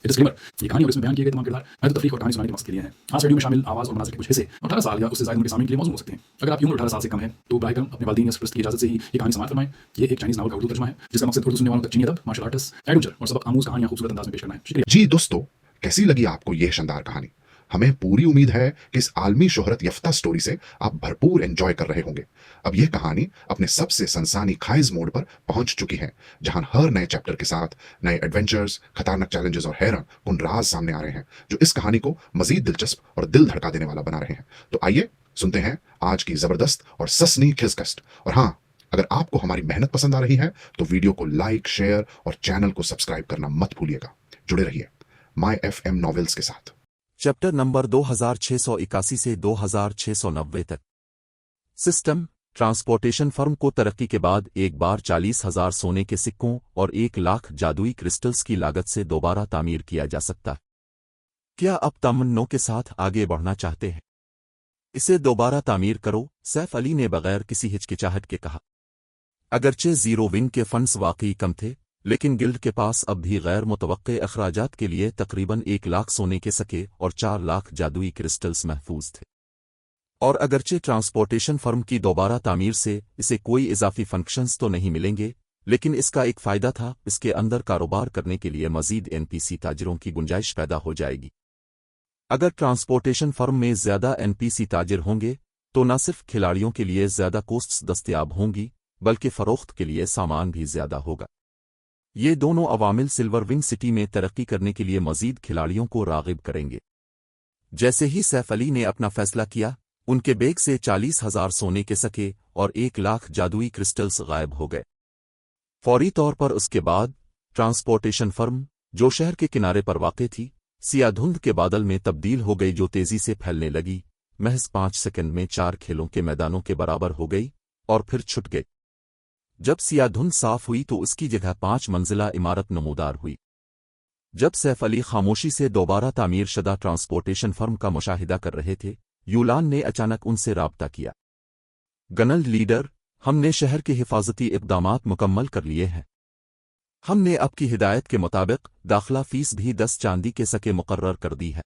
Disclaimer, ये कहानी और इसमें बयान किए गए तमाम किरदार महज तफरीक और कहानी सुनाने के मकसद के लिए हैं। आज वीडियो में शामिल आवाज़ और मनाज़िर के कुछ हिस्से 18 साल या उससे ज़्यादा उम्र के सामने के लिए मौजूद हो सकते हैं। अगर आपकी उम्र 18 साल से कम है तो बराए करम अपने वालिदैन या सरपरस्त की इजाज़त से ही ये कहानी समाअत फरमाएं। ये एक चाइनीज़ नावल का उर्दू तर्जुमा है जिसका मकसद उर्दू सुनने वालों तक चीनी अदब, मार्शल आर्ट्स, एडवेंचर और सबक आमूज़ कहानियां खूबसूरत अंदाज में पेश करना है। शुक्रिया जी दोस्तों, कैसी लगी आपको यह शानदार कहानी? हमें पूरी उम्मीद है कि इस आलमी शोहरत यफ्ता स्टोरी से आप भरपूर एंजॉय कर रहे होंगे। अब यह कहानी अपने सबसे सनसानी खाइज मोड पर पहुंच चुकी है, जहां हर नए चैप्टर के साथ नए एडवेंचर्स, खतरनाक चैलेंजेस और हैरान कुन राज सामने आ रहे हैं, जो इस कहानी को मजीद दिलचस्प और दिल धड़का देने वाला बना रहे हैं। तो आइए सुनते हैं आज की जबरदस्त और ससनी खिसकस्ट। और हाँ, अगर आपको हमारी मेहनत पसंद आ रही है तो वीडियो को लाइक, शेयर और चैनल को सब्सक्राइब करना मत भूलिएगा। जुड़े रहिए माय एफएम नॉवेल्स के साथ। चैप्टर नंबर 2681 से 2690 तक। सिस्टम ट्रांसपोर्टेशन फर्म को तरक्की के बाद एक बार 40,000 सोने के सिक्कों और 1 लाख जादुई क्रिस्टल्स की लागत से दोबारा तामीर किया जा सकता। क्या अब तमन्नों के साथ आगे बढ़ना चाहते हैं? इसे दोबारा तामीर करो, सैफ अली ने बगैर किसी हिचकिचाहट के कहा। अगरचे जीरो विंग के फंड्स वाकई कम थे, लेकिन गिल्ड के पास अब भी गैर मुतवक्के अखराजात के लिए तकरीबन 1 लाख सोने के सिक्के और 4 लाख जादुई क्रिस्टल्स महफूज थे। और अगरचे ट्रांसपोर्टेशन फर्म की दोबारा तामीर से इसे कोई इजाफी फंक्शंस तो नहीं मिलेंगे, लेकिन इसका एक फ़ायदा था, इसके अंदर कारोबार करने के लिए मजीद एनपीसी ताजरों की गुंजाइश पैदा हो जाएगी। अगर ट्रांसपोर्टेशन फर्म में ज़्यादा एनपीसी ताजिर होंगे तो न सिर्फ खिलाड़ियों के लिए ज़्यादा कोस्ट्स दस्तयाब होंगी, बल्कि फ़रोख्त के लिए सामान भी ज़्यादा होगा। ये दोनों अवामिल सिल्वर विंग सिटी में तरक्की करने के लिए मजीद खिलाड़ियों को राग़िब करेंगे। जैसे ही सैफ अली ने अपना फैसला किया, उनके बैग से 40,000 सोने के सिक्के और 1 लाख जादुई क्रिस्टल्स गायब हो गए। फौरी तौर पर उसके बाद ट्रांसपोर्टेशन फर्म, जो शहर के किनारे पर वाक़ थी, सिया धुंध के बादल में तब्दील हो गई, जो तेज़ी से फैलने लगी। महज 5 सेकंड में 4 खेलों के मैदानों के बराबर हो गई और फिर छुट गई। जब सिया धुंध साफ हुई तो उसकी जगह 5 मंजिला इमारत नमूदार हुई। जब सैफ अली खामोशी से दोबारा तामीर शुदा ट्रांसपोर्टेशन फर्म का मुशाहिदा कर रहे थे, यूलान ने अचानक उनसे राब्ता किया। गनल लीडर, हमने शहर के हिफाजती इक़दामात मुकम्मल कर लिए हैं। हमने आपकी हिदायत के मुताबिक दाखिला फीस भी 10 चांदी के सिक्के मुकर्रर कर दी है।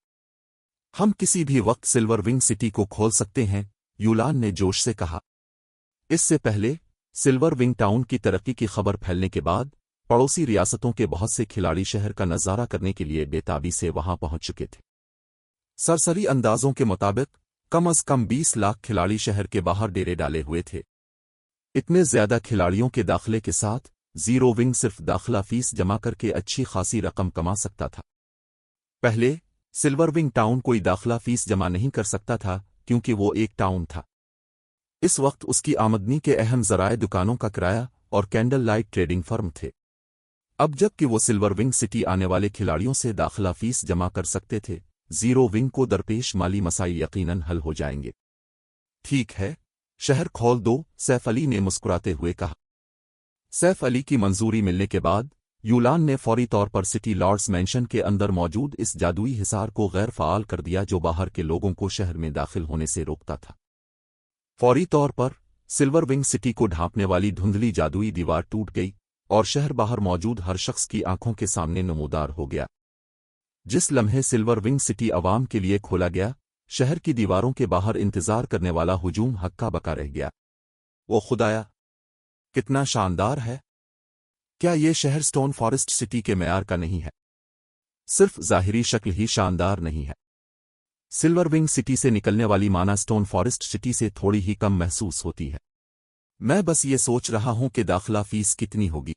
हम किसी भी वक्त सिल्वर विंग सिटी को खोल सकते हैं, यूलान ने जोश से कहा। इससे पहले सिल्वर विंग टाउन की तरक्की की खबर फैलने के बाद पड़ोसी रियासतों के बहुत से खिलाड़ी शहर का नज़ारा करने के लिए बेताबी से वहां पहुंच चुके थे। सरसरी अंदाजों के मुताबिक कम अज कम 20 लाख खिलाड़ी शहर के बाहर डेरे डाले हुए थे। इतने ज्यादा खिलाड़ियों के दाखिले के साथ जीरो विंग सिर्फ दाखिला फीस जमा करके अच्छी खासी रकम कमा सकता था। पहले सिल्वर विंग टाउन कोई दाखिला फीस जमा नहीं कर सकता था क्योंकि वो एक टाउन था। इस वक्त उसकी आमदनी के अहम ज़राए दुकानों का किराया और कैंडल लाइट ट्रेडिंग फर्म थे। अब जबकि वो सिल्वर विंग सिटी आने वाले खिलाड़ियों से दाखिला फीस जमा कर सकते थे, जीरो विंग को दरपेश माली मसाइल यकीनन हल हो जाएंगे। ठीक है, शहर खोल दो, सैफ अली ने मुस्कुराते हुए कहा। सैफ अली की मंजूरी मिलने के बाद यूलान ने फौरी तौर पर सिटी लॉर्ड्स मैंशन के अंदर मौजूद इस जादुई हिसार को गैर फ़ाल कर दिया जो बाहर के लोगों को शहर में दाखिल होने से रोकता था। फौरी तौर पर सिल्वर विंग सिटी को ढांपने वाली धुंधली जादुई दीवार टूट गई और शहर बाहर मौजूद हर शख्स की आंखों के सामने नमूदार हो गया। जिस लम्हे सिल्वर विंग सिटी अवाम के लिए खोला गया, शहर की दीवारों के बाहर इंतजार करने वाला हुजूम हक्का बका रह गया। वो खुदाया, कितना शानदार है! क्या ये शहर स्टोन फॉरेस्ट सिटी के मेयार का नहीं है? सिर्फ ज़ाहिरी शक्ल ही शानदार नहीं है। सिल्वर विंग सिटी से निकलने वाली माना स्टोन फॉरेस्ट सिटी से थोड़ी ही कम महसूस होती है। मैं बस ये सोच रहा हूं कि दाखिला फीस कितनी होगी।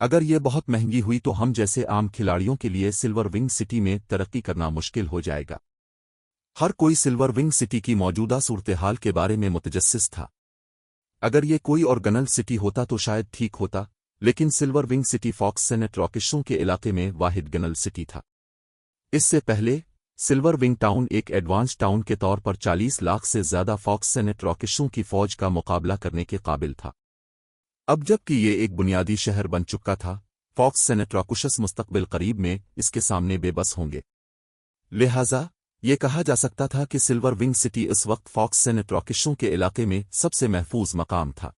अगर ये बहुत महंगी हुई तो हम जैसे आम खिलाड़ियों के लिए सिल्वर विंग सिटी में तरक्की करना मुश्किल हो जाएगा। हर कोई सिल्वर विंग सिटी की मौजूदा सूरत-ए-हाल के बारे में मुतजस्सिस था। अगर ये कोई और गनल सिटी होता तो शायद ठीक होता, लेकिन silver wing city fox senate रॉकेशों के इलाके में वाहिद गनल सिटी था। इससे पहले सिल्वर विंग टाउन एक एडवांस टाउन के तौर पर 40 लाख से ज्यादा फॉक्स सेनेट रॉकेशों की फौज का मुकाबला करने के काबिल था। अब जबकि ये एक बुनियादी शहर बन चुका था, फॉक्स सेनेट रॉकुशस मुस्तकबिल करीब में इसके सामने बेबस होंगे। लिहाजा ये कहा जा सकता था कि सिल्वर विंग सिटी इस वक्त फॉक्स सेनेट रॉकेशों के इलाके में सबसे महफूज मकाम था।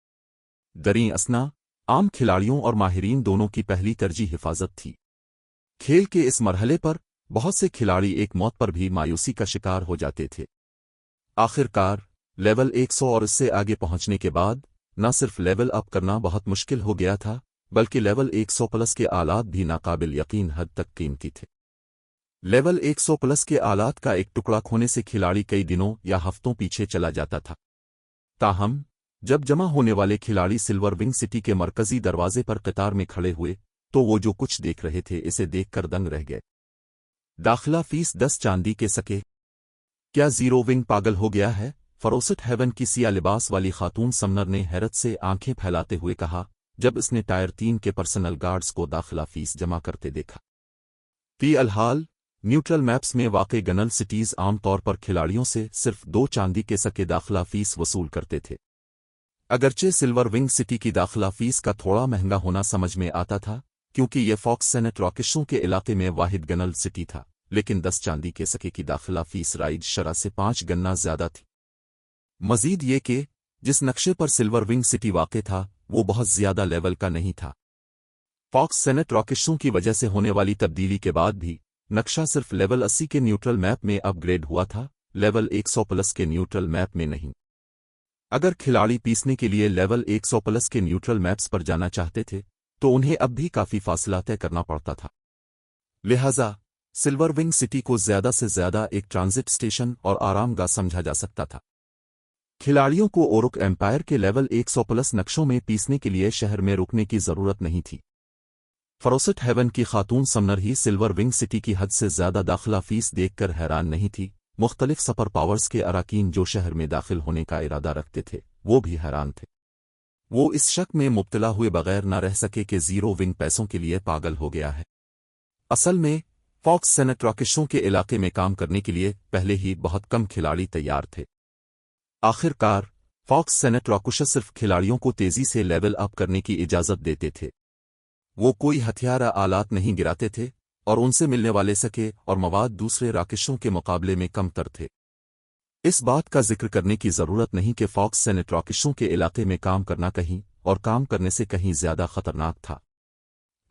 दरीं असना आम खिलाड़ियों और माहिरीन दोनों की पहली तरजीह हिफाजत थी। खेल के इस मरहले पर बहुत से खिलाड़ी एक मौत पर भी मायूसी का शिकार हो जाते थे। आखिरकार लेवल 100 और इससे आगे पहुंचने के बाद न सिर्फ लेवल अप करना बहुत मुश्किल हो गया था, बल्कि लेवल 100 प्लस के आलात भी नाकाबिल यकीन हद तक कीमती थे। लेवल 100 प्लस के आलात का एक टुकड़ा खोने से खिलाड़ी कई दिनों या हफ्तों पीछे चला जाता था। ताहम जब जमा होने वाले खिलाड़ी सिल्वर विंग सिटी के मरकजी दरवाजे पर कतार में खड़े हुए तो वो जो कुछ देख रहे थे इसे देखकर दंग रह गए। दाखिला फीस 10 चांदी के सके। क्या जीरो विंग पागल हो गया है? फरोसट हेवन की सिया लिबास वाली खातून समनर ने हैरत से आंखें फैलाते हुए कहा जब इसने टायर 3 के पर्सनल गार्ड्स को दाखिला फीस जमा करते देखा। फिलहाल न्यूट्रल मैप्स में वाक़ई गनल सिटीज आमतौर पर खिलाड़ियों से सिर्फ 2 चांदी के सके दाखिला फीस वसूल करते थे। अगरचे सिल्वर विंग सिटी की दाखिला फीस का थोड़ा महंगा होना समझ में आता था क्योंकि ये फॉक्स सेनेट रॉकेशों के इलाके में वाहिद गनल सिटी था, लेकिन 10 चांदी के सके की दाखिला फीस राइड शरह से 5 गन्ना ज्यादा थी। मजीद ये कि जिस नक्शे पर सिल्वर विंग सिटी वाक़ था वो बहुत ज्यादा लेवल का नहीं था। फॉक्स सेनेट रॉकेशों की वजह से होने वाली तब्दीली के बाद भी नक्शा सिर्फ लेवल 80 के न्यूट्रल मैप में अपग्रेड हुआ था, लेवल 100 प्लस के न्यूट्रल मैप में नहीं। अगर खिलाड़ी पीसने के लिए लेवल 100 प्लस के न्यूट्रल मैप्स पर जाना चाहते थे तो उन्हें अब भी काफी फासला तय करना पड़ता था। लिहाजा सिल्वर विंग सिटी को ज्यादा से ज्यादा एक ट्रांजिट स्टेशन और आरामगाह समझा जा सकता था। खिलाड़ियों को ओरुक एम्पायर के लेवल 100 प्लस नक्शों में पीसने के लिए शहर में रुकने की जरूरत नहीं थी। फरोसट हेवन की खातून समनर ही सिल्वर विंग सिटी की हद से ज्यादा दाखिला फीस देखकर हैरान नहीं थी। मुख्तलिफ सुपर पावर्स के अराकीन जो शहर में दाखिल होने का इरादा रखते थे वो भी हैरान थे। वो इस शक में मुब्तला हुए बगैर न रह सके कि जीरो विंग पैसों के लिए पागल हो गया है। असल में फॉक्स सेनेट रॉकेशों के इलाके में काम करने के लिए पहले ही बहुत कम खिलाड़ी तैयार थे। आखिरकार फॉक्स सेनेट रॉकेश सिर्फ खिलाड़ियों को तेजी से लेवल अप करने की इजाजत देते थे। वो कोई हथियार आलात नहीं गिराते थे और उनसे मिलने वाले सके और मवाद दूसरे राकेशों के मुकाबले में कमतर थे। इस बात का जिक्र करने की जरूरत नहीं कि फॉक्स सेनेट रॉकेशों के इलाके में काम करना कहीं और काम करने से कहीं ज्यादा खतरनाक था।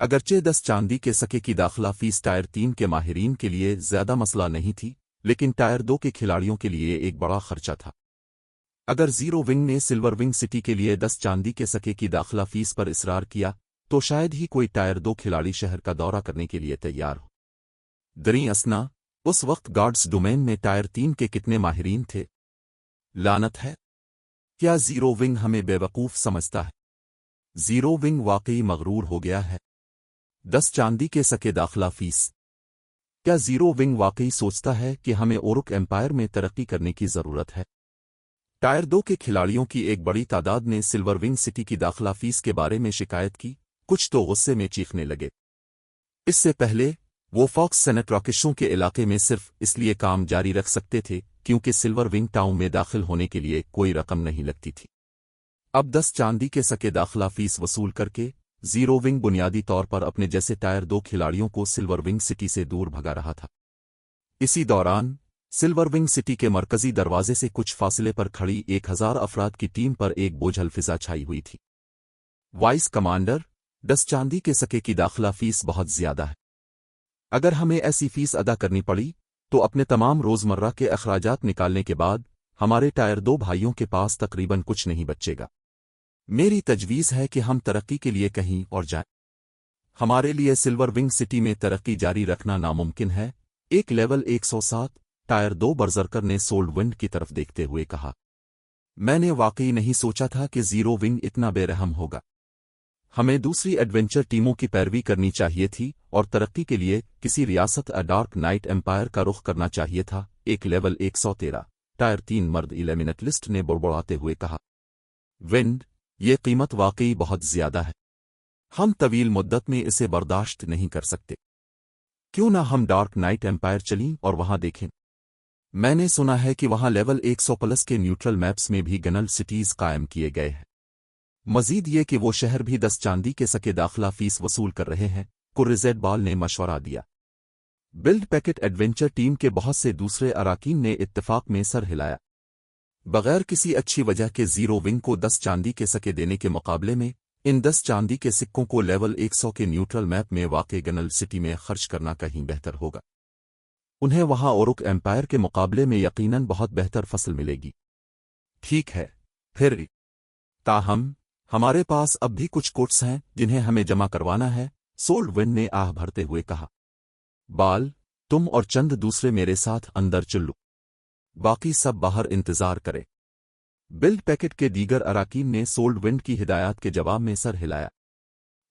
अगरचे 10 चांदी के सके की दाखिला फीस टायर 3 के माहिरीन के लिए ज्यादा मसला नहीं थी, लेकिन टायर 2 के खिलाड़ियों के लिए एक बड़ा खर्चा था। अगर जीरो विंग ने सिल्वर विंग सिटी के लिए 10 चांदी के सके की दाखिला फीस पर इसरार किया तो शायद ही कोई टायर 2 खिलाड़ी शहर का दौरा करने के लिए तैयार हो। दरी असना उस वक्त गार्ड्स डोमेन में टायर 3 के कितने माहिरीन थे? लानत है, क्या जीरो विंग हमें बेवकूफ समझता है? जीरो विंग वाकई मगरूर हो गया है। 10 चांदी के सके दाखिला फीस। क्या जीरो विंग वाकई सोचता है कि हमें ओरुक एम्पायर में तरक्की करने की जरूरत है? टायर 2 के खिलाड़ियों की एक बड़ी तादाद ने सिल्वर विंग सिटी की दाखिला फीस के बारे में शिकायत की, कुछ तो गुस्से में चीखने लगे। इससे पहले वो फॉक्स सेनेट रॉकेशों के इलाके में सिर्फ इसलिए काम जारी रख सकते थे क्योंकि सिल्वर विंग टाउन में दाखिल होने के लिए कोई रकम नहीं लगती थी। अब 10 चांदी के सके दाखिला फीस वसूल करके जीरो विंग बुनियादी तौर पर अपने जैसे टायर 2 खिलाड़ियों को सिल्वर विंग सिटी से दूर भगा रहा था। इसी दौरान सिल्वर विंग सिटी के मरकजी दरवाजे से कुछ फासले पर खड़ी 1000 अफराद की टीम पर एक बोझल फिजा छाई हुई थी। वाइस कमांडर, 10 चांदी के सके की दाखिला फीस बहुत ज्यादा है। अगर हमें ऐसी फीस अदा करनी पड़ी तो अपने तमाम रोजमर्रा के अखराजात निकालने के बाद हमारे टायर 2 भाइयों के पास तकरीबन कुछ नहीं बचेगा। मेरी तजवीज़ है कि हम तरक्की के लिए कहीं और जाएं। हमारे लिए सिल्वर विंग सिटी में तरक्की जारी रखना नामुमकिन है। एक लेवल 107 टायर 2 बर्जरकर ने सोल्ड विंड की तरफ देखते हुए कहा। मैंने वाकई नहीं सोचा था कि जीरो विंग इतना बेरहम होगा। हमें दूसरी एडवेंचर टीमों की पैरवी करनी चाहिए थी और तरक्की के लिए किसी रियासत डार्क नाइट एम्पायर का रुख करना चाहिए था। एक लेवल 113 टायर 3 मर्द इलेमिनेटलिस्ट ने बुड़बुड़ाते हुए कहा। विंड, ये कीमत वाकई बहुत ज्यादा है। हम तवील मुद्दत में इसे बर्दाश्त नहीं कर सकते। क्यों ना हम डार्क नाइट एम्पायर चलीं और वहां देखें। मैंने सुना है कि वहां लेवल 100 प्लस के न्यूट्रल मैप्स में भी गनल सिटीज कायम किए गए हैं। मजीद ये कि वो शहर भी 10 चांदी के सके दाखिला फीस वसूल कर रहे हैं। कुर्रिज़ेड बॉल ने मशवरा दिया। बिल्ड पैकेट एडवेंचर टीम के बहुत से दूसरे अराकीन ने इत्तेफाक में सर हिलाया। बगैर किसी अच्छी वजह के जीरो विंग को 10 चांदी के सके देने के मुकाबले में इन 10 चांदी के सिक्कों को लेवल 100 के न्यूट्रल मैप में वाक़ गनल सिटी में खर्च करना कहीं बेहतर होगा। उन्हें वहां ओरुक एम्पायर के मुकाबले में यकीनन बहुत बेहतर फसल मिलेगी। ठीक है, फिर ताहम हमारे पास अब भी कुछ कोट्स हैं जिन्हें हमें जमा करवाना है, सोल्ड विंड ने आह भरते हुए कहा। बाल, तुम और चंद दूसरे मेरे साथ अंदर चलो, बाकी सब बाहर इंतजार करें। बिल्ड पैकेट के दीगर अराकीन ने सोल्ड विंड की हिदायत के जवाब में सर हिलाया।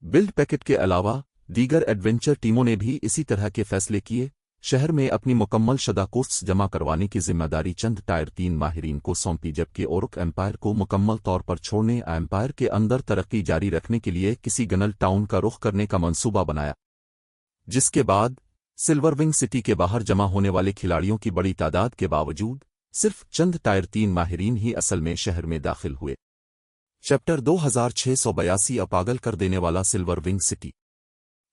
बिल्ड पैकेट के अलावा दीगर एडवेंचर टीमों ने भी इसी तरह के फैसले किए। शहर में अपनी मुकम्मल शदा कोस्ट्स जमा करवाने की जिम्मेदारी चंद टायर 3 माहिरीन को सौंपी, जबकि ओरुक एम्पायर को मुकम्मल तौर पर छोड़ने एम्पायर के अंदर तरक्की जारी रखने के लिए किसी गनल टाउन का रुख करने का मंसूबा बनाया, जिसके बाद सिल्वर विंग सिटी के बाहर जमा होने वाले खिलाड़ियों की बड़ी तादाद के बावजूद सिर्फ चंद टायर 3 माहिरीन ही असल में शहर में दाखिल हुए। चैप्टर 2682 अपागल कर देने वाला सिल्वर विंग सिटी।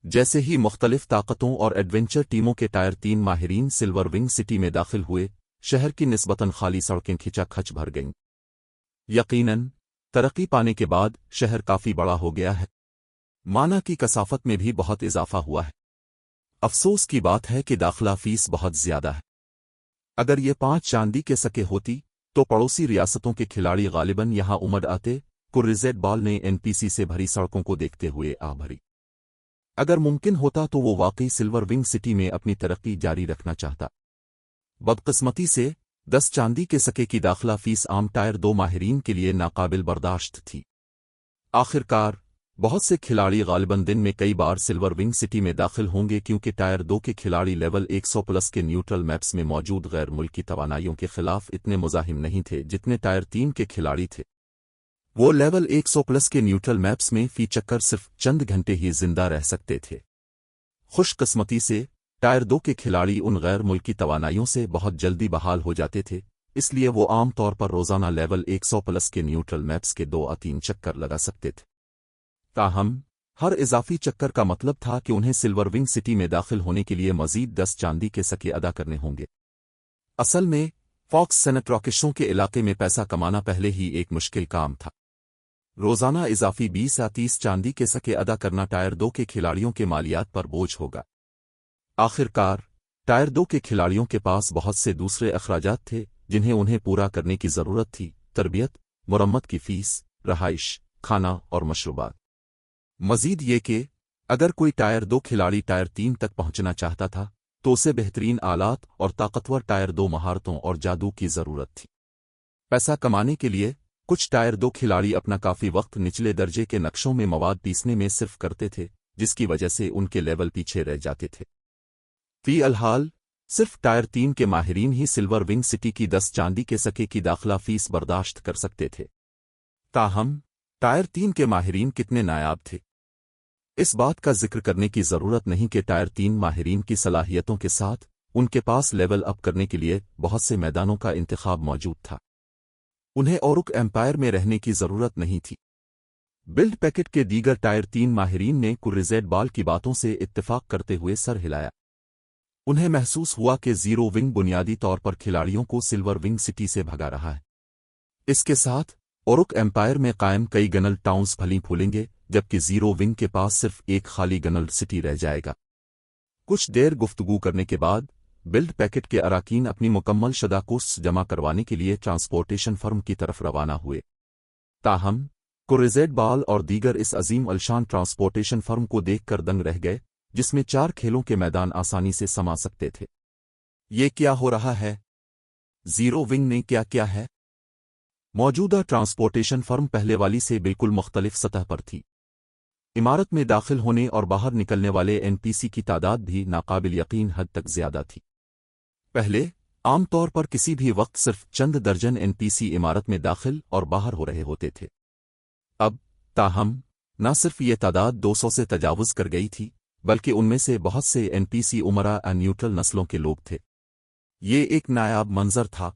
जैसे ही मुख्तलिफ ताकतों और एडवेंचर टीमों के टायर 3 माहिरीन सिल्वर विंग सिटी में दाखिल हुए, शहर की निस्बतन खाली सड़कें खिंचाखच भर गईं। यकीनन तरक्की पाने के बाद शहर काफी बड़ा हो गया है, माना की कसाफत में भी बहुत इजाफा हुआ है। अफसोस की बात है कि दाखिला फीस बहुत ज्यादा है। अगर ये 5 चांदी के सके होती तो पड़ोसी रियासतों के खिलाड़ी गालिबन यहां उमड़ आते। कुर्रिजेट बॉल ने एनपीसी से भरी सड़कों को देखते हुए आह भरी। अगर मुमकिन होता तो वो वाकई सिल्वर विंग सिटी में अपनी तरक्की जारी रखना चाहता। बदकिस्मती से 10 चांदी के सके की दाखिला फीस आम टायर 2 माहिरीन के लिए नाकाबिल बर्दाश्त थी। आखिरकार बहुत से खिलाड़ी गालिबन दिन में कई बार सिल्वर विंग सिटी में दाखिल होंगे, क्योंकि टायर 2 के खिलाड़ी लेवल 100 प्लस के न्यूट्रल मैप्स में मौजूद गैर मुल्की तवानाइयों के खिलाफ इतने मुजाहिम नहीं थे जितने टायर 3 के खिलाड़ी थे। वो लेवल 100 प्लस के न्यूट्रल मैप्स में फी चक्कर सिर्फ चंद घंटे ही जिंदा रह सकते थे। खुशकिस्मती से टायर 2 के खिलाड़ी उन गैर मुल्की तवानाइयों से बहुत जल्दी बहाल हो जाते थे, इसलिए वो आम तौर पर रोजाना लेवल 100 प्लस के न्यूट्रल मैप्स के 2 या 3 चक्कर लगा सकते थे। ताहम हर इजाफी चक्कर का मतलब था कि उन्हें सिल्वर विंग सिटी में दाखिल होने के लिए मजीद 10 चांदी के सके अदा करने होंगे। असल में फॉक्स सेनेट्रॉकिशों के इलाके में पैसा कमाना पहले ही एक मुश्किल काम था। रोजाना इजाफी 20 या 30 चांदी के सके अदा करना टायर 2 के खिलाड़ियों के मालियात पर बोझ होगा। आखिरकार टायर 2 के खिलाड़ियों के पास बहुत से दूसरे अखराजात थे जिन्हें उन्हें पूरा करने की जरूरत थी: तरबियत, मुरम्मत की फीस, रहाइश, खाना और मशरूबात। मजीद ये कि अगर कोई टायर 2 खिलाड़ी टायर 3 तक पहुंचना चाहता था तो उसे बेहतरीन आलात और ताकतवर टायर 2 महारतों और जादू की जरूरत थी। पैसा कमाने के लिए कुछ टायर 2 खिलाड़ी अपना काफी वक्त निचले दर्जे के नक्शों में मवाद पीसने में सिर्फ करते थे, जिसकी वजह से उनके लेवल पीछे रह जाते थे। फिलहाल सिर्फ टायर 3 के माहिरीन ही सिल्वर विंग सिटी की 10 चांदी के सके की दाखिला फीस बर्दाश्त कर सकते थे। ताहम टायर 3 के माहिरीन कितने नायाब थे, इस बात का जिक्र करने की जरूरत नहीं कि टायर 3 माहिरीन की सलाहियतों के साथ उनके पास लेवल अप करने के लिए बहुत से मैदानों का इंतखाब मौजूद था। उन्हें ओरुक एम्पायर में रहने की जरूरत नहीं थी। बिल्ड पैकेट के दीगर टायर 3 माहिरीन ने कुर्रिजेट बॉल की बातों से इत्तेफाक करते हुए सर हिलाया। उन्हें महसूस हुआ कि जीरो विंग बुनियादी तौर पर खिलाड़ियों को सिल्वर विंग सिटी से भगा रहा है। इसके साथ ओरुक एम्पायर में कायम कई गनल टाउन्स फली फूलेंगे, जबकि जीरो विंग के पास सिर्फ एक खाली गनल सिटी रह जाएगा। कुछ देर गुफ्तगू करने के बाद बिल्ड पैकेट के अराकीन अपनी मुकम्मल शदा कोस्ट्स जमा करवाने के लिए ट्रांसपोर्टेशन फर्म की तरफ रवाना हुए। ताहम कुर्रिजेट बॉल और दीगर इस अजीम अलशान ट्रांसपोर्टेशन फर्म को देखकर दंग रह गए, जिसमें 4 खेलों के मैदान आसानी से समा सकते थे। ये क्या हो रहा है? जीरो विंग ने क्या किया है? मौजूदा ट्रांसपोर्टेशन फर्म पहले वाली से बिल्कुल मुख्तलिफ सतह पर थी। इमारत में दाखिल होने और बाहर निकलने वाले एनपीसी की तादाद भी नाकाबिल यकीन हद तक ज्यादा थी। पहले आमतौर पर किसी भी वक्त सिर्फ चंद दर्जन एनपीसी इमारत में दाखिल और बाहर हो रहे होते थे। अब ताहम न सिर्फ ये तादाद 200 से तजावुज कर गई थी, बल्कि उनमें से बहुत से एनपीसी उमरा और न्यूट्रल नस्लों के लोग थे। ये एक नायाब मंजर था।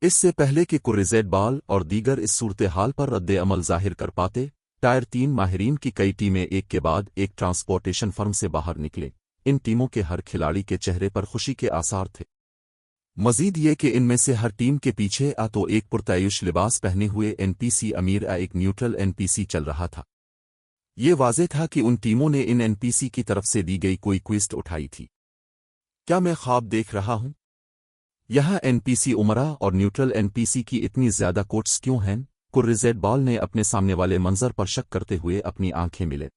इससे पहले कि कुर्रिजेट बॉल और दीगर इस सूरत हाल पर रद्द अमल जाहिर कर पाते, टायर 3 माहिरीन की कई टीमें एक के बाद एक ट्रांसपोर्टेशन फर्म से बाहर निकले। इन टीमों के हर खिलाड़ी के चेहरे पर खुशी के आसार थे। मजीद ये कि इनमें से हर टीम के पीछे तो एक पुरतयुश लिबास पहने हुए एनपीसी अमीर एक न्यूट्रल एनपीसी चल रहा था। ये वाज़ेह था कि उन टीमों ने इन एनपीसी की तरफ से दी गई कोई क्वेस्ट उठाई थी। क्या मैं ख्वाब देख रहा हूं? यहाँ एनपीसी उमरा और न्यूट्रल एनपीसी की इतनी ज्यादा कोट्स क्यों हैं? कुर्रिज़ेड बॉल ने अपने सामने वाले मंजर पर शक करते हुए अपनी आंखें मिले।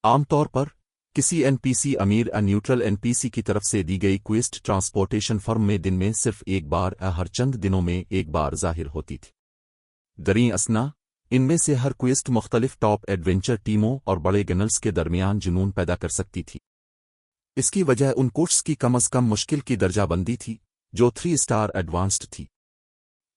आमतौर पर किसी एनपीसी अमीर न्यूट्रल एनपीसी की तरफ से दी गई क्वेस्ट ट्रांसपोर्टेशन फर्म में दिन में सिर्फ एक बार हर चंद दिनों में एक बार जाहिर होती थी। दरीं असना इनमें से हर क्वेस्ट मुख्तलिफ टॉप एडवेंचर टीमों और बड़े गनर्स के दरमियान जुनून पैदा कर सकती थी। इसकी वजह उन कोर्स की कम अज कम मुश्किल की दर्जाबंदी थी जो 3 स्टार एडवांस्ड थी।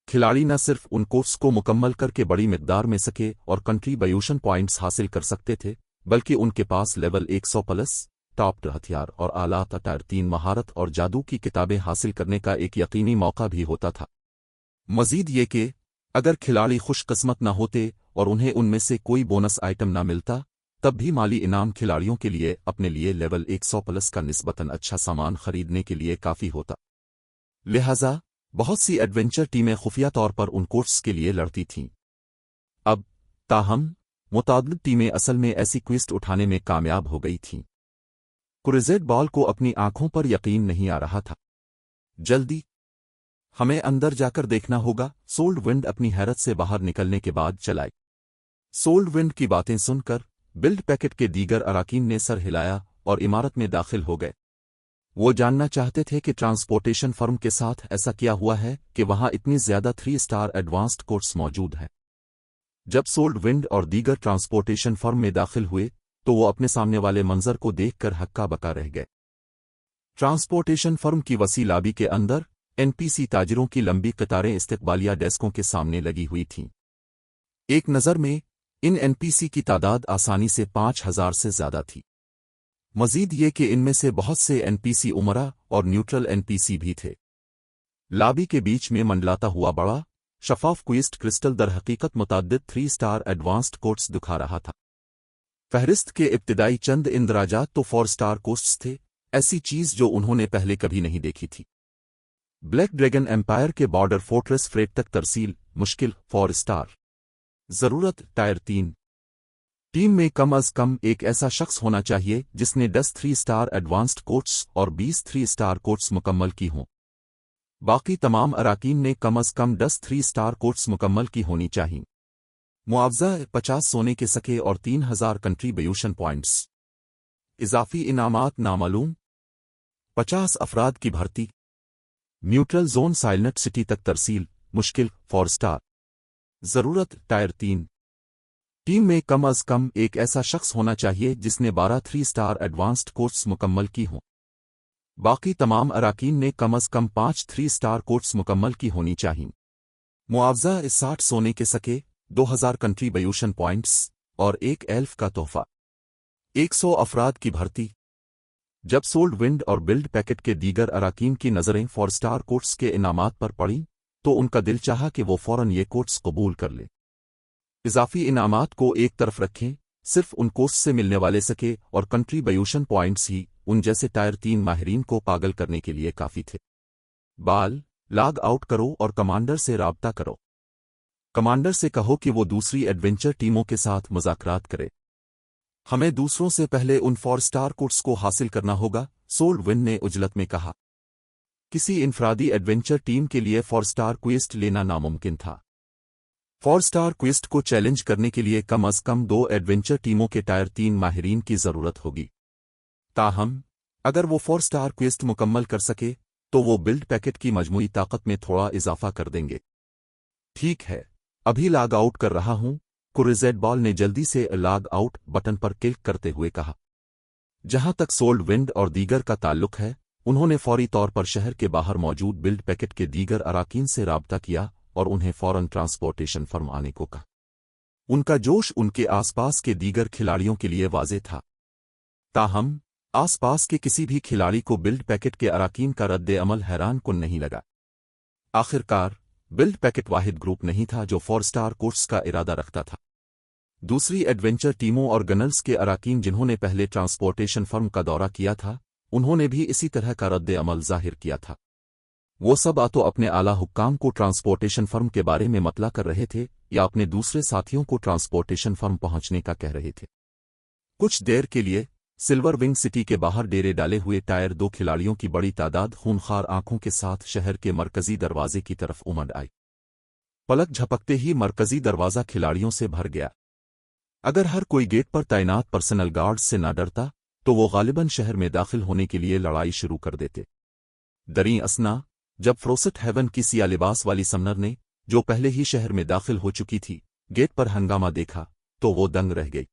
खिलाड़ी न सिर्फ उन कोर्स को मुकम्मल करके बड़ी मिकदार में सके और कंट्रीब्यूशन पॉइंट्स हासिल कर सकते थे, बल्कि उनके पास लेवल 100 प्लस टॉप हथियार और आला टायर 3 महारत और जादू की किताबें हासिल करने का एक यकीनी मौका भी होता था। मजीद ये कि अगर खिलाड़ी खुशकिस्मत न होते और उन्हें उनमें से कोई बोनस आइटम न मिलता, तब भी माली इनाम खिलाड़ियों के लिए अपने लिए लेवल 100 प्लस का निस्बतन अच्छा सामान खरीदने के लिए काफ़ी होता। लिहाजा बहुत सी एडवेंचर टीमें खुफिया तौर पर उन कोर्स के लिए लड़ती थीं। अब ताहम मुतादिद टीमें असल में ऐसी क्वेस्ट उठाने में कामयाब हो गई थीं। कुर्रिज़ेड बॉल को अपनी आंखों पर यकीन नहीं आ रहा था। जल्दी हमें अंदर जाकर देखना होगा, सोल्ड विंड अपनी हैरत से बाहर निकलने के बाद चलाई। सोल्ड विंड की बातें सुनकर बिल्ड पैकेट के दीगर अराकीन ने सर हिलाया और इमारत में दाखिल हो गए। वो जानना चाहते थे कि ट्रांसपोर्टेशन फर्म के साथ ऐसा क्या हुआ है कि वहां इतनी ज्यादा 3 स्टार एडवांस्ड कोर्स मौजूद हैं। जब सोल्ड विंड और दीगर ट्रांसपोर्टेशन फर्म में दाखिल हुए तो वो अपने सामने वाले मंजर को देखकर हक्का बका रह गए। ट्रांसपोर्टेशन फर्म की वसी लाबी के अंदर एनपीसी ताजिरों की लंबी कतारें इस्तकबालिया डेस्कों के सामने लगी हुई थीं। एक नज़र में इन एनपीसी की तादाद आसानी से 5000 से ज्यादा थी। मजीद ये कि इनमें से बहुत से एनपीसी उमरा और न्यूट्रल एनपीसी भी थे। लाबी के बीच में मंडलाता हुआ बड़ा शफाफ क्वेस्ट क्रिस्टल दर हकीकत मुताद्दिद 3 स्टार एडवांस्ड कोर्स दिखा रहा था। फहरिस्त के इब्तिदाई चंद इंदराजात तो 4 स्टार कोर्स थे, ऐसी चीज जो उन्होंने पहले कभी नहीं देखी थी। ब्लैक ड्रैगन एम्पायर के बॉर्डर फोर्ट्रेस फ्रेट तक तरसील मुश्किल 4 स्टार। जरूरत टायर 3। टीम में कम अज कम एक ऐसा शख्स होना चाहिए जिसने 10 3 स्टार एडवांस्ड कोर्स और 20 3 स्टार कोर्स मुकम्मल की हों। बाकी तमाम अराकीन ने कम अज कम 10 3 स्टार कोर्स मुकम्मल की होनी चाहिए। मुआवजा 50 सोने के सके और 3000 कंट्रीब्यूशन पॉइंट्स। इजाफी इनामात नामालूम। 50 अफराद की भर्ती। न्यूट्रल जोन साइलेंट सिटी तक तरसील मुश्किल 4 स्टार। जरूरत टायर 3। टीम में कम अज कम एक ऐसा शख्स होना चाहिए जिसने 12 3 स्टार एडवांस्ड कोर्स मुकम्मल की हों। बाकी तमाम अराकीन ने कम अज कम 5 3 स्टार कोर्स मुकम्मल की होनी चाहिए। मुआवजा 60 सोने के सके, 2000 कंट्रीब्यूशन पॉइंट्स और 1 एल्फ का तोहफा। 100 अफराद की भर्ती। जब सोल्ड विंड और बिल्ड पैकेट के दीगर अराकीन की नज़रें 4 स्टार कोर्स के इनामात पर पड़ी तो उनका दिल चाहा कि वो फौरन ये कोर्स कबूल कर ले। इजाफी इनामात को एक तरफ रखें, सिर्फ उन कोर्स से मिलने वाले सके और कंट्रीब्यूशन पॉइंट्स ही उन जैसे टायर 3 माहिरीन को पागल करने के लिए काफ़ी थे। बाल लॉग आउट करो और कमांडर से राब्ता करो। कमांडर से कहो कि वो दूसरी एडवेंचर टीमों के साथ मुज़ाकरात करे। हमें दूसरों से पहले उन 4 स्टार कोर्स को हासिल करना होगा, सोल्ड विंड ने उजलत में कहा। किसी इनफरादी एडवेंचर टीम के लिए 4 स्टार क्वेस्ट लेना नामुमकिन था। 4 स्टार क्वेस्ट को चैलेंज करने के लिए कम अज कम 2 एडवेंचर टीमों के टायर 3 माहिरीन की जरूरत होगी। ताहम अगर वो 4 स्टार क्वेस्ट मुकम्मल कर सके तो वो बिल्ड पैकेट की मजमूई ताकत में थोड़ा इजाफा कर देंगे। ठीक है, अभी लॉग आउट कर रहा हूं, कुर्रिज़ेड बॉल ने जल्दी से लॉग आउट बटन पर क्लिक करते हुए कहा। जहां तक सोल्ड विंड और दीगर का ताल्लुक है, उन्होंने फौरी तौर पर शहर के बाहर मौजूद बिल्ड पैकेट के दीगर अराकीन से राब्ता किया और उन्हें फौरन ट्रांसपोर्टेशन फर्म आने को कहा। उनका जोश उनके आसपास के दीगर खिलाड़ियों के लिए वाज़ेह था। ताहम आसपास के किसी भी खिलाड़ी को बिल्ड पैकेट के अराकीन का रद्द अमल हैरान कुन नहीं लगा। आखिरकार बिल्ड पैकेट वाहिद ग्रुप नहीं था जो 4 स्टार कोर्स का इरादा रखता था। दूसरी एडवेंचर टीमों और गनर्स के अराकीन जिन्होंने पहले ट्रांसपोर्टेशन फर्म का दौरा किया था, उन्होंने भी इसी तरह का रद्द अमल जाहिर किया था। वो सब तो अपने आला हुक्काम को ट्रांसपोर्टेशन फर्म के बारे में मतला कर रहे थे या अपने दूसरे साथियों को ट्रांसपोर्टेशन फर्म पहुंचने का कह रहे थे। कुछ देर के लिए सिल्वर विंग सिटी के बाहर डेरे डाले हुए टायर 2 खिलाड़ियों की बड़ी तादाद खूनखार आंखों के साथ शहर के मरकजी दरवाजे की तरफ उमड़ आई। पलक झपकते ही मरकजी दरवाजा खिलाड़ियों से भर गया। अगर हर कोई गेट पर तैनात पर्सनल गार्ड्स से ना डरता तो वो गालिबन शहर में दाखिल होने के लिए लड़ाई शुरू कर देते। दरी असना, जब फ्रोसेट हेवन की सिया लिबास वाली समनर ने, जो पहले ही शहर में दाखिल हो चुकी थी, गेट पर हंगामा देखा तो वो दंग रह गई।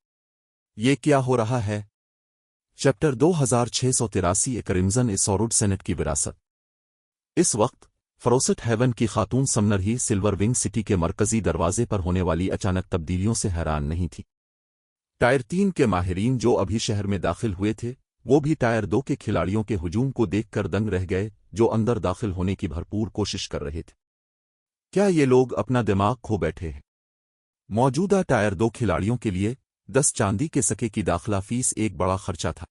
ये क्या हो रहा है? चैप्टर 2683 क्रिम्जन इसोरुड सेनेट की विरासत। इस वक्त फ्रोसेट हेवन की खातून समनर ही सिल्वर विंग सिटी के मरकजी दरवाजे पर होने वाली अचानक तब्दीलियों से हैरान नहीं थी। टायर 3 के माहिरीन जो अभी शहर में दाखिल हुए थे, वो भी टायर 2 के खिलाड़ियों के हुजूम को देखकर दंग रह गए, जो अंदर दाखिल होने की भरपूर कोशिश कर रहे थे। क्या ये लोग अपना दिमाग खो बैठे हैं? मौजूदा टायर 2 खिलाड़ियों के लिए 10 चांदी के सके की दाखिला फीस एक बड़ा खर्चा था।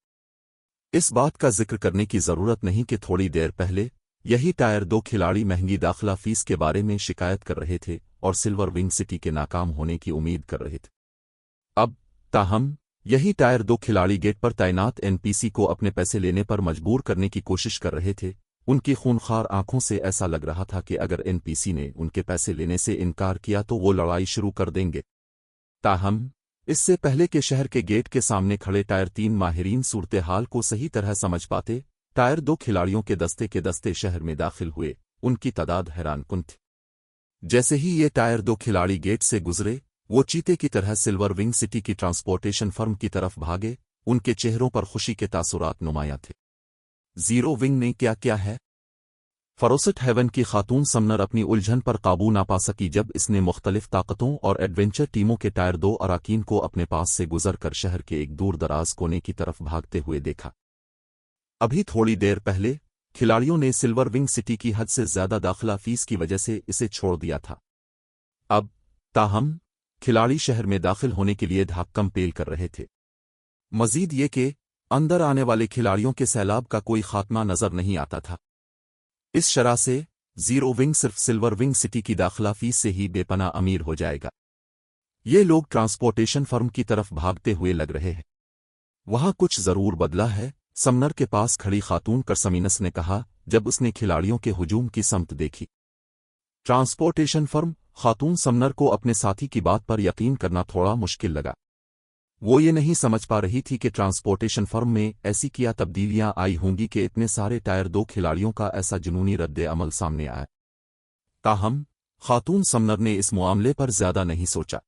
इस बात का जिक्र करने की जरूरत नहीं कि थोड़ी देर पहले यही टायर 2 खिलाड़ी महंगी दाखिला फीस के बारे में शिकायत कर रहे थे और सिल्वर विंग सिटी के नाकाम होने की उम्मीद कर रहे थे। अब ताहम यही टायर 2 खिलाड़ी गेट पर तैनात एनपीसी को अपने पैसे लेने पर मजबूर करने की कोशिश कर रहे थे। उनकी खूनखार आंखों से ऐसा लग रहा था कि अगर एनपीसी ने उनके पैसे लेने से इनकार किया तो वो लड़ाई शुरू कर देंगे। ताहम इससे पहले के शहर के गेट के सामने खड़े टायर 3 माहिरीन सूरत हाल को सही तरह समझ पाते, टायर 2 खिलाड़ियों के दस्ते शहर में दाखिल हुए, उनकी तादाद हैरानकुन थी। जैसे ही ये टायर 2 खिलाड़ी गेट से गुजरे, वो चीते की तरह सिल्वर विंग सिटी की ट्रांसपोर्टेशन फर्म की तरफ भागे। उनके चेहरों पर खुशी के तासुरात नुमाया थे। जीरो विंग ने क्या किया है? फ्रोसेट हेवन की खातून समनर अपनी उलझन पर काबू ना पा सकी जब इसने मुख्तलिफ ताकतों और एडवेंचर टीमों के टायर 2 अराकीन को अपने पास से गुजर कर शहर के एक दूर दराज कोने की तरफ भागते हुए देखा। अभी थोड़ी देर पहले खिलाड़ियों ने सिल्वर विंग सिटी की हद से ज्यादा दाखिला फीस की वजह से इसे छोड़ दिया था। अब ताहम खिलाड़ी शहर में दाखिल होने के लिए धाक्कम पेल कर रहे थे। मजीद ये कि अंदर आने वाले खिलाड़ियों के सैलाब का कोई खात्मा नजर नहीं आता था। इस शरह से जीरो विंग सिर्फ सिल्वर विंग सिटी की दाखिला फीस से ही बेपना अमीर हो जाएगा। ये लोग ट्रांसपोर्टेशन फर्म की तरफ भागते हुए लग रहे हैं। वहां कुछ जरूर बदला है, समनर के पास खड़ी खातून करसमीनस ने कहा जब उसने खिलाड़ियों के हुजूम की समत देखी। ट्रांसपोर्टेशन फर्म खातून समनर को अपने साथी की बात पर यकीन करना थोड़ा मुश्किल लगा। वो ये नहीं समझ पा रही थी कि ट्रांसपोर्टेशन फर्म में ऐसी क्या तब्दीलियां आई होंगी कि इतने सारे टायर 2 खिलाड़ियों का ऐसा जुनूनी रद्द अमल सामने आया। ताहम खातून समनर ने इस मामले पर ज्यादा नहीं सोचा।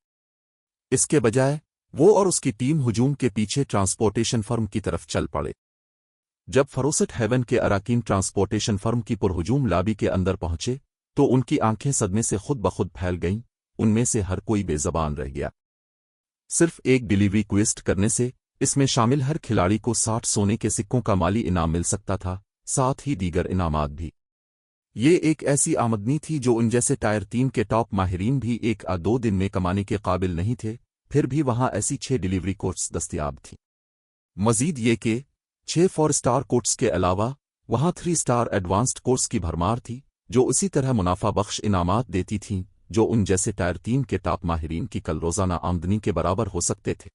इसके बजाय वो और उसकी टीम हुजूम के पीछे ट्रांसपोर्टेशन फर्म की तरफ चल पड़े। जब फ्रोसेट हेवन के अराकीन ट्रांसपोर्टेशन फर्म की पुरहुजूम लाबी के अंदर पहुंचे तो उनकी आंखें सदमे से खुद ब खुद फैल गईं। उनमें से हर कोई बेजबान रह गया। सिर्फ एक डिलीवरी क्वेस्ट करने से इसमें शामिल हर खिलाड़ी को 60 सोने के सिक्कों का माली इनाम मिल सकता था, साथ ही दीगर इनामात भी। ये एक ऐसी आमदनी थी जो उन जैसे टायर 3 के टॉप माहिरीन भी 1 या 2 दिन में कमाने के काबिल नहीं थे। फिर भी वहां ऐसी 6 डिलीवरी कोर्ट्स दस्तयाब थी। मजीद ये कि 6 4 स्टार कोर्ट्स के अलावा वहां 3 स्टार एडवांस्ड कोर्स की भरमार थी, जो उसी तरह मुनाफा बख्श इनामात देती थीं, जो उन जैसे टायर 3 के टॉप माहिरीन की कल रोजाना आमदनी के बराबर हो सकते थे।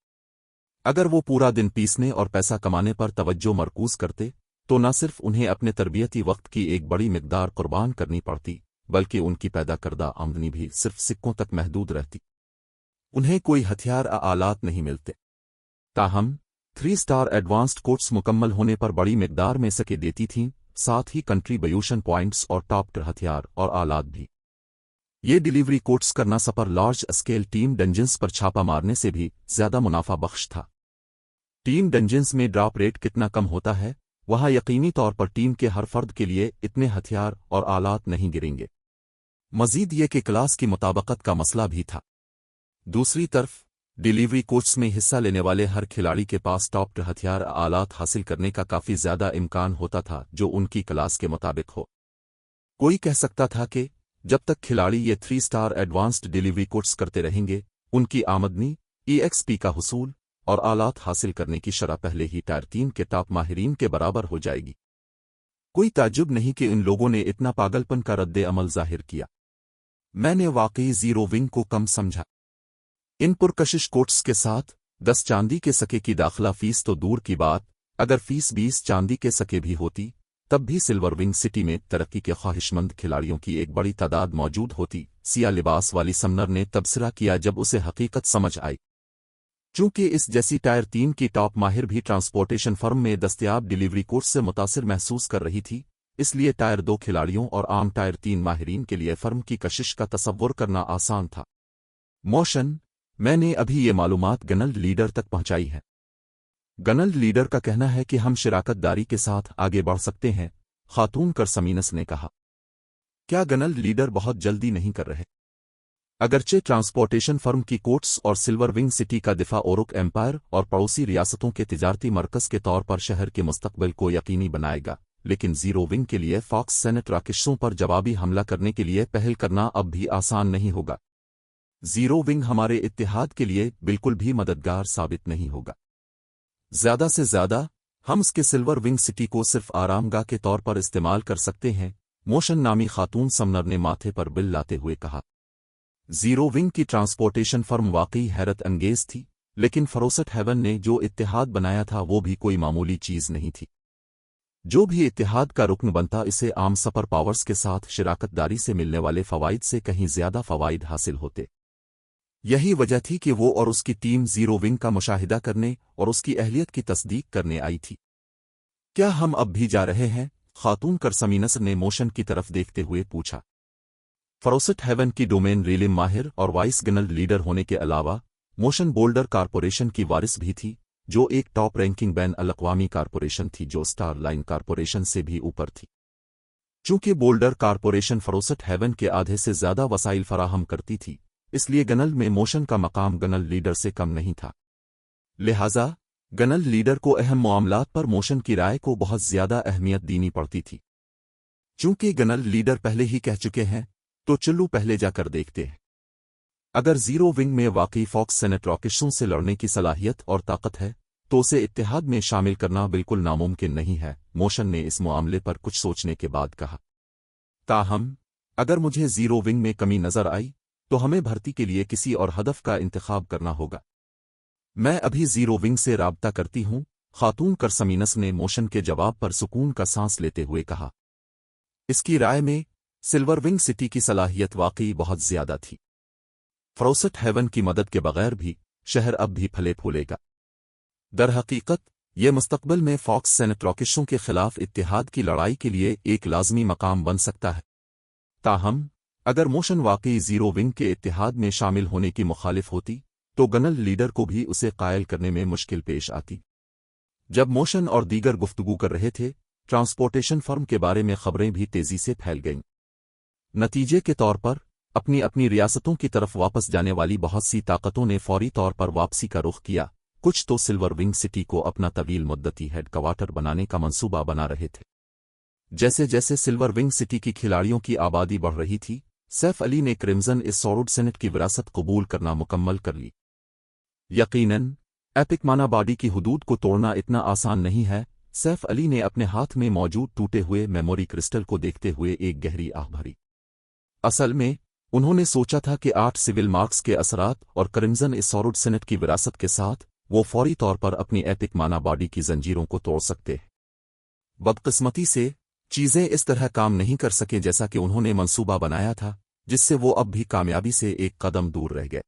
अगर वो पूरा दिन पीसने और पैसा कमाने पर तवज्जो मरकूज करते तो न सिर्फ उन्हें अपने तरबियती वक्त की एक बड़ी मिकदार कुर्बान करनी पड़ती, बल्कि उनकी पैदा करदा आमदनी भी सिर्फ सिक्कों तक महदूद रहती। उन्हें कोई हथियार या आलात नहीं मिलते। ताहम 3 स्टार एडवांस्ड कोर्ट्स मुकम्मल होने पर बड़ी मिकदार में सके देती थीं, साथ ही कंट्रीब्यूशन पॉइंट्स और टॉप टियर हथियार और आलात भी। ये डिलीवरी कोर्ट्स करना सपर लार्ज स्केल टीम डंजन्स पर छापा मारने से भी ज्यादा मुनाफा बख्श था। टीम डंजन्स में ड्रॉप रेट कितना कम होता है, वहां यकीनी तौर पर टीम के हर फर्द के लिए इतने हथियार और आलात नहीं गिरेंगे। मजीद ये कि क्लास की मुताबकत का मसला भी था। दूसरी तरफ डिलीवरी कोर्ट्स में हिस्सा लेने वाले हर खिलाड़ी के पास टॉप टियर हथियार आलात हासिल करने का काफी ज्यादा इम्कान होता था जो उनकी क्लास के मुताबिक हो। कोई कह सकता था कि जब तक खिलाड़ी ये 3 स्टार एडवांस्ड डिलीवरी कोर्ट्स करते रहेंगे, उनकी आमदनी, EXP का हुसूल और आलात हासिल करने की शरह पहले ही टायर 3 के टॉप माहिरीन के बराबर हो जाएगी। कोई ताज्जुब नहीं कि इन लोगों ने इतना पागलपन का रद्द अमल जाहिर किया। मैंने वाकई जीरो विंग को कम समझा। इन पुरकशिश कोर्ट्स के साथ 10 चांदी के सके की दाखिला फीस तो दूर की बात, अगर फीस 20 चांदी के सके भी होती तब भी सिल्वर विंग सिटी में तरक्की के ख्वाहिशमंद खिलाड़ियों की एक बड़ी तादाद मौजूद होती, सिया लिबास वाली समनर ने तबसरा किया जब उसे हकीकत समझ आई। चूंकि इस जैसी टायर 3 की टॉप माहिर भी ट्रांसपोर्टेशन फर्म में दस्तयाब डिलीवरी कोर्स से मुतासिर महसूस कर रही थी, इसलिए टायर 2 खिलाड़ियों और आम टायर 3 माहिरीन के लिए फर्म की कशिश का तसव्वुर करना आसान था। मोशन, मैंने अभी ये मालूमात गनल्ड लीडर तक पहुंचाई है। गनल्ड लीडर का कहना है कि हम शिराकतदारी के साथ आगे बढ़ सकते हैं, खातून करसमीनस ने कहा। क्या गनल्ड लीडर बहुत जल्दी नहीं कर रहे? अगरचे ट्रांसपोर्टेशन फर्म की कोर्ट्स और सिल्वर विंग सिटी का दिफा ओरुक एम्पायर और पड़ोसी रियासतों के तिजारती मरकज के तौर पर शहर के मुस्तकबिल को यकीनी बनाएगा, लेकिन जीरो विंग के लिए फॉक्स सेनेट राकेशों पर जवाबी हमला करने के लिए पहल करना अब भी आसान नहीं होगा। जीरो विंग हमारे इत्तेहाद के लिए बिल्कुल भी मददगार साबित नहीं होगा। ज्यादा से ज्यादा हम इसके सिल्वर विंग सिटी को सिर्फ आरामगाह के तौर पर इस्तेमाल कर सकते हैं, मोशन नामी खातून समनर ने माथे पर बिल लाते हुए कहा। जीरो विंग की ट्रांसपोर्टेशन फर्म वाकई हैरत अंगेज थी, लेकिन फरोसट हेवन ने जो इत्तेहाद बनाया था वो भी कोई मामूली चीज नहीं थी। जो भी इत्तेहाद का रुकन बनता इसे आम सुपर पावर्स के साथ शिराकतदारी से मिलने वाले फवाइद से कहीं ज्यादा फवाइद हासिल होते। यही वजह थी कि वो और उसकी टीम जीरो विंग का मुशाहिदा करने और उसकी अहलियत की तस्दीक करने आई थी। क्या हम अब भी जा रहे हैं? खातून करसमीनस ने मोशन की तरफ देखते हुए पूछा। फरोसट हेवन की डोमेन रीलिम माहिर और वाइस गनल्ड लीडर होने के अलावा मोशन बोल्डर कारपोरेशन की वारिस भी थी, जो एक टॉप रैंकिंग बैन अल-अक़वामी कारपोरेशन थी जो स्टार लाइन कारपोरेशन से भी ऊपर थी। चूंकि बोल्डर कारपोरेशन फरोसट हेवन के आधे से ज्यादा वसाइल फराहम करती थी, इसलिए गनल्ड में मोशन का मकाम गनल्ड लीडर से कम नहीं था। लिहाजा गनल्ड लीडर को अहम मामलात पर मोशन की राय को बहुत ज्यादा अहमियत देनी पड़ती थी। चूंकि गनल्ड लीडर पहले ही कह चुके हैं, तो चलो पहले जाकर देखते हैं। अगर जीरो विंग में वाकई फॉक्स सेनेट रॉकेशों से लड़ने की सलाहियत और ताकत है, तो उसे इत्तेहाद में शामिल करना बिल्कुल नामुमकिन नहीं है, मोशन ने इस मामले पर कुछ सोचने के बाद कहा। ताहम अगर मुझे जीरो विंग में कमी नजर आई तो हमें भर्ती के लिए किसी और हदफ का इंतखाब करना होगा। मैं अभी जीरो विंग से राब्ता करती हूं, खातून करसमीनस ने मोशन के जवाब पर सुकून का सांस लेते हुए कहा। इसकी राय में सिल्वर विंग सिटी की सलाहियत वाकई बहुत ज्यादा थी। फरोसट हेवन की मदद के बगैर भी शहर अब भी फले फूलेगा। दरहकीकत ये मुस्तकबिल में फॉक्स सेनेट रॉकेशों के खिलाफ इत्तेहाद की लड़ाई के लिए एक लाजमी मकाम बन सकता है। ताहम अगर मोशन वाकई जीरो विंग के इत्तेहाद में शामिल होने की मुखालिफ होती तो गनल्ड लीडर को भी उसे कायल करने में मुश्किल पेश आती। जब मोशन और दीगर गुफ्तगू कर रहे थे, ट्रांसपोर्टेशन फर्म के बारे में खबरें भी तेजी से फैल गईं। नतीजे के तौर पर अपनी अपनी रियासतों की तरफ वापस जाने वाली बहुत सी ताकतों ने फौरी तौर पर वापसी का रुख किया। कुछ तो सिल्वर विंग सिटी को अपना तवील मुद्दती हेडक्वार्टर बनाने का मंसूबा बना रहे थे। जैसे जैसे सिल्वर विंग सिटी की खिलाड़ियों की आबादी बढ़ रही थी, सैफ अली ने क्रिम्सन इस सेनेट की विरासत कबूल करना मुकम्मल कर ली। यकीनन एपिक मानाबाडी की हुदूद को तोड़ना इतना आसान नहीं है। सैफ अली ने अपने हाथ में मौजूद टूटे हुए मेमोरी क्रिस्टल को देखते हुए एक गहरी आह भरी। असल में उन्होंने सोचा था कि 8 सिविल मार्क्स के असरात और क्रिम्सन इस सेनेट की विरासत के साथ वो फौरी तौर पर अपनी एपिक मानाबाडी की जंजीरों को तोड़ सकते हैं। बदकिस्मती से चीजें इस तरह काम नहीं कर सके जैसा कि उन्होंने मंसूबा बनाया था, जिससे वो अब भी कामयाबी से एक कदम दूर रह गए।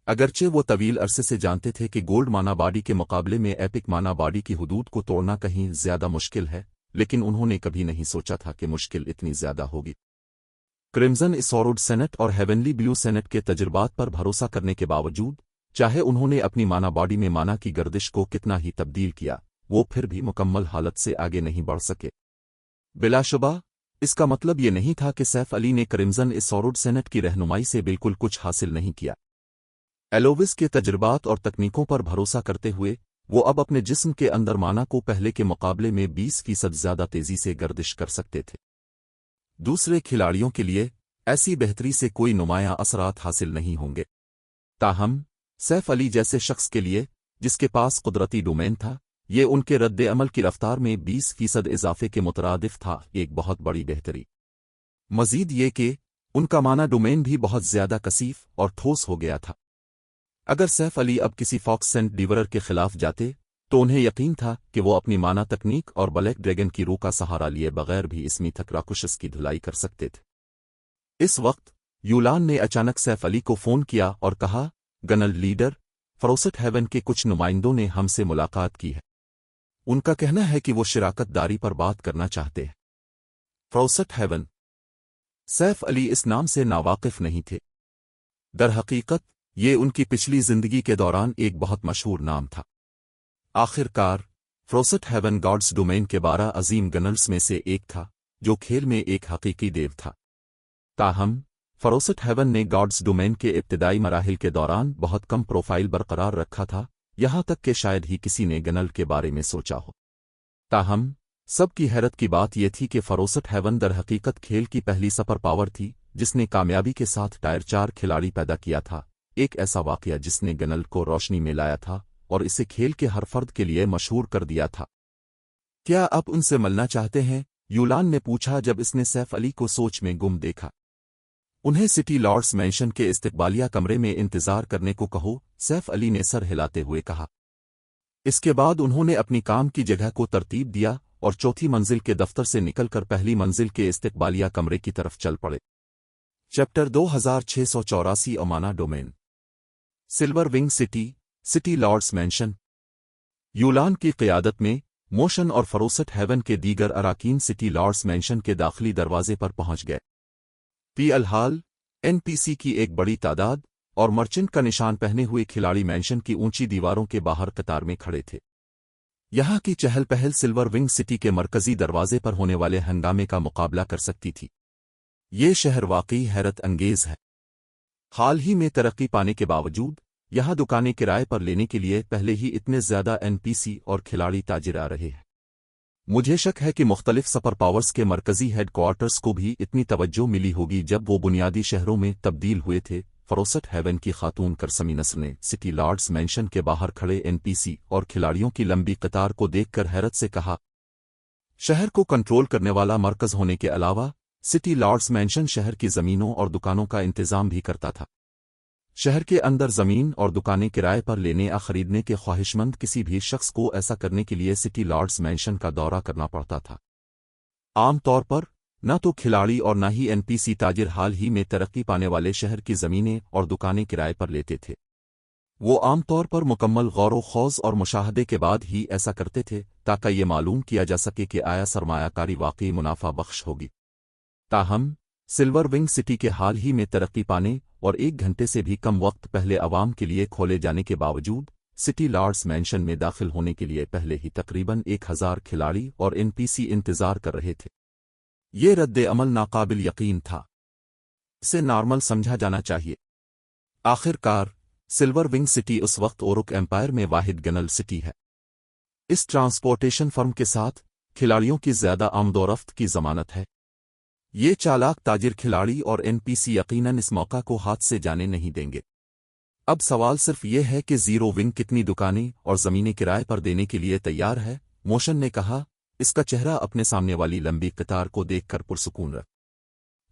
अगरचे वो तवील अरसे से जानते थे कि गोल्ड मानाबाडी के मुकाबले में एपिक मानाबाडी की हुदूद को तोड़ना कहीं ज्यादा मुश्किल है, लेकिन उन्होंने कभी नहीं सोचा था कि मुश्किल इतनी ज्यादा होगी। क्रिम्सन इस सेनेट और हेवनली ब्लू सेनेट के तजुर्बात पर भरोसा करने के बावजूद, चाहे उन्होंने अपनी मानाबाडी में माना की गर्दिश को कितना ही तब्दील किया, वो फिर भी मुकम्मल हालत से आगे नहीं बढ़ सके। बिलाशुबा इसका मतलब ये नहीं था कि सैफ अली ने क्रिम्सन इस सेनेट की रहनुमाई से बिल्कुल कुछ हासिल नहीं किया। एलोविस के तजुर्बात और तकनीकों पर भरोसा करते हुए वो अब अपने जिस्म के अंदर माना को पहले के मुकाबले में 20% ज्यादा तेजी से गर्दिश कर सकते थे। दूसरे खिलाड़ियों के लिए ऐसी बेहतरी से कोई नुमायां असरात हासिल नहीं होंगे। ताहम सैफ अली जैसे शख्स के लिए, जिसके पास कुदरती डोमेन था, ये उनके रद्द अमल की रफ्तार में 20% इजाफे के मुतरादिफ था, एक बहुत बड़ी बेहतरी। मजीद ये कि उनका माना डोमेन भी बहुत ज्यादा कसीफ और ठोस हो गया था। اگر سیف علی اب کسی فاکس سینٹ ڈیورر کے خلاف جاتے تو انہیں یقین تھا کہ وہ اپنی مانا تکنیک اور بلیک ڈریگن کی روح کا سہارا لیے بغیر بھی اسمی تک راکشس کی دھلائی کر سکتے تھے۔ اس وقت یولان نے اچانک سیف علی کو فون کیا اور کہا، گنل لیڈر، فروسٹ ہیون کے کچھ نمائندوں نے ہم سے ملاقات کی ہے۔ ان کا کہنا ہے کہ وہ شراکت داری پر بات کرنا چاہتے ہیں۔ Frost haven. سیف علی اس نام سے ناواقف نہیں تھے۔ در حقیقت یہ ان کی پچھلی زندگی کے دوران ایک بہت مشہور نام تھا۔ آخر کار فروسٹ ہیون گاڈز ڈومین کے 12 عظیم گنرز میں سے ایک تھا جو کھیل میں ایک حقیقی دیو تھا۔ تاہم فروسٹ ہیون نے گاڈز ڈومین کے ابتدائی مراحل کے دوران بہت کم پروفائل برقرار رکھا تھا، یہاں تک کہ شاید ہی کسی نے گنل کے بارے میں سوچا ہو۔ تاہم سب کی حیرت کی بات یہ تھی کہ فروسٹ ہیون در حقیقت کھیل کی پہلی سپر پاور تھی جس نے کامیابی کے ساتھ ٹائر 4 کھلاڑی پیدا کیا تھا، ایک ایسا واقعہ جس نے گنل کو روشنی میں لایا تھا اور اسے کھیل کے ہر فرد کے لیے مشہور کر دیا تھا۔ کیا آپ ان سے ملنا چاہتے ہیں؟ یولان نے پوچھا جب اس نے سیف علی کو سوچ میں گم دیکھا۔ انہیں سٹی لارڈس مینشن کے استقبالیہ کمرے میں انتظار کرنے کو کہو، سیف علی نے سر ہلاتے ہوئے کہا۔ اس کے بعد انہوں نے اپنی کام کی جگہ کو ترتیب دیا اور چوتھی منزل کے دفتر سے نکل کر پہلی منزل کے استقبالیہ کمرے کی طرف چل پڑے۔ چیپٹر 2684 امانا domain. Silver wing city, city lords mansion. یولان کی قیادت میں موشن اور فروسٹ ہیون کے دیگر اراکین سٹی لارڈس مینشن کے داخلی دروازے پر پہنچ گئے۔ فی الحال این پی سی کی ایک بڑی تعداد اور مرچنٹ کا نشان پہنے ہوئے کھلاڑی مینشن کی اونچی دیواروں کے باہر قطار میں کھڑے تھے۔ یہاں کی چہل پہل سلور ونگ سٹی کے مرکزی دروازے پر ہونے والے ہنگامے کا مقابلہ کر سکتی تھی۔ یہ شہر واقعی حیرت انگیز ہے۔ حال ہی میں ترقی پانے کے باوجود یہاں دکانیں کرائے پر لینے کے لیے پہلے ہی اتنے زیادہ این پی سی اور کھلاڑی تاجر آ رہے ہیں۔ مجھے شک ہے کہ مختلف سپر پاورز کے مرکزی ہیڈ کوارٹرز کو بھی اتنی توجہ ملی ہوگی جب وہ بنیادی شہروں میں تبدیل ہوئے تھے۔ فروسٹ ہیون کی خاتون کرسمی نسر نے سٹی لارڈس مینشن کے باہر کھڑے این پی سی اور کھلاڑیوں کی لمبی قطار کو دیکھ کر حیرت سے کہا، شہر کو کنٹرول کرنے والا مرکز ہونے کے علاوہ سٹی لارڈس مینشن شہر کی زمینوں اور دکانوں کا انتظام بھی کرتا تھا۔ شہر کے اندر زمین اور دکانیں کرائے پر لینے یا خریدنے کے خواہشمند کسی بھی شخص کو ایسا کرنے کے لیے سٹی لارڈس مینشن کا دورہ کرنا پڑتا تھا۔ عام طور پر نہ تو کھلاڑی اور نہ ہی این پی سی تاجر حال ہی میں ترقی پانے والے شہر کی زمینیں اور دکانیں کرائے پر لیتے تھے۔ وہ عام طور پر مکمل غور و خوض اور مشاہدے کے بعد ہی ایسا کرتے تھے تاکہ یہ معلوم کیا جا سکے کہ آیا سرمایہ کاری واقعی منافع بخش ہوگی۔ تاہم سلور ونگ سٹی کے حال ہی میں ترقی پانے اور 1 گھنٹے سے بھی کم وقت پہلے عوام کے لیے کھولے جانے کے باوجود سٹی لارڈس مینشن میں داخل ہونے کے لیے پہلے ہی تقریباً 1000 کھلاڑی اور این پی سی انتظار کر رہے تھے۔ یہ رد عمل ناقابل یقین تھا۔ اسے نارمل سمجھا جانا چاہیے۔ آخر کار سلور ونگ سٹی اس وقت اورک ایمپائر میں واحد گنل سٹی ہے۔ اس ٹرانسپورٹیشن فرم کے ساتھ کھلاڑیوں کی زیادہ آمد و رفت کی ضمانت ہے۔ یہ چالاک تاجر کھلاڑی اور این پی سی یقیناً اس موقع کو ہاتھ سے جانے نہیں دیں گے۔ اب سوال صرف یہ ہے کہ زیرو ونگ کتنی دکانیں اور زمینیں کرائے پر دینے کے لیے تیار ہے؟ موشن نے کہا، اس کا چہرہ اپنے سامنے والی لمبی قطار کو دیکھ کر پرسکون رکھ۔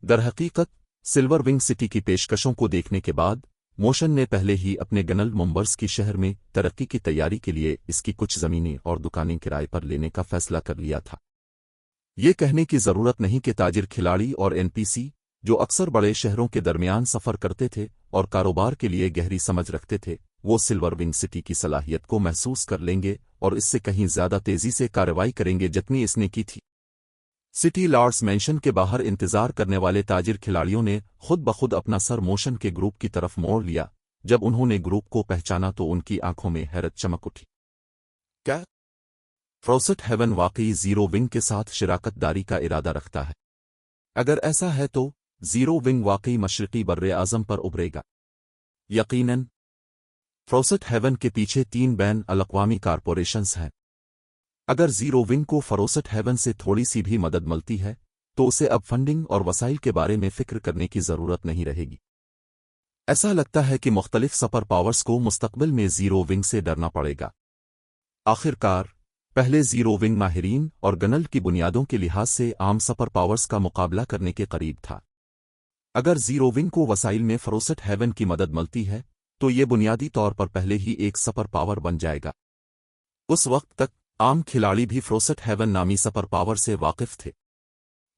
در حقیقت سلور ونگ سٹی کی پیشکشوں کو دیکھنے کے بعد موشن نے پہلے ہی اپنے گنل ممبرز کی شہر میں ترقی کی تیاری کے لیے اس کی کچھ زمینیں اور دکانیں کرائے پر لینے کا فیصلہ کر لیا تھا۔ یہ کہنے کی ضرورت نہیں کہ تاجر کھلاڑی اور این پی سی جو اکثر بڑے شہروں کے درمیان سفر کرتے تھے اور کاروبار کے لیے گہری سمجھ رکھتے تھے، وہ سلور ونگ سٹی کی صلاحیت کو محسوس کر لیں گے اور اس سے کہیں زیادہ تیزی سے کارروائی کریں گے جتنی اس نے کی تھی۔ سٹی لارڈس مینشن کے باہر انتظار کرنے والے تاجر کھلاڑیوں نے خود بخود اپنا سر موشن کے گروپ کی طرف موڑ لیا۔ جب انہوں نے گروپ کو پہچانا تو ان کی آنکھوں میں حیرت چمک اٹھی۔ کیا فروسٹ ہیون واقعی زیرو ونگ کے ساتھ شراکت داری کا ارادہ رکھتا ہے؟ اگر ایسا ہے تو زیرو ونگ واقعی مشرقی بر اعظم پر ابھرے گا۔ یقیناً فروسٹ ہیون کے پیچھے 3 بین الاقوامی کارپوریشنز ہیں۔ اگر زیرو ونگ کو فروسٹ ہیون سے تھوڑی سی بھی مدد ملتی ہے تو اسے اب فنڈنگ اور وسائل کے بارے میں فکر کرنے کی ضرورت نہیں رہے گی۔ ایسا لگتا ہے کہ مختلف سپر پاورز کو مستقبل میں زیرو ونگ سے ڈرنا پڑے گا۔ آخر کار پہلے زیرو ونگ ماہرین اور گنل کی بنیادوں کے لحاظ سے عام سپر پاورز کا مقابلہ کرنے کے قریب تھا۔ اگر زیرو ونگ کو وسائل میں فروسٹ ہیون کی مدد ملتی ہے तो ये बुनियादी तौर पर पहले ही एक सुपर पावर बन जाएगा। उस वक्त तक आम खिलाड़ी भी फ्रोसेट हेवन नामी सुपर पावर से वाकिफ थे।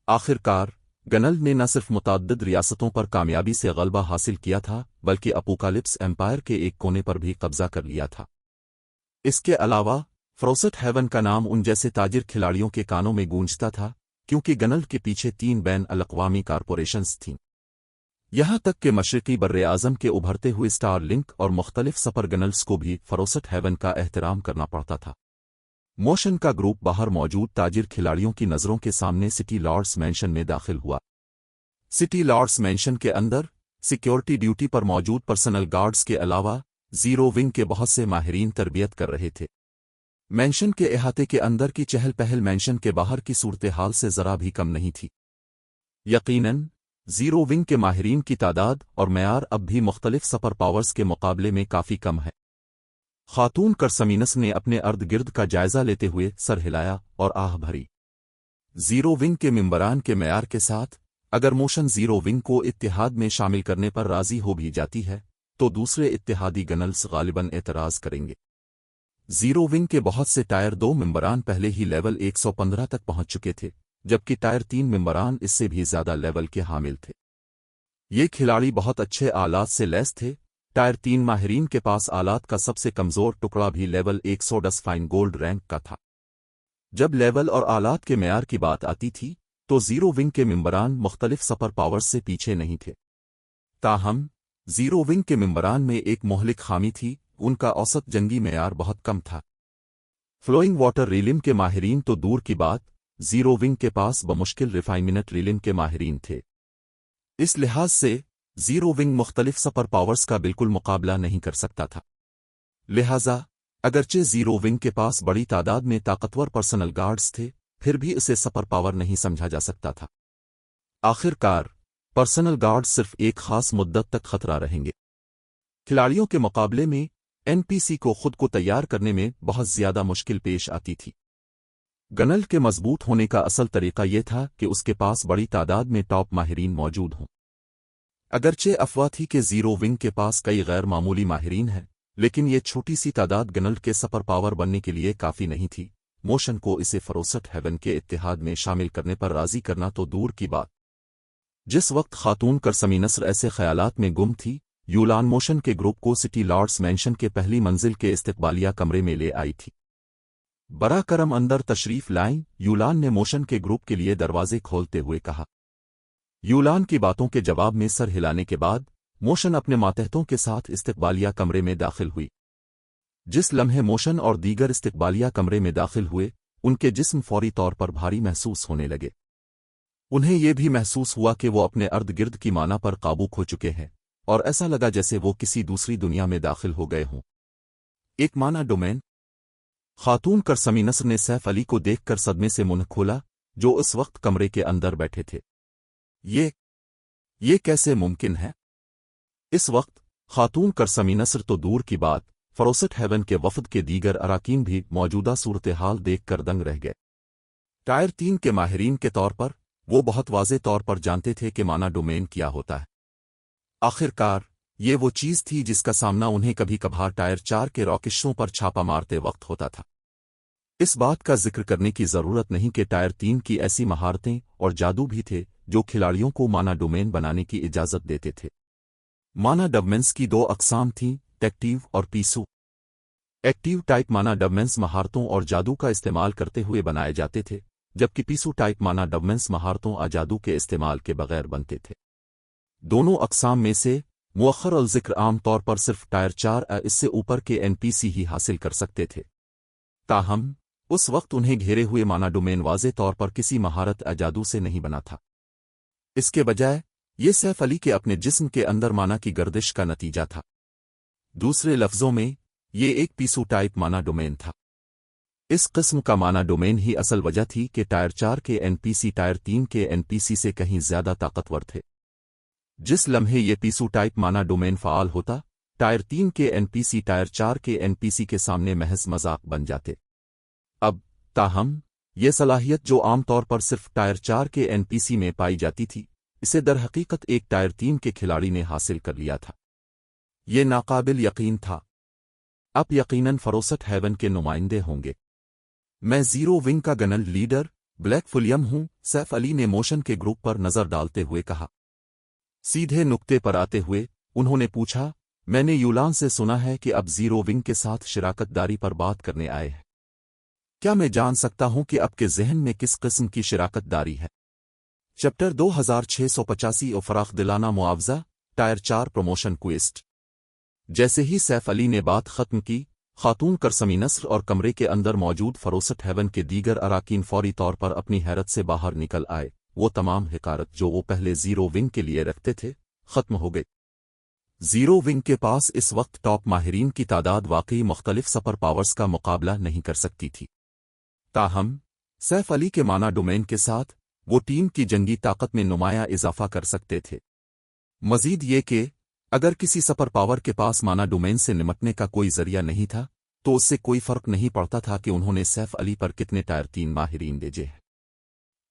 आखिरकार गनल ने न सिर्फ मुतअद्दिद रियासतों पर कामयाबी से गलबा हासिल किया था, बल्कि अपोकालिप्स एम्पायर के एक कोने पर भी कब्जा कर लिया था। इसके अलावा फ्रोसेट हेवन का नाम उन जैसे ताजिर खिलाड़ियों के कानों में गूंजता था, क्योंकि गनल के पीछे 3 बैन अल-अक़वामी कारपोरेशंस थीं। यहां तक कि मशरिकी बर्रे-आज़म के उभरते हुए स्टार लिंक और मुख्तलिफ सपर गनल्स को भी फ्रोसेट हेवन का एहतराम करना पड़ता था। मोशन का ग्रुप बाहर मौजूद ताजिर खिलाड़ियों की नज़रों के सामने सिटी लॉर्ड्स मैंशन में दाखिल हुआ। सिटी लॉर्ड्स मैंशन के अंदर सिक्योरिटी ड्यूटी पर मौजूद पर्सनल गार्ड्स के अलावा जीरो विंग के बहुत से माहिरीन तरबियत कर रहे थे। मैंशन के अहाते के अंदर की चहल पहल मैंशन के बाहर की सूरत हाल से ज़रा भी कम नहीं थी। यकीनन जीरो विंग के माहिरीन की तादाद और मयार अब भी मुख्तलिफ सुपर पावर्स के मुकाबले में काफ़ी कम है। खातून करसमीनस ने अपने अर्द गिर्द का जायजा लेते हुए सर हिलाया और आह भरी। जीरो विंग के मेंबरान के मयार के साथ अगर मोशन जीरो विंग को इत्तिहाद में शामिल करने पर राजी हो भी जाती है, तो दूसरे इत्तिहादी गनल्स गालिबन एतराज़ करेंगे। जीरो विंग के बहुत से टायर 2 मेंबरान पहले ही लेवल 115 तक पहुंच चुके थे, जबकि टायर 3 मेंबरान इससे भी ज्यादा लेवल के हामिल थे। ये खिलाड़ी बहुत अच्छे आलात से लैस थे। टायर 3 माहिरीन के पास आलात का सबसे कमजोर टुकड़ा भी लेवल 110 फाइन गोल्ड रैंक का था। जब लेवल और आलात के मेयार की बात आती थी, तो जीरो विंग के मेंबरान मुख्तलिफ सुपर पावर्स से पीछे नहीं थे। ताहम जीरो विंग के मेंबरान में एक मोहलिक खामी थी, उनका औसत जंगी मेयार बहुत कम था। फ्लोइंग वाटर रीलिम के माहिरीन तो दूर की बात, जीरो विंग के पास बमुश्किल रिफाइनमेंट रीलिम के माहिरीन थे। इस लिहाज से जीरो विंग मुख्तलिफ सुपर पावर्स का बिल्कुल मुकाबला नहीं कर सकता था। लिहाजा अगरचे जीरो विंग के पास बड़ी तादाद में ताकतवर पर्सनल गार्ड्स थे, फिर भी इसे सुपर पावर नहीं समझा जा सकता था। आखिरकार पर्सनल गार्ड्स सिर्फ एक खास मुद्दत तक खतरा रहेंगे। खिलाड़ियों के मुकाबले में एनपीसी को खुद को तैयार करने में बहुत ज्यादा मुश्किल पेश आती थी। गनल के मजबूत होने का असल तरीका यह था कि उसके पास बड़ी तादाद में टॉप माहिरीन मौजूद हों। अगरचे अफवाह थी कि जीरो विंग के पास कई गैर मामूली माहिरीन हैं, लेकिन ये छोटी सी तादाद गनल के सुपर पावर बनने के लिए काफ़ी नहीं थी। मोशन को इसे फ्रोसेट हेवन के इत्तिहाद में शामिल करने पर राजी करना तो दूर की बात। जिस वक्त खातून करसमी नस्र ऐसे ख्यालात में गुम थी, यूलान मोशन के ग्रुप को सिटी लॉर्ड्स मैंशन के पहली मंजिल के इस्तकबालिया कमरे में ले आई थी। बरा करम अंदर तशरीफ लाएं, यूलान ने मोशन के ग्रुप के लिए दरवाजे खोलते हुए कहा। यूलान की बातों के जवाब में सर हिलाने के बाद मोशन अपने मातहतों के साथ इस्तकबालिया कमरे में दाखिल हुई। जिस लम्हे मोशन और दीगर इस्तकबालिया कमरे में दाखिल हुए, उनके जिस्म फौरी तौर पर भारी महसूस होने लगे। उन्हें यह भी महसूस हुआ कि वो अपने अर्द गिर्द की माना पर काबू खो चुके हैं, और ऐसा लगा जैसे वो किसी दूसरी दुनिया में दाखिल हो गए हों। एक माना डोमेन। खातून करसमी नस्र ने सैफ अली को देखकर सदमे से मुंह खोला, जो उस वक्त कमरे के अंदर बैठे थे। ये कैसे मुमकिन है? इस वक्त खातून करसमी नस्र तो दूर की बात, फ्रोसेट हेवन के वफद के दीगर अराकीन भी मौजूदा सूरत हाल देखकर दंग रह गए। टायर 3 के माहिरीन के तौर पर वो बहुत वाज़े तौर पर जानते थे कि माना डोमेन क्या होता है। आखिरकार ये वो चीज़ थी जिसका सामना उन्हें कभी कभार टायर 4 के रॉकेशों पर छापा मारते वक्त होता था। इस बात का जिक्र करने की ज़रूरत नहीं कि टायर 3 की ऐसी महारतें और जादू भी थे जो खिलाड़ियों को माना डोमेन बनाने की इजाज़त देते थे। माना डबमेंस की 2 अक़साम थीं, एक्टिव और पीसू। एक्टिव टाइप माना डबमेंस महारतों और जादू का इस्तेमाल करते हुए बनाए जाते थे, जबकि पीसू टाइप माना डबमेंस महारतों और जादू के इस्तेमाल के बगैर बनते थे। दोनों अक़साम में से मुअख्खर अल ज़िक्र आम तौर पर सिर्फ टायर 4 या इससे ऊपर के एनपीसी ही हासिल कर सकते थे। ताहम उस वक्त उन्हें घेरे हुए माना डोमेन वाज़े तौर पर किसी महारत या जादू से नहीं बना था। इसके बजाय ये सैफ अली के अपने जिस्म के अंदर माना की गर्दिश का नतीजा था। दूसरे लफ्ज़ों में ये एक पीसू टाइप माना डोमेन था। इस किस्म का माना डोमेन ही असल वजह थी कि टायर 4 के एनपीसी टायर 3 के एनपीसी से कहीं ज्यादा ताकतवर थे। जिस लम्हे ये पीसू टाइप माना डोमेन फ़ाल होता, टायर 3 के एनपीसी टायर 4 के एनपीसी के सामने महज मजाक बन जाते। अब ताहम ये सलाहियत जो आमतौर पर सिर्फ टायर 4 के एनपीसी में पाई जाती थी, इसे दरहकीकत एक टायर 3 के खिलाड़ी ने हासिल कर लिया था। ये नाकाबिल यकीन था। अब यकीनन फरोसट हेवन के नुमाइंदे होंगे। मैं जीरो विंग का गनल लीडर ब्लैक फुलियम हूं, सैफ अली ने मोशन के ग्रुप पर नजर डालते हुए कहा। सीधे नुक्ते पर आते हुए उन्होंने पूछा, मैंने यूलान से सुना है कि अब जीरो विंग के साथ शिराकतदारी पर बात करने आए हैं। क्या मैं जान सकता हूं कि आपके जहन में किस किस्म की शिराकतदारी है? चैप्टर 2685 और फराख दिलाना मुआवजा टायर 4 प्रमोशन क्वेस्ट। जैसे ही सैफ अली ने बात खत्म की, खातून करसमी नस्र और कमरे के अंदर मौजूद फरोसट हेवन के दीगर अराकीन फौरी तौर पर अपनी हैरत से बाहर निकल आए। वो तमाम हिकारत जो वो पहले जीरो विंग के लिए रखते थे खत्म हो गई। जीरो विंग के पास इस वक्त टॉप माहिरीन की तादाद वाकई मुख्तलिफ सुपर पावर्स का मुकाबला नहीं कर सकती थी। ताहम सैफ अली के माना डोमेन के साथ वो टीम की जंगी ताकत में नुमाया इजाफा कर सकते थे। मजीद ये कि अगर किसी सुपर पावर के पास माना डोमेन से निमटने का कोई जरिया नहीं था तो उससे कोई फर्क नहीं पड़ता था कि उन्होंने सैफ अली पर कितने टायर 3 माहिरीन भेजे हैं।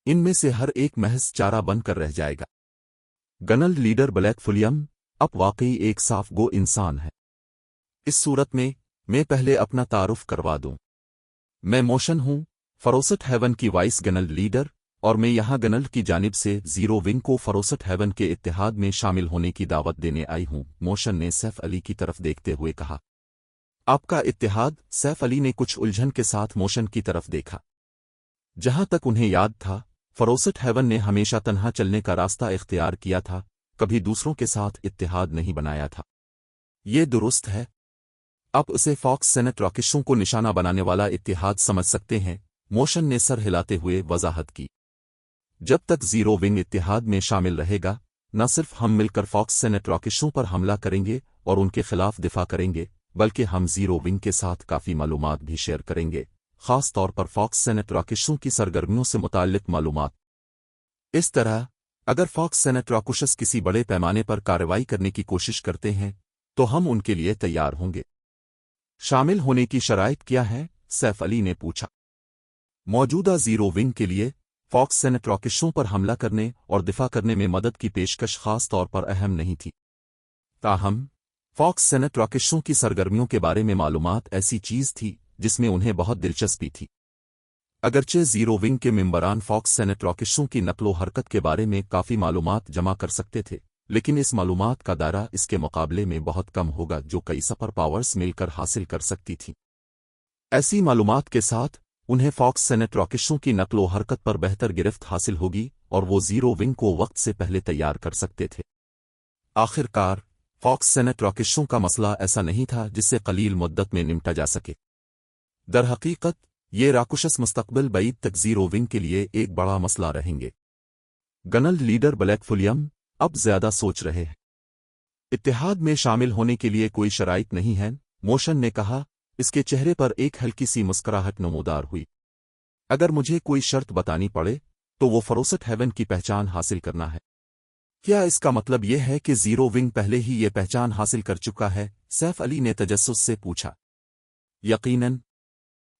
इनमें से हर एक महज चारा बनकर रह जाएगा। गनल लीडर ब्लैक फुलियम अब वाकई एक साफ गो इंसान है। इस सूरत में मैं पहले अपना तारुफ करवा दूं। मैं मोशन हूं, फरोसट हेवन की वाइस गनल लीडर, और मैं यहां गनल की जानिब से जीरो विंग को फरोसट हेवन के इत्तेहाद में शामिल होने की दावत देने आई हूं। मोशन ने सैफ अली की तरफ देखते हुए कहा। आपका इत्तेहाद? सैफ अली ने कुछ उलझन के साथ मोशन की तरफ देखा। जहां तक उन्हें याद था, फरोसट हेवन ने हमेशा तन्हा चलने का रास्ता इख्तियार किया था, कभी दूसरों के साथ इत्तेहाद नहीं बनाया था। ये दुरुस्त है। आप उसे फॉक्स सेनेट रॉकेशों को निशाना बनाने वाला इत्तेहाद समझ सकते हैं। मोशन ने सर हिलाते हुए वजाहत की। जब तक जीरो विंग इत्तेहाद में शामिल रहेगा, न सिर्फ हम मिलकर फॉक्स सेनेट रॉकेशों पर हमला करेंगे और उनके खिलाफ दिफा करेंगे, बल्कि हम जीरो विंग के साथ काफ़ी मालूमात भी शेयर करेंगे, खास तौर पर फॉक्स सेनेट रॉकेशों की सरगर्मियों से मुताल्लिक मालूमात। इस तरह अगर फॉक्स सेनेट रॉकेशस किसी बड़े पैमाने पर कार्रवाई करने की कोशिश करते हैं तो हम उनके लिए तैयार होंगे। शामिल होने की शराइत क्या है? सैफ अली ने पूछा। मौजूदा जीरो विंग के लिए फॉक्स सेनेट रॉकेशों पर हमला करने और दिफा करने में मदद की पेशकश खास तौर पर अहम नहीं थी। ताहम फॉक्स सेनेट रॉकेशों की सरगर्मियों के बारे में मालूमात ऐसी चीज थी जिसमें उन्हें बहुत दिलचस्पी थी। अगरचे जीरो विंग के मेंबरान फॉक्स सेनेट रॉकेशों की नकलो हरकत के बारे में काफ़ी मालूमात जमा कर सकते थे, लेकिन इस मालूमात का दायरा इसके मुकाबले में बहुत कम होगा जो कई सुपर पावर्स मिलकर हासिल कर सकती थीं। ऐसी मालूमात के साथ उन्हें फॉक्स सेनेट रॉकेशों की नकलो हरकत पर बेहतर गिरफ्त हासिल होगी और वो जीरो विंग को वक्त से पहले तैयार कर सकते थे। आखिरकार फॉक्स सेनेट रॉकेशों का मसला ऐसा नहीं था जिससे कलील मुद्दत में निपटा जा सके। दरहकीकत ये राकुशस मुस्तकबिल बईद तक जीरो विंग के लिए एक बड़ा मसला रहेंगे। गनल लीडर ब्लैक फुलियम अब ज्यादा सोच रहे हैं। इत्तेहाद में शामिल होने के लिए कोई शराइत नहीं है, मोशन ने कहा। इसके चेहरे पर एक हल्की सी मुस्कुराहट नमूदार हुई। अगर मुझे कोई शर्त बतानी पड़े तो वो फरोसट हेवन की पहचान हासिल करना है। क्या इसका मतलब यह है कि जीरो विंग पहले ही ये पहचान हासिल कर चुका है? सैफ अली ने तजस्सुस से पूछा। यकीनन।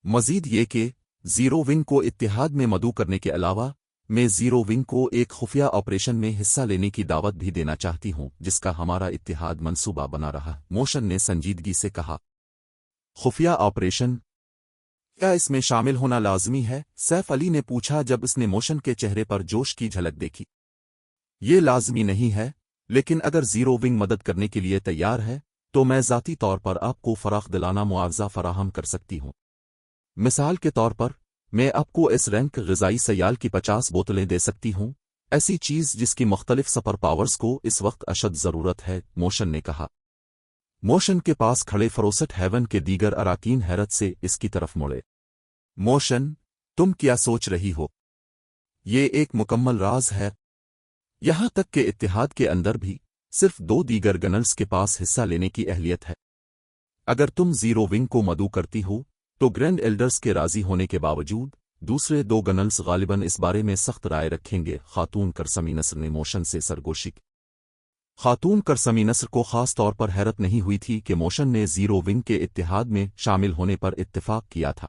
मजीद ये कि जीरो विंग को इत्तेहाद में मदऊ करने के अलावा मैं जीरो विंग को एक खुफिया ऑपरेशन में हिस्सा लेने की दावत भी देना चाहती हूं जिसका हमारा इत्तेहाद मंसूबा बना रहा। मोशन ने संजीदगी से कहा। खुफिया ऑपरेशन? क्या इसमें शामिल होना लाजमी है? सैफ अली ने पूछा जब उसने मोशन के चेहरे पर जोश की झलक देखी। ये लाजमी नहीं है, लेकिन अगर जीरो विंग मदद करने के लिए तैयार है तो मैं ज़ाती तौर पर आपको फराख दिलाना मुआवजा फराहम कर सकती हूं। मिसाल के तौर पर मैं आपको इस रैंक ग़िज़ाई सयाल की 50 बोतलें दे सकती हूं, ऐसी चीज़ जिसकी मुख्तलिफ सुपर पावर्स को इस वक्त अशद ज़रूरत है, मोशन ने कहा। मोशन के पास खड़े फरोसट हेवन के दीगर अराकीन हैरत से इसकी तरफ मुड़े। मोशन, तुम क्या सोच रही हो? ये एक मुकम्मल राज है। यहां तक कि इत्तेहाद के अंदर भी सिर्फ 2 दीगर गनल्स के पास हिस्सा लेने की अहलियत है। अगर तुम जीरो विंग को मदऊ करती हो तो ग्रैंड एल्डर्स के राजी होने के बावजूद दूसरे 2 गनल्स गालिबन इस बारे में सख्त राय रखेंगे। खातून करसमी नस्र ने मोशन से सरगोशी की। खातून करसमी नस्र को खास तौर पर हैरत नहीं हुई थी कि मोशन ने जीरो विंग के इत्तेहाद में शामिल होने पर इत्तिफाक किया था।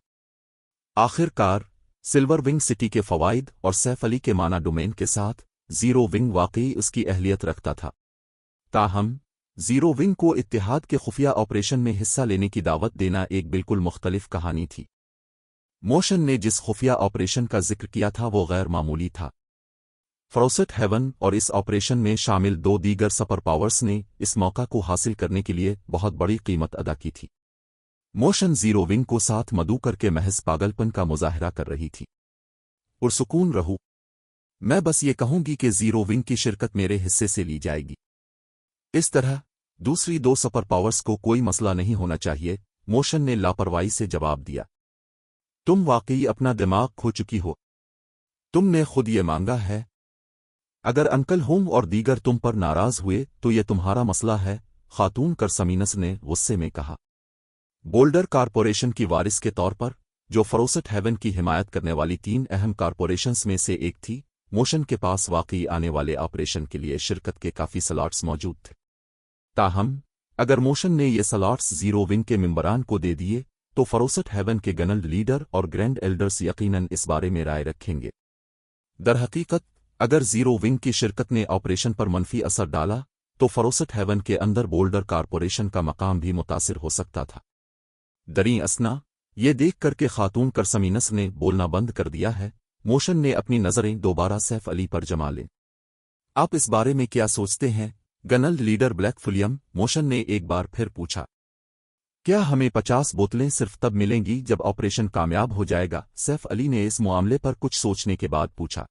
आखिरकार सिल्वर विंग सिटी के फवाइद और सैफ अली के माना डोमेन के साथ जीरो विंग वाकई उसकी अहलियत रखता था। ताहम जीरो विंग को इत्तेहाद के खुफिया ऑपरेशन में हिस्सा लेने की दावत देना एक बिल्कुल मुख्तलिफ कहानी थी। मोशन ने जिस खुफिया ऑपरेशन का जिक्र किया था वो गैर मामूली था। फ्रोसेट हेवन और इस ऑपरेशन में शामिल दो दीगर सुपर पावर्स ने इस मौका को हासिल करने के लिए बहुत बड़ी कीमत अदा की थी। मोशन जीरो विंग को साथ मदऊ करके महज पागलपन का मुजाहरा कर रही थी। पुरसुकून रहूं, मैं बस ये कहूंगी कि जीरो विंग की शिरकत मेरे हिस्से से ली जाएगी। इस तरह दूसरी दो सुपर पावर्स को कोई मसला नहीं होना चाहिए। मोशन ने लापरवाही से जवाब दिया, तुम वाकई अपना दिमाग खो चुकी हो। तुमने खुद ये मांगा है। अगर अंकल होम और दीगर तुम पर नाराज हुए तो ये तुम्हारा मसला है, खातून करसमीनस ने गुस्से में कहा। बोल्डर कारपोरेशन की वारिस के तौर पर, जो फ्रोसेट हेवन की हिमायत करने वाली 3 अहम कारपोरेशंस में से एक थी, मोशन के पास वाकई आने वाले ऑपरेशन के लिए शिरकत के काफ़ी स्लॉट्स मौजूद थे। ताहम अगर मोशन ने ये स्लॉट्स जीरो विंग के मेंबरान को दे दिए तो फ्रोसेट हेवन के गनल लीडर और ग्रैंड एल्डर्स यकीनन इस बारे में राय रखेंगे। दरहकीकत अगर जीरो विंग की शिरकत ने ऑपरेशन पर मनफी असर डाला तो फ्रोसेट हेवन के अंदर बोल्डर कारपोरेशन का मकाम भी मुतासिर हो सकता था। दरी असना ये देख करके खातून करसमीनस ने बोलना बंद कर दिया है। मोशन ने अपनी नज़रें दोबारा सैफ अली पर जमा लें। आप इस बारे में क्या सोचते हैं गनल लीडर ब्लैक फुलियम? मोशन ने एक बार फिर पूछा। क्या हमें 50 बोतलें सिर्फ तब मिलेंगी जब ऑपरेशन कामयाब हो जाएगा? सैफ अली ने इस मामले पर कुछ सोचने के बाद पूछा।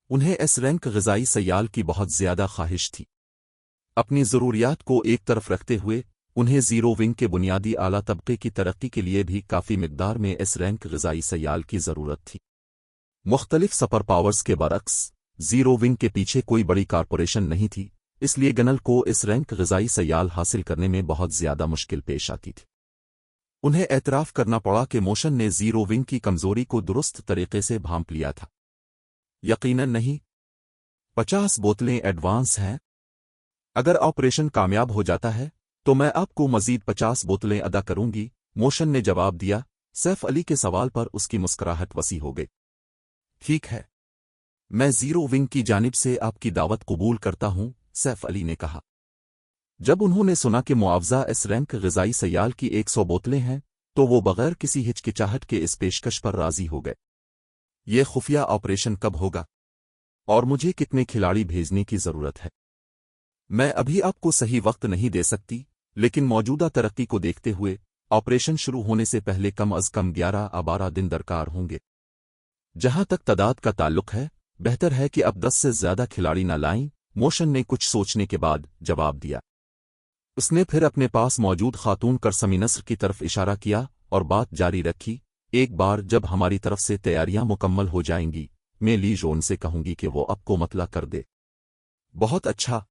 उन्हें एस रैंक ग़िज़ाई सयाल की बहुत ज़्यादा ख्वाहिश थी। अपनी ज़रूरियात को एक तरफ रखते हुए उन्हें जीरो विंग के बुनियादी आला तबके की तरक्की के लिए भी काफ़ी मिकदार में एस रैंक ग़िज़ाई सयाल की ज़रूरत थी। मुख्तलिफ सुपर पावर्स के बरक्स जीरो विंग के पीछे कोई बड़ी कारपोरेशन नहीं थी, इसलिए गनल को इस रैंक ग़िज़ाई सयाल हासिल करने में बहुत ज़्यादा मुश्किल पेश आती थी। उन्हें एतराफ़ करना पड़ा कि मोशन ने जीरो विंग की कमज़ोरी को दुरुस्त तरीके से भांप लिया था। यकीनन नहीं। 50 बोतलें एडवांस हैं। अगर ऑपरेशन कामयाब हो जाता है तो मैं आपको मज़ीद 50 बोतलें अदा करूंगी, मोशन ने जवाब दिया। सैफ अली के सवाल पर उसकी मुस्कुराहट वसी हो गई। ठीक है, मैं जीरो विंग की जानिब से आपकी दावत कबूल करता हूं, सैफ अली ने कहा। जब उन्होंने सुना कि मुआवजा एस रैंक ग़िज़ाई सयाल की 100 बोतलें हैं तो वो बगैर किसी हिचकिचाहट के इस पेशकश पर राज़ी हो गए। ये खुफिया ऑपरेशन कब होगा और मुझे कितने खिलाड़ी भेजने की ज़रूरत है? मैं अभी आपको सही वक्त नहीं दे सकती, लेकिन मौजूदा तरक्की को देखते हुए ऑपरेशन शुरू होने से पहले कम अज़ कम 11-12 दिन दरकार होंगे। जहां तक तादाद का ताल्लुक है, बेहतर है कि अब 10 से ज़्यादा खिलाड़ी न लाएं, मोशन ने कुछ सोचने के बाद जवाब दिया। उसने फिर अपने पास मौजूद खातून करसमीनस की तरफ इशारा किया और बात जारी रखी। एक बार जब हमारी तरफ से तैयारियां मुकम्मल हो जाएंगी, मैं ली जोन से कहूंगी कि वो आपको मतला कर दे। बहुत अच्छा,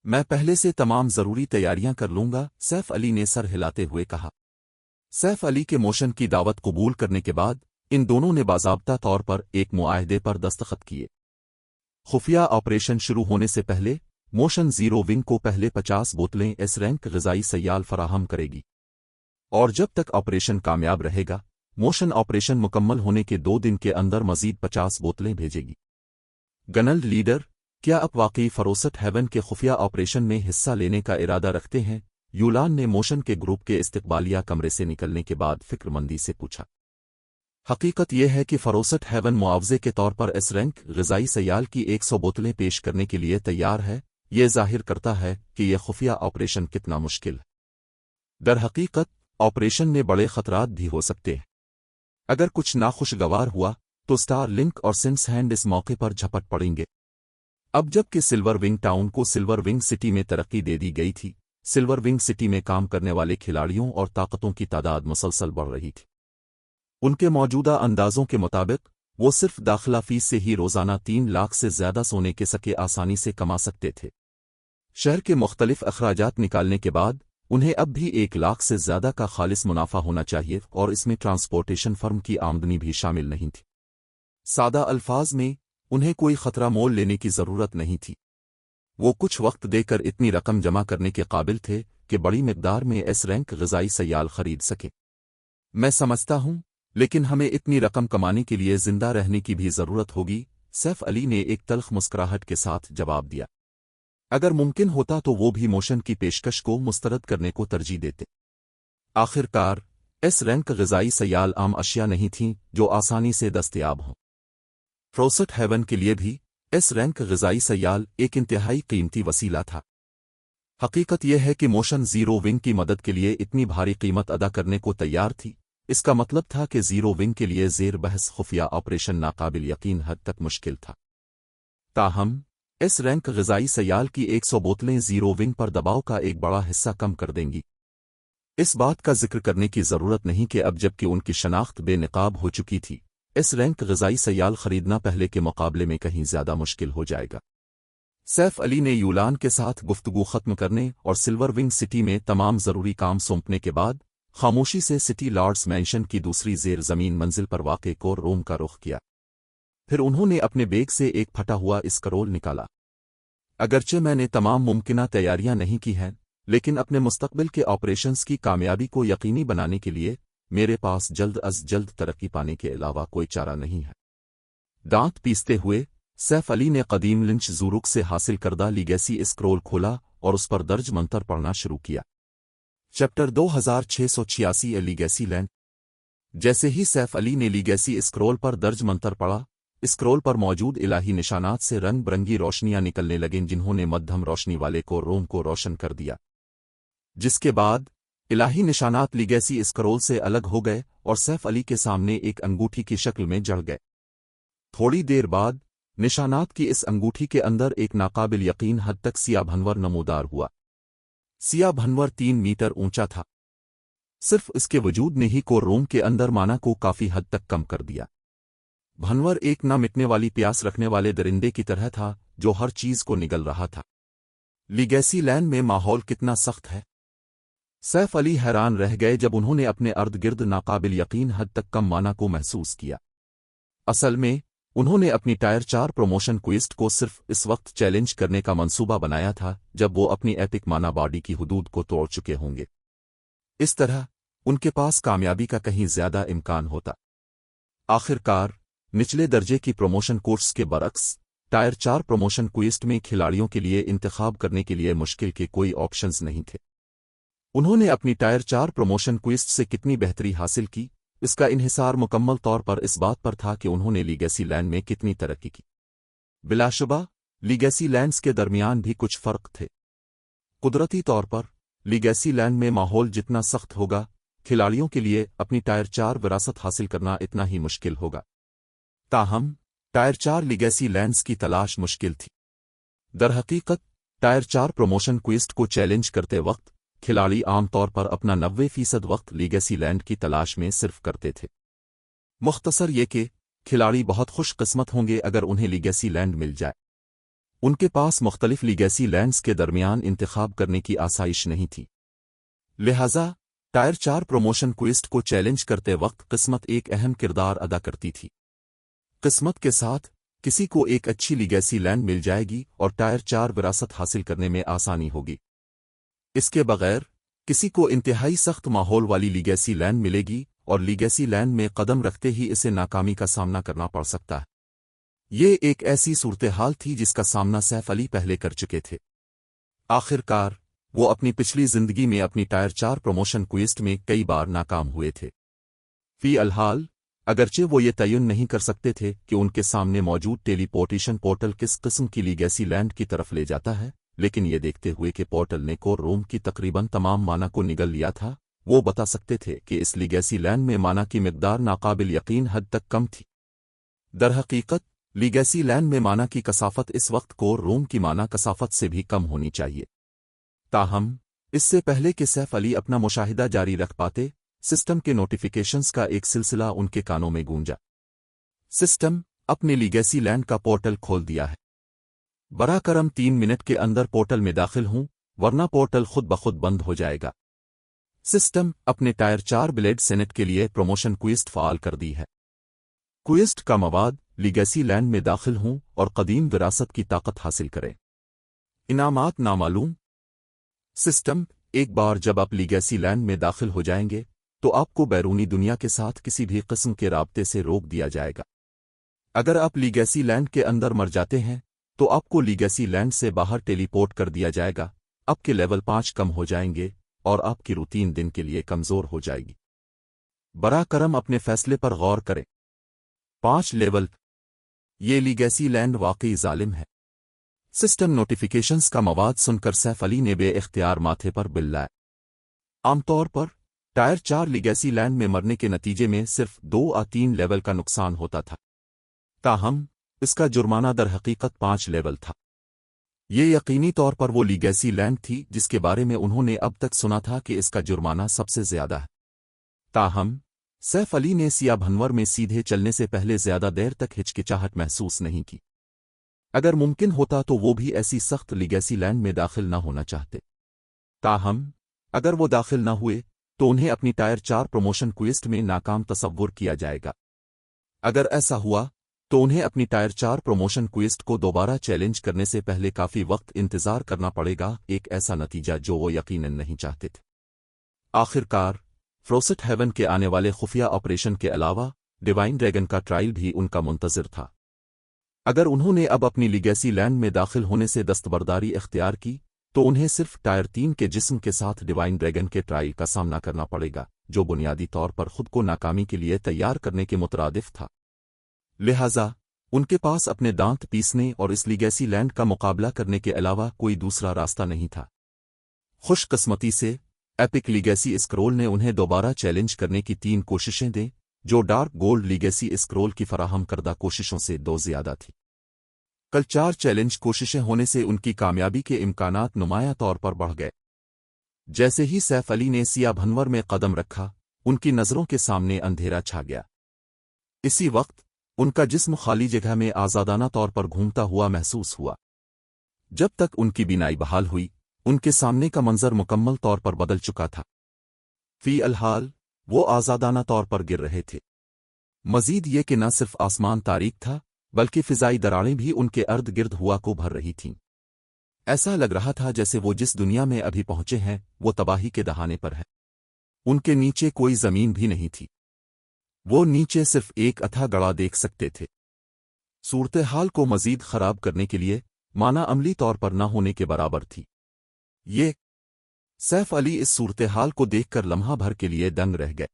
मैं पहले से तमाम ज़रूरी तैयारियां कर लूंगा, सैफ अली ने सर हिलाते हुए कहा। सैफ अली के मोशन की दावत कबूल करने के बाद इन दोनों ने बाज़ाब्ता तौर पर एक मुआहदे पर दस्तखत किए। खुफिया ऑपरेशन शुरू होने से पहले मोशन जीरो विंग को पहले 50 बोतलें एस रैंक ग़िज़ाई सयाल फराहम करेगी और जब तक ऑपरेशन कामयाब रहेगा, मोशन ऑपरेशन मुकम्मल होने के 2 दिन के अंदर मज़ीद 50 बोतलें भेजेगी। गनल लीडर, क्या आप वाकई फ्रोसेट हेवन के खुफिया ऑपरेशन में हिस्सा लेने का इरादा रखते हैं? यूलान ने मोशन के ग्रुप के इस्तकबालिया कमरे से निकलने के बाद फिक्रमंदी से पूछा। हकीकत यह है कि फ्रोसेट हेवन मुआवजे के तौर पर एस रैंक ग़िज़ाई सयाल की 100 बोतलें पेश करने के लिए तैयार है। यह ज़ाहिर करता है कि यह खुफिया ऑपरेशन कितना मुश्किल है। दरहकीकत ऑपरेशन में बड़े खतरात भी हो सकते हैं। अगर कुछ नाखुशगवार हुआ तो स्टार लिंक और सिंस हैंड इस मौके पर झपट पड़ेंगे। अब जबकि सिल्वर विंग टाउन को सिल्वर विंग सिटी में तरक्की दे दी गई थी, सिल्वर विंग सिटी में काम करने वाले खिलाड़ियों और ताकतों की तादाद मुसलसल बढ़ रही थी। उनके मौजूदा अंदाजों के मुताबिक वो सिर्फ दाखिला फीस से ही रोज़ाना 3 लाख से ज़्यादा सोने के सके आसानी से कमा सकते थे। शहर के मुख्तलिफ अखराजात निकालने के बाद उन्हें अब भी 1 लाख से ज़्यादा का खालिस मुनाफा होना चाहिए और इसमें ट्रांसपोर्टेशन फर्म की आमदनी भी शामिल नहीं थी। सादा अल्फाज में, उन्हें कोई खतरा मोल लेने की ज़रूरत नहीं थी। वो कुछ वक्त देकर इतनी रकम जमा करने के काबिल थे कि बड़ी मिकदार में एस रैंक ग़िज़ाई सयाल खरीद सके। मैं समझता हूं, लेकिन हमें इतनी रकम कमाने के लिए जिंदा रहने की भी ज़रूरत होगी, सैफ अली ने एक तल्ख मुस्कुराहट के साथ जवाब दिया। अगर मुमकिन होता तो वो भी मोशन की पेशकश को मुस्तरद करने को तरजीह देते। आखिरकार एस रैंक ग़िज़ाई सयाल आम अशिया नहीं थीं जो आसानी से दस्तयाब हों। फ्रोसेट हेवन के लिए भी एस रैंक ग़िज़ाई सयाल एक इंतहाई कीमती वसीला था। हकीकत यह है कि मोशन ज़ीरो विंग की मदद के लिए इतनी भारी कीमत अदा करने को तैयार थी। इसका मतलब था कि ज़ीरो विंग के लिए ज़ेर बहस खुफिया ऑपरेशन नाकाबिल यकीन हद तक मुश्किल था। ताहम एस रैंक ग़िज़ाई सयाल की 100 बोतलें ज़ीरो विंग पर दबाव का एक बड़ा हिस्सा कम कर देंगी। इस बात का जिक्र करने की ज़रूरत नहीं कि अब जबकि उनकी शनाख्त बेनकाब हो चुकी थी, एस रैंक ग़िज़ाई सयाल खरीदना पहले के मुकाबले में कहीं ज़्यादा मुश्किल हो जाएगा। सैफ अली ने यूलान के साथ गुफ्तगू ख़त्म करने और सिल्वर विंग सिटी में तमाम ज़रूरी काम सौंपने के बाद खामोशी से सिटी लॉर्ड्स मैंशन की दूसरी ज़ेर ज़मीन मंजिल पर वाक़े कोर रूम का रुख किया। फिर उन्होंने अपने बैग से एक फटा हुआ स्क्रोल निकाला। अगरचे मैंने तमाम मुमकिना तैयारियां नहीं की हैं, लेकिन अपने मुस्तकबिल के ऑपरेशंस की कामयाबी को यकीनी बनाने के लिए मेरे पास जल्द अज जल्द तरक्की पाने के अलावा कोई चारा नहीं है। दांत पीसते हुए सैफ अली ने कदीम लिंच ज़ुरुक से हासिल करदा लीगेसी स्क्रोल खोला और उस पर दर्ज मंतर पढ़ना शुरू किया। Chapter 2686 legacy land. जैसे ही सैफ अली ने लीगेसी स्क्रोल पर दर्ज मंतर पढ़ा, स्क्रोल पर मौजूद इलाही निशानात से रंग बिरंगी रोशनियां निकलने लगीं जिन्होंने मध्यम रोशनी वाले को रोम को रोशन कर दिया। जिसके बाद इलाही निशानात लीगेसी स्क्रोल से अलग हो गए और सैफ अली के सामने एक अंगूठी की शक्ल में जड़ गए। थोड़ी देर बाद निशानात की इस अंगूठी के अंदर एक नाकाबिल यकीन हद तक सिया भनवर नमूदार हुआ। सिया भनवर 3 मीटर ऊंचा था। सिर्फ इसके वजूद ने ही को रोम के अंदर माना को काफी हद तक कम कर दिया। भनवर एक न मिटने वाली प्यास रखने वाले दरिंदे की तरह था जो हर चीज को निगल रहा था। लीगेसी लैंड में माहौल कितना सख्त है। सैफ अली हैरान रह गए जब उन्होंने अपने अर्द गिर्द नाकाबिल यकीन हद तक कम माना को महसूस किया। असल में उन्होंने अपनी टायर 4 प्रमोशन क्विस्ट को सिर्फ इस वक्त चैलेंज करने का मंसूबा बनाया था जब वो अपनी एपिक माना बॉडी की हुदूद को तोड़ चुके होंगे। इस तरह उनके पास कामयाबी का कहीं ज्यादा इम्कान होता। आखिरकार निचले दर्जे की प्रमोशन कोर्स के बरक्स टायर 4 प्रमोशन क्विस्ट में खिलाड़ियों के लिए इंतखाब करने के लिए मुश्किल के कोई ऑप्शंस नहीं थे। उन्होंने अपनी टायर 4 प्रमोशन क्विस्ट से कितनी बेहतरी हासिल की, इसका इन्हिसार मुकम्मल तौर पर इस बात पर था कि उन्होंने लीगेसी लैंड में कितनी तरक्की की। बिलाशुबा लीगेसी लैंड्स के दरमियान भी कुछ फर्क थे। कुदरती तौर पर लीगेसी लैंड में माहौल जितना सख्त होगा, खिलाड़ियों के लिए अपनी टायर 4 विरासत हासिल करना इतना ही मुश्किल होगा। ताहम टायर 4 लीगेसी लैंड्स की तलाश मुश्किल थी। दरहकीकत टायर 4 प्रमोशन क्विस्ट को चैलेंज करते वक्त खिलाड़ी आमतौर पर अपना 90% वक्त लीगेसी लैंड की तलाश में सिर्फ करते थे। मुख्तसर ये कि खिलाड़ी बहुत खुशकिस्मत होंगे अगर उन्हें लीगेसी लैंड मिल जाए। उनके पास मुख्तलिफ लीगेसी लैंड्स के दरमियान इंतखाब करने की आसाइश नहीं थी। लिहाजा टायर 4 प्रमोशन क्विस्ट को चैलेंज करते वक्त किस्मत एक अहम किरदार अदा करती थी। किस्मत के साथ किसी को एक अच्छी लीगेसी लैंड मिल जाएगी और टायर 4 विरासत हासिल करने में आसानी होगी। इसके बगैर किसी को इंतहाई सख्त माहौल वाली लीगेसी लैंड मिलेगी और लीगेसी लैंड में कदम रखते ही इसे नाकामी का सामना करना पड़ सकता है। ये एक ऐसी सूरत हाल थी जिसका सामना सैफ अली पहले कर चुके थे। आखिरकार वो अपनी पिछली जिंदगी में अपनी टायर 4 प्रमोशन क्विस्ट में कई बार नाकाम हुए थे। फी अलहाल अगरचे वो ये तयन नहीं कर सकते थे कि उनके सामने मौजूद टेलीपोर्टेशन पोर्टल किस किस्म की लीगेसी लैंड की तरफ ले जाता है, लेकिन ये देखते हुए कि पोर्टल ने कोर रोम की तकरीबन तमाम माना को निगल लिया था, वो बता सकते थे कि इस लीगेसी लैंड में माना की मिकदार नाकाबिल यकीन हद तक कम थी। दरहकीकत लीगेसी लैंड में माना की कसाफत इस वक्त कोर रोम की माना कसाफत से भी कम होनी चाहिए। ताहम इससे पहले कि सैफ अली अपना मुशाहिदा जारी रख पाते, सिस्टम के नोटिफिकेशंस का एक सिलसिला उनके कानों में गूंजा। सिस्टम अपने लीगेसी लैंड का पोर्टल खोल दिया है। बरा करम 3 मिनट के अंदर पोर्टल में दाखिल हूं, वरना पोर्टल खुद ब खुद बंद हो जाएगा। सिस्टम अपने टायर 4 ब्लेड सेनेट के लिए प्रमोशन क्विस्ट फाल कर दी है। क्विस्ट का मवाद लीगेसी लैंड में दाखिल हूं और कदीम विरासत की ताकत हासिल करें। इनामात नामालूम। सिस्टम एक बार जब आप लीगेसी लैंड में दाखिल हो जाएंगे तो आपको बैरूनी दुनिया के साथ किसी भी किस्म के राब्ते से रोक दिया जाएगा। अगर आप लीगेसी लैंड के अंदर मर जाते हैं तो आपको लीगेसी लैंड से बाहर टेलीपोर्ट कर दिया जाएगा, आपके लेवल 5 कम हो जाएंगे और आपकी रूटीन दिन के लिए कमजोर हो जाएगी। बरा करम अपने फैसले पर गौर करें। 5 लेवल। ये लीगेसी लैंड वाकई जालिम है। सिस्टम नोटिफिकेशंस का मवाद सुनकर सैफ अली ने बे-इख्तियार माथे पर बिल्लाए। आमतौर पर टायर 4 लीगेसी लैंड में मरने के नतीजे में सिर्फ 2 या 3 लेवल का नुकसान होता था, ताहम इसका जुर्माना दर हकीकत 5 लेवल था। ये यकीनी तौर पर वो लीगेसी लैंड थी जिसके बारे में उन्होंने अब तक सुना था कि इसका जुर्माना सबसे ज्यादा है। ताहम सैफ अली ने सिया भनवर में सीधे चलने से पहले ज्यादा देर तक हिचकिचाहट महसूस नहीं की। अगर मुमकिन होता तो वो भी ऐसी सख्त लीगेसी लैंड में दाखिल न होना चाहते। ताहम अगर वो दाखिल न हुए तो उन्हें अपनी टायर 4 प्रमोशन क्वेस्ट में नाकाम तसव्वुर किया जाएगा। अगर ऐसा हुआ तो उन्हें अपनी टायर 4 प्रमोशन क्वेस्ट को दोबारा चैलेंज करने से पहले काफी वक्त इंतजार करना पड़ेगा, एक ऐसा नतीजा जो वो यकीनन नहीं चाहते थे। आखिरकार फ्रोसेट हेवन के आने वाले खुफिया ऑपरेशन के अलावा डिवाइन ड्रैगन का ट्रायल भी उनका मुंतजिर था। अगर उन्होंने अब अपनी लीगेसी लैंड में दाखिल होने से दस्तबरदारी इख्तियार की तो उन्हें सिर्फ टायर 3 के जिस्म के साथ डिवाइन ड्रैगन के ट्रायल का सामना करना पड़ेगा, जो बुनियादी तौर पर खुद को नाकामी के लिए तैयार करने के मुतरादिफ था। लिहाजा उनके पास अपने दांत पीसने और इस लीगेसी लैंड का मुकाबला करने के अलावा कोई दूसरा रास्ता नहीं था। खुशकिस्मती से एपिक लीगेसी स्क्रोल ने उन्हें दोबारा चैलेंज करने की 3 कोशिशें दें, जो डार्क गोल्ड लीगेसी स्क्रोल की फराहम करदा कोशिशों से 2 ज्यादा थी। कल 4 चैलेंज कोशिशें होने से उनकी कामयाबी के इम्कानात नुमाया तौर पर बढ़ गए। जैसे ही सैफ अली ने सिया भनवर में कदम रखा, उनकी नजरों के सामने अंधेरा छा गया। इसी वक्त उनका जिस्म खाली जगह में आजादाना तौर पर घूमता हुआ महसूस हुआ। जब तक उनकी बीनाई बहाल हुई, उनके सामने का मंजर मुकम्मल तौर पर बदल चुका था। फी अलहाल वो आजादाना तौर पर गिर रहे थे। मजीद ये कि न सिर्फ आसमान तारीक था, बल्कि फिजाई दरारें भी उनके अर्द गिर्द हुआ को भर रही थीं। ऐसा लग रहा था जैसे वो जिस दुनिया में अभी पहुंचे हैं वो तबाही के दहाने पर है। उनके नीचे कोई जमीन भी नहीं थी। वो नीचे सिर्फ एक अथाह गड़ा देख सकते थे। सूरत हाल को मजीद खराब करने के लिए माना अमली तौर पर न होने के बराबर थी। ये सैफ अली इस सूरत हाल को देखकर लम्हा भर के लिए दंग रह गए।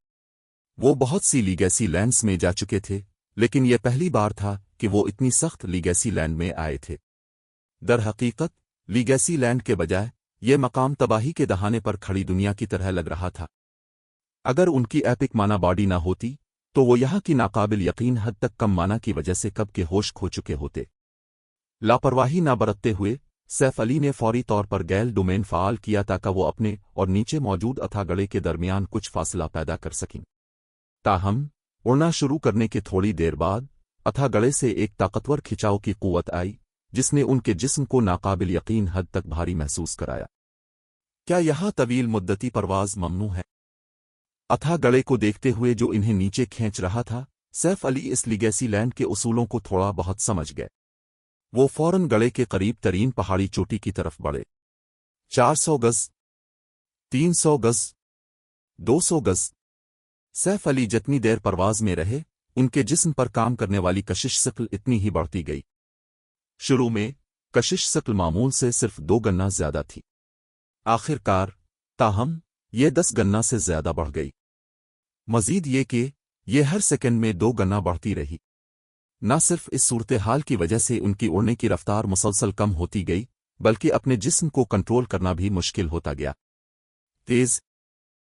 वो बहुत सी लीगेसी लैंड्स में जा चुके थे, लेकिन यह पहली बार था कि वो इतनी सख्त लीगेसी लैंड में आए थे। दर हकीकत लीगेसी लैंड के बजाय यह मकाम तबाही के दहाने पर खड़ी दुनिया की तरह लग रहा था। अगर उनकी एपिक माना बॉडी ना होती तो वो यहाँ की नाकाबिल यकीन हद तक कम माना की वजह से कब के होश खो चुके होते। लापरवाही ना बरतते हुए सैफ अली ने फौरी तौर पर गैल डोमेन फ़ाल किया ताकि वो अपने और नीचे मौजूद अथागड़े के दरमियान कुछ फासला पैदा कर सकें। ताहम उड़ना शुरू करने के थोड़ी देर बाद अथागड़े से एक ताकतवर खिंचाव की कुव्वत आई, जिसने उनके जिस्म को नाकाबिल यकीन हद तक भारी महसूस कराया। क्या यहाँ तवील मुद्दती परवाज ममनू है? अथागड़े को देखते हुए जो इन्हें नीचे खींच रहा था, सैफ अली इस लीगेसी लैंड के उसूलों को थोड़ा बहुत समझ गए। वो फौरन गड़े के करीब तरीन पहाड़ी चोटी की तरफ बढ़े। 400 गज, 300 गज, 200 गज। सैफ अली जितनी देर परवाज में रहे, उनके जिस्म पर काम करने वाली कशिश शक्ल इतनी ही बढ़ती गई। शुरू में कशिश शक्ल मामूल से सिर्फ 2 गन्ना ज्यादा थी। आखिरकार ताहम ये 10 गन्ना से ज्यादा बढ़ गई। मजीद ये कि ये हर सेकंड में 2 गन्ना बढ़ती रही। न सिर्फ इस सूरत हाल की वजह से उनकी उड़ने की रफ्तार मुसलसल कम होती गई, बल्कि अपने जिस्म को कंट्रोल करना भी मुश्किल होता गया। तेज,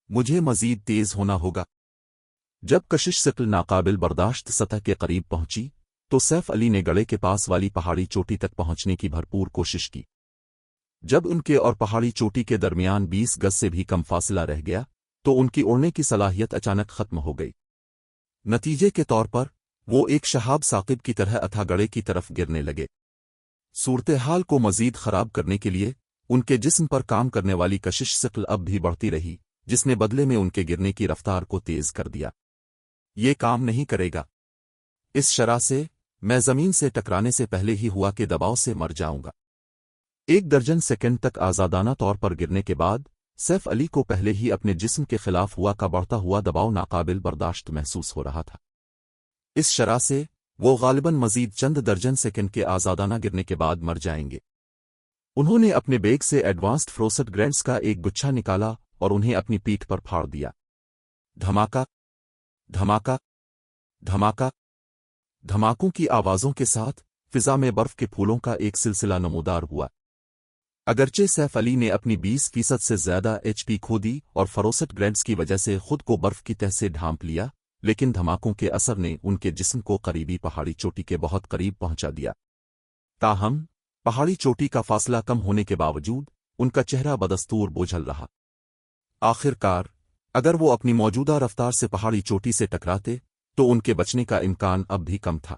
मुझे मजीद तेज होना होगा। जब कशिश शक्ल नाकाबिल बर्दाश्त सतह के करीब पहुंची तो सैफ अली ने गड़े के पास वाली पहाड़ी चोटी तक पहुंचने की भरपूर कोशिश की। जब उनके और पहाड़ी चोटी के दरमियान 20 गज से भी कम फासला रह गया तो उनकी उड़ने की सलाहियत अचानक खत्म हो गई। नतीजे के तौर पर वो एक शहाब साकिब की तरह अथागड़े की तरफ गिरने लगे। सूरत हाल को मजीद खराब करने के लिए उनके जिस्म पर काम करने वाली कशिश शक्ल अब भी बढ़ती रही, जिसने बदले में उनके गिरने की रफ्तार को तेज कर दिया। ये काम नहीं करेगा। इस शरह से मैं जमीन से टकराने से पहले ही हुआ के दबाव से मर जाऊंगा। 1 दर्जन सेकंड तक आजादाना तौर पर गिरने के बाद सैफ अली को पहले ही अपने जिस्म के खिलाफ हुआ का बढ़ता हुआ दबाव नाकाबिल बर्दाश्त महसूस हो रहा था। इस शरह से وہ غالباً مزید چند درجن سیکنڈ کے آزادانہ گرنے کے بعد مر جائیں گے۔ انہوں نے اپنے بیگ سے ایڈوانسڈ فروسٹ گرینڈز کا ایک گچھا نکالا اور انہیں اپنی پیٹھ پر پھاڑ دیا۔ دھماکہ، دھماکہ، دھماکہ، دھماکوں کی آوازوں کے ساتھ فضا میں برف کے پھولوں کا ایک سلسلہ نمودار ہوا۔ اگرچہ سیف علی نے اپنی 20% سے زیادہ ایچ پی کھو دی اور فروسٹ گرینڈز کی وجہ سے خود کو برف کی تہ سے ڈھانپ لیا، لیکن دھماکوں کے اثر نے ان کے جسم کو قریبی پہاڑی چوٹی کے بہت قریب پہنچا دیا۔ تاہم پہاڑی چوٹی کا فاصلہ کم ہونے کے باوجود ان کا چہرہ بدستور بوجھل رہا۔ آخر کار، اگر وہ اپنی موجودہ رفتار سے پہاڑی چوٹی سے ٹکراتے تو ان کے بچنے کا امکان اب بھی کم تھا۔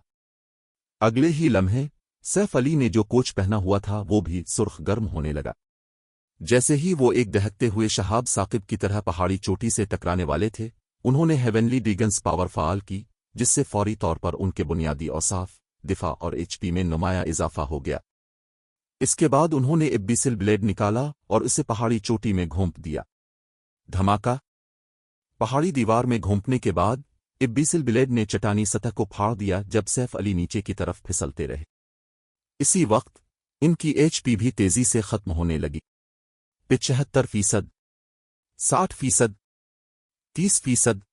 اگلے ہی لمحے سیف علی نے جو کوچ پہنا ہوا تھا وہ بھی سرخ گرم ہونے لگا۔ جیسے ہی وہ ایک دہکتے ہوئے شہاب ثاقب کی طرح پہاڑی چوٹی سے ٹکرانے والے تھے، انہوں نے ہیونلی ڈریگنز پاور فعال کی، جس سے فوری طور پر ان کے بنیادی اوصاف، دفاع اور ایچ پی میں نمایاں اضافہ ہو گیا۔ اس کے بعد انہوں نے ابیسل بلیڈ نکالا اور اسے پہاڑی چوٹی میں گھونپ دیا۔ دھماکہ، پہاڑی دیوار میں گھونپنے کے بعد ابیسل بلیڈ نے چٹانی سطح کو پھاڑ دیا جب سیف علی نیچے کی طرف پھسلتے رہے۔ اسی وقت ان کی ایچ پی بھی تیزی سے ختم ہونے لگی۔ 75%، 60%، 30%۔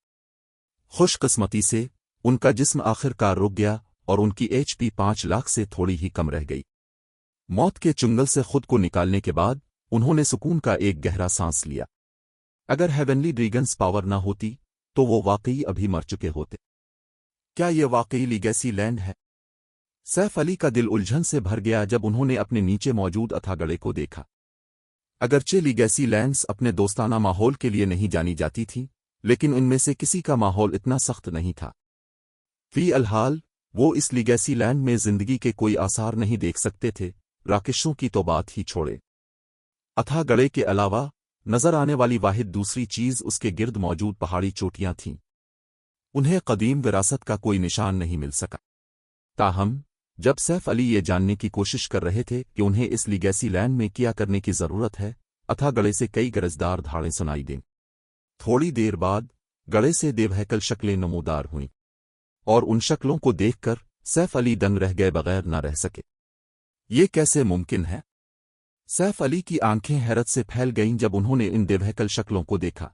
خوش قسمتی سے ان کا جسم آخر کار رک گیا اور ان کی ایچ پی 5 لاکھ سے تھوڑی ہی کم رہ گئی۔ موت کے چنگل سے خود کو نکالنے کے بعد انہوں نے سکون کا ایک گہرا سانس لیا۔ اگر ہیونلی ڈریگنز پاور نہ ہوتی تو وہ واقعی ابھی مر چکے ہوتے۔ کیا یہ واقعی لیگیسی لینڈ ہے؟ سیف علی کا دل الجھن سے بھر گیا جب انہوں نے اپنے نیچے موجود اتھاگڑے کو دیکھا۔ اگرچہ لیگیسی لینڈز اپنے دوستانہ ماحول کے لیے نہیں جانی جاتی تھی، لیکن ان میں سے کسی کا ماحول اتنا سخت نہیں تھا۔ فی الحال وہ اس لیگیسی لینڈ میں زندگی کے کوئی آثار نہیں دیکھ سکتے تھے، راکشوں کی تو بات ہی چھوڑے۔ اتھاگڑے کے علاوہ نظر آنے والی واحد دوسری چیز اس کے گرد موجود پہاڑی چوٹیاں تھیں۔ انہیں قدیم وراثت کا کوئی نشان نہیں مل سکا۔ تاہم جب سیف علی یہ جاننے کی کوشش کر رہے تھے کہ انہیں اس لیگیسی لینڈ میں کیا کرنے کی ضرورت ہے، اتھاگڑے سے کئی گرجدار دھاڑیں سنائی دیں۔ تھوڑی دیر بعد گڑے سے دیوہیکل شکلیں نمودار ہوئیں، اور ان شکلوں کو دیکھ کر سیف علی دنگ رہ گئے بغیر نہ رہ سکے۔ یہ کیسے ممکن ہے؟ سیف علی کی آنکھیں حیرت سے پھیل گئیں جب انہوں نے ان دیوہیکل شکلوں کو دیکھا۔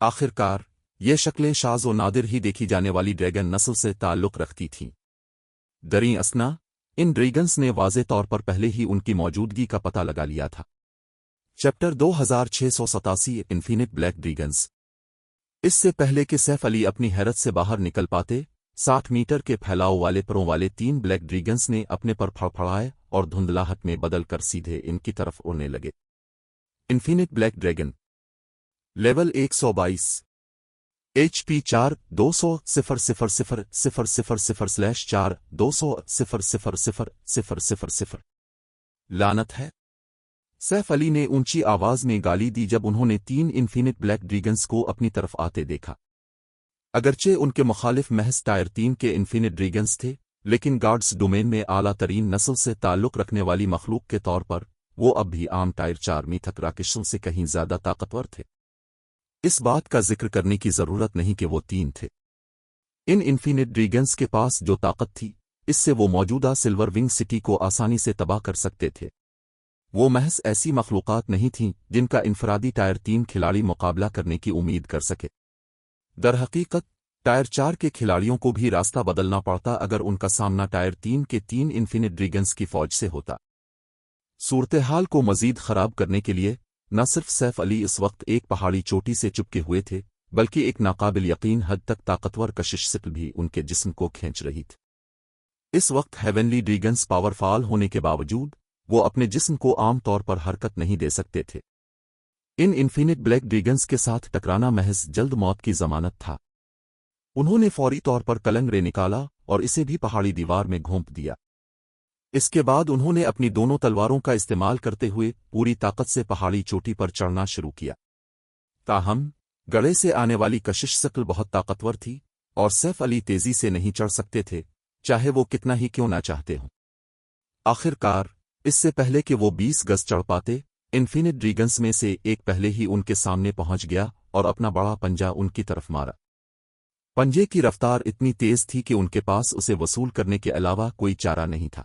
آخر کار یہ شکلیں شاذ و نادر ہی دیکھی جانے والی ڈریگن نسل سے تعلق رکھتی تھیں۔ دریں اثنا ان ڈریگنز نے واضح طور پر پہلے ہی ان کی موجودگی کا پتہ لگا لیا تھا۔ Chapter 2687 infant black dragons. اس سے پہلے کہ سیف علی اپنی حیرت سے باہر نکل پاتے، 60 میٹر کے پھیلاؤ والے پروں والے 3 بلیک ڈریگنز نے اپنے پر پھڑپھڑائے اور دھندلاہٹ میں بدل کر سیدھے ان کی طرف اڑنے لگے۔ Infant black dragon, level 122، H P 4 200,000/4 200,000/000۔ لعنت ہے! سیف علی نے اونچی آواز میں گالی دی جب انہوں نے 3 انفینٹ بلیک ڈریگنز کو اپنی طرف آتے دیکھا۔ اگرچہ ان کے مخالف محض ٹائر 3 کے انفینٹ ڈریگنز تھے، لیکن گارڈز ڈومین میں اعلیٰ ترین نسل سے تعلق رکھنے والی مخلوق کے طور پر وہ اب بھی عام ٹائر 4 میتھک راکشوں سے کہیں زیادہ طاقتور تھے۔ اس بات کا ذکر کرنے کی ضرورت نہیں کہ وہ 3 تھے۔ ان انفینٹ ڈریگنز کے پاس جو طاقت تھی، اس سے وہ موجودہ سلور ونگ سٹی کو آسانی سے تباہ کر سکتے تھے۔ وہ محض ایسی مخلوقات نہیں تھیں جن کا انفرادی ٹائر 3 کھلاڑی مقابلہ کرنے کی امید کر سکے۔ در حقیقت ٹائر 4 کے کھلاڑیوں کو بھی راستہ بدلنا پڑتا اگر ان کا سامنا ٹائر 3 کے 3 انفینٹ ڈریگنز کی فوج سے ہوتا۔ صورتحال کو مزید خراب کرنے کے لیے نہ صرف سیف علی اس وقت ایک پہاڑی چوٹی سے چپکے ہوئے تھے، بلکہ ایک ناقابل یقین حد تک طاقتور کشش شکل بھی ان کے جسم کو کھینچ رہی تھی۔ اس وقت ہیونلی ڈریگنز پاور فعال ہونے کے باوجود وہ اپنے جسم کو عام طور پر حرکت نہیں دے سکتے تھے۔ ان انفینٹ بلیک ڈریگنز کے ساتھ ٹکرانا محض جلد موت کی ضمانت تھا۔ انہوں نے فوری طور پر کلنگ رے نکالا اور اسے بھی پہاڑی دیوار میں گھونپ دیا۔ اس کے بعد انہوں نے اپنی دونوں تلواروں کا استعمال کرتے ہوئے پوری طاقت سے پہاڑی چوٹی پر چڑھنا شروع کیا۔ تاہم گڑے سے آنے والی کشش شکل بہت طاقتور تھی اور سیف علی تیزی سے نہیں چڑھ سکتے تھے، چاہے وہ کتنا ہی کیوں نہ چاہتے ہوں۔ آخر کار اس سے پہلے کہ وہ 20 گز چڑھ پاتے، انفینٹ ڈریگنز میں سے ایک پہلے ہی ان کے سامنے پہنچ گیا اور اپنا بڑا پنجہ ان کی طرف مارا۔ पंजे की रफ्तार इतनी तेज थी कि उनके पास उसे वसूल करने के अलावा कोई चारा नहीं था।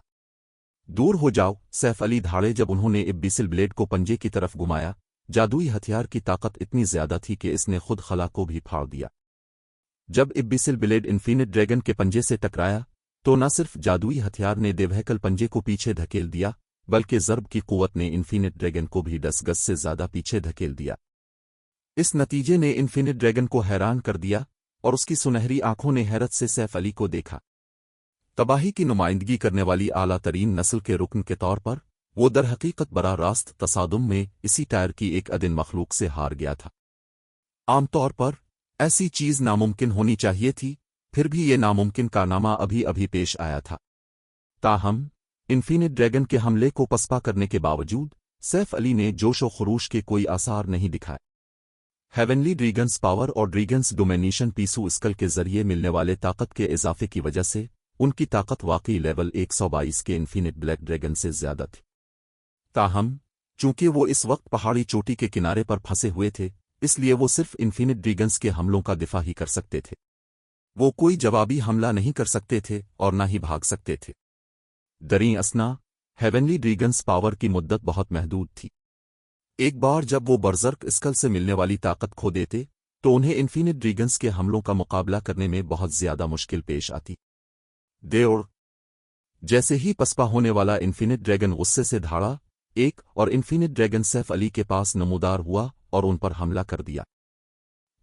दूर हो जाओ, सैफ अली धाड़े जब उन्होंने इब्बिसिल ब्लेड को पंजे की तरफ घुमाया। जादुई हथियार की ताकत इतनी ज्यादा थी कि इसने खुद खला को भी फाड़ दिया। जब इब्बिसिल ब्लेड इन्फिनिट ड्रैगन के पंजे से टकराया तो न सिर्फ जादुई हथियार ने देवहकल पंजे को पीछे धकेल दिया, बल्कि ज़र्ब की कुव्वत ने इन्फिनिट ड्रैगन को भी 10 गज से ज्यादा पीछे धकेल दिया। इस नतीजे ने इन्फिनिट ड्रैगन को हैरान कर दिया और उसकी सुनहरी आंखों ने हैरत से सैफ अली को देखा। तबाही की नुमाइंदगी करने वाली आला तरीन नस्ल के रुकन के तौर पर वो दरहकीकत बरा रास्त तसादुम में इसी टायर की एक अदिन मखलूक से हार गया था। आमतौर पर ऐसी चीज नामुमकिन होनी चाहिए थी, फिर भी ये नामुमकिन कारनामा अभी अभी पेश आया था। ताहम इन्फिनिट ड्रैगन के हमले को पसपा करने के बावजूद सैफ अली ने जोश व खरूश के कोई आसार नहीं दिखाए। हेवनली ड्रैगन्स पावर और ड्रैगन्स डोमिनेशन पीसू स्कल के जरिए मिलने वाले ताकत के इजाफे की वजह से उनकी ताकत वाकई लेवल 122 के इन्फिनिट ब्लैक ड्रैगन से ज्यादा थी। ताहम चूंकि वो इस वक्त पहाड़ी चोटी के किनारे पर फंसे हुए थे, इसलिए वो सिर्फ इन्फिनिट ड्रैगन्स के हमलों का दिफा ही कर सकते थे। वो कोई जवाबी हमला नहीं कर सकते थे और ना ही भाग सकते थे। दरीं असना हेवनली ड्रैगन्स पावर की मुद्दत बहुत महदूद थी। एक बार जब वो बर्जर्क स्कल से मिलने वाली ताकत खो देते तो उन्हें इन्फिनिट ड्रैगन्स के हमलों का मुकाबला करने में बहुत ज्यादा मुश्किल पेश आती। देर जैसे ही पसपा होने वाला इन्फिनिट ड्रैगन गुस्से से धाड़ा एक और इन्फिनिट ड्रैगन सैफ अली के पास नमूदार हुआ और उन पर हमला कर दिया।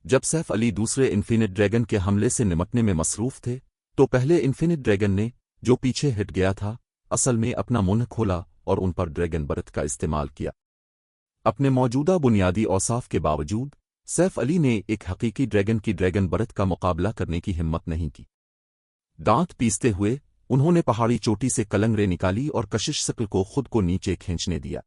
जब सैफ अली दूसरे इन्फिनिट ड्रैगन के हमले से निमटने में मसरूफ थे तो पहले इन्फिनिट ड्रैगन ने, जो पीछे हट गया था, असल में अपना मुंह खोला और उन पर ड्रैगन बर्थ का इस्तेमाल किया। अपने मौजूदा बुनियादी औसाफ के बावजूद सैफ अली ने एक हकीकी ड्रैगन की ड्रैगन बर्थ का मुकाबला करने की हिम्मत नहीं की। दांत पीसते हुए उन्होंने पहाड़ी चोटी से कलंगरे निकाली और कशिश शक्ल को खुद को नीचे खींचने दिया।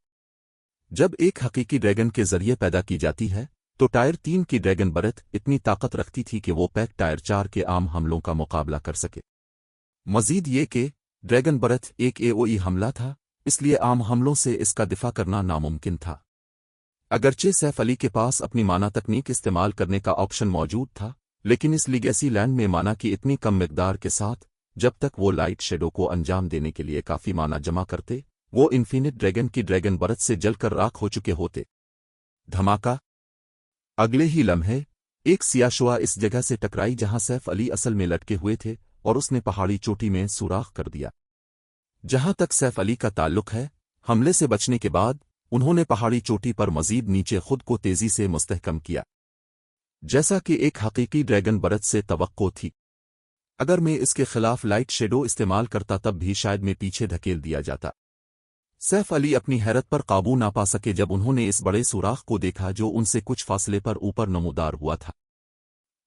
जब एक हकीकी ड्रैगन के जरिए पैदा की जाती है तो टायर 3 की ड्रैगन बर्थ इतनी ताकत रखती थी कि वो पैक टायर 4 के आम हमलों का मुकाबला कर सके। मजीद ये कि ड्रैगन बर्थ एक एओई हमला था, इसलिए आम हमलों से इसका दिफा करना नामुमकिन था। अगरचे सैफ अली के पास अपनी माना तकनीक इस्तेमाल करने का ऑप्शन मौजूद था, लेकिन इस लीगेसी लैंड में माना की इतनी कम मिकदार के साथ जब तक वो लाइट शेडो को अंजाम देने के लिए काफी माना जमा करते, वो इन्फिनिट ड्रैगन की ड्रैगन बर्थ से जलकर राख हो चुके होते। धमाका! अगले ही लम्हे एक सियाशुआ इस जगह से टकराई जहां सैफ अली असल में लटके हुए थे और उसने पहाड़ी चोटी में सुराख कर दिया। जहां तक सैफ अली का ताल्लुक है, हमले से बचने के बाद उन्होंने पहाड़ी चोटी पर मजीद नीचे खुद को तेजी से मुस्तहकम किया, जैसा कि एक हकीकी ड्रैगन बर्थ से तवक्को थी। अगर मैं इसके खिलाफ लाइट शेडो इस्तेमाल करता तब भी शायद मैं पीछे धकेल दिया जाता। सैफ अली अपनी हैरत पर काबू ना पा सके जब उन्होंने इस बड़े सुराख को देखा जो उनसे कुछ फासले पर ऊपर नमूदार हुआ था।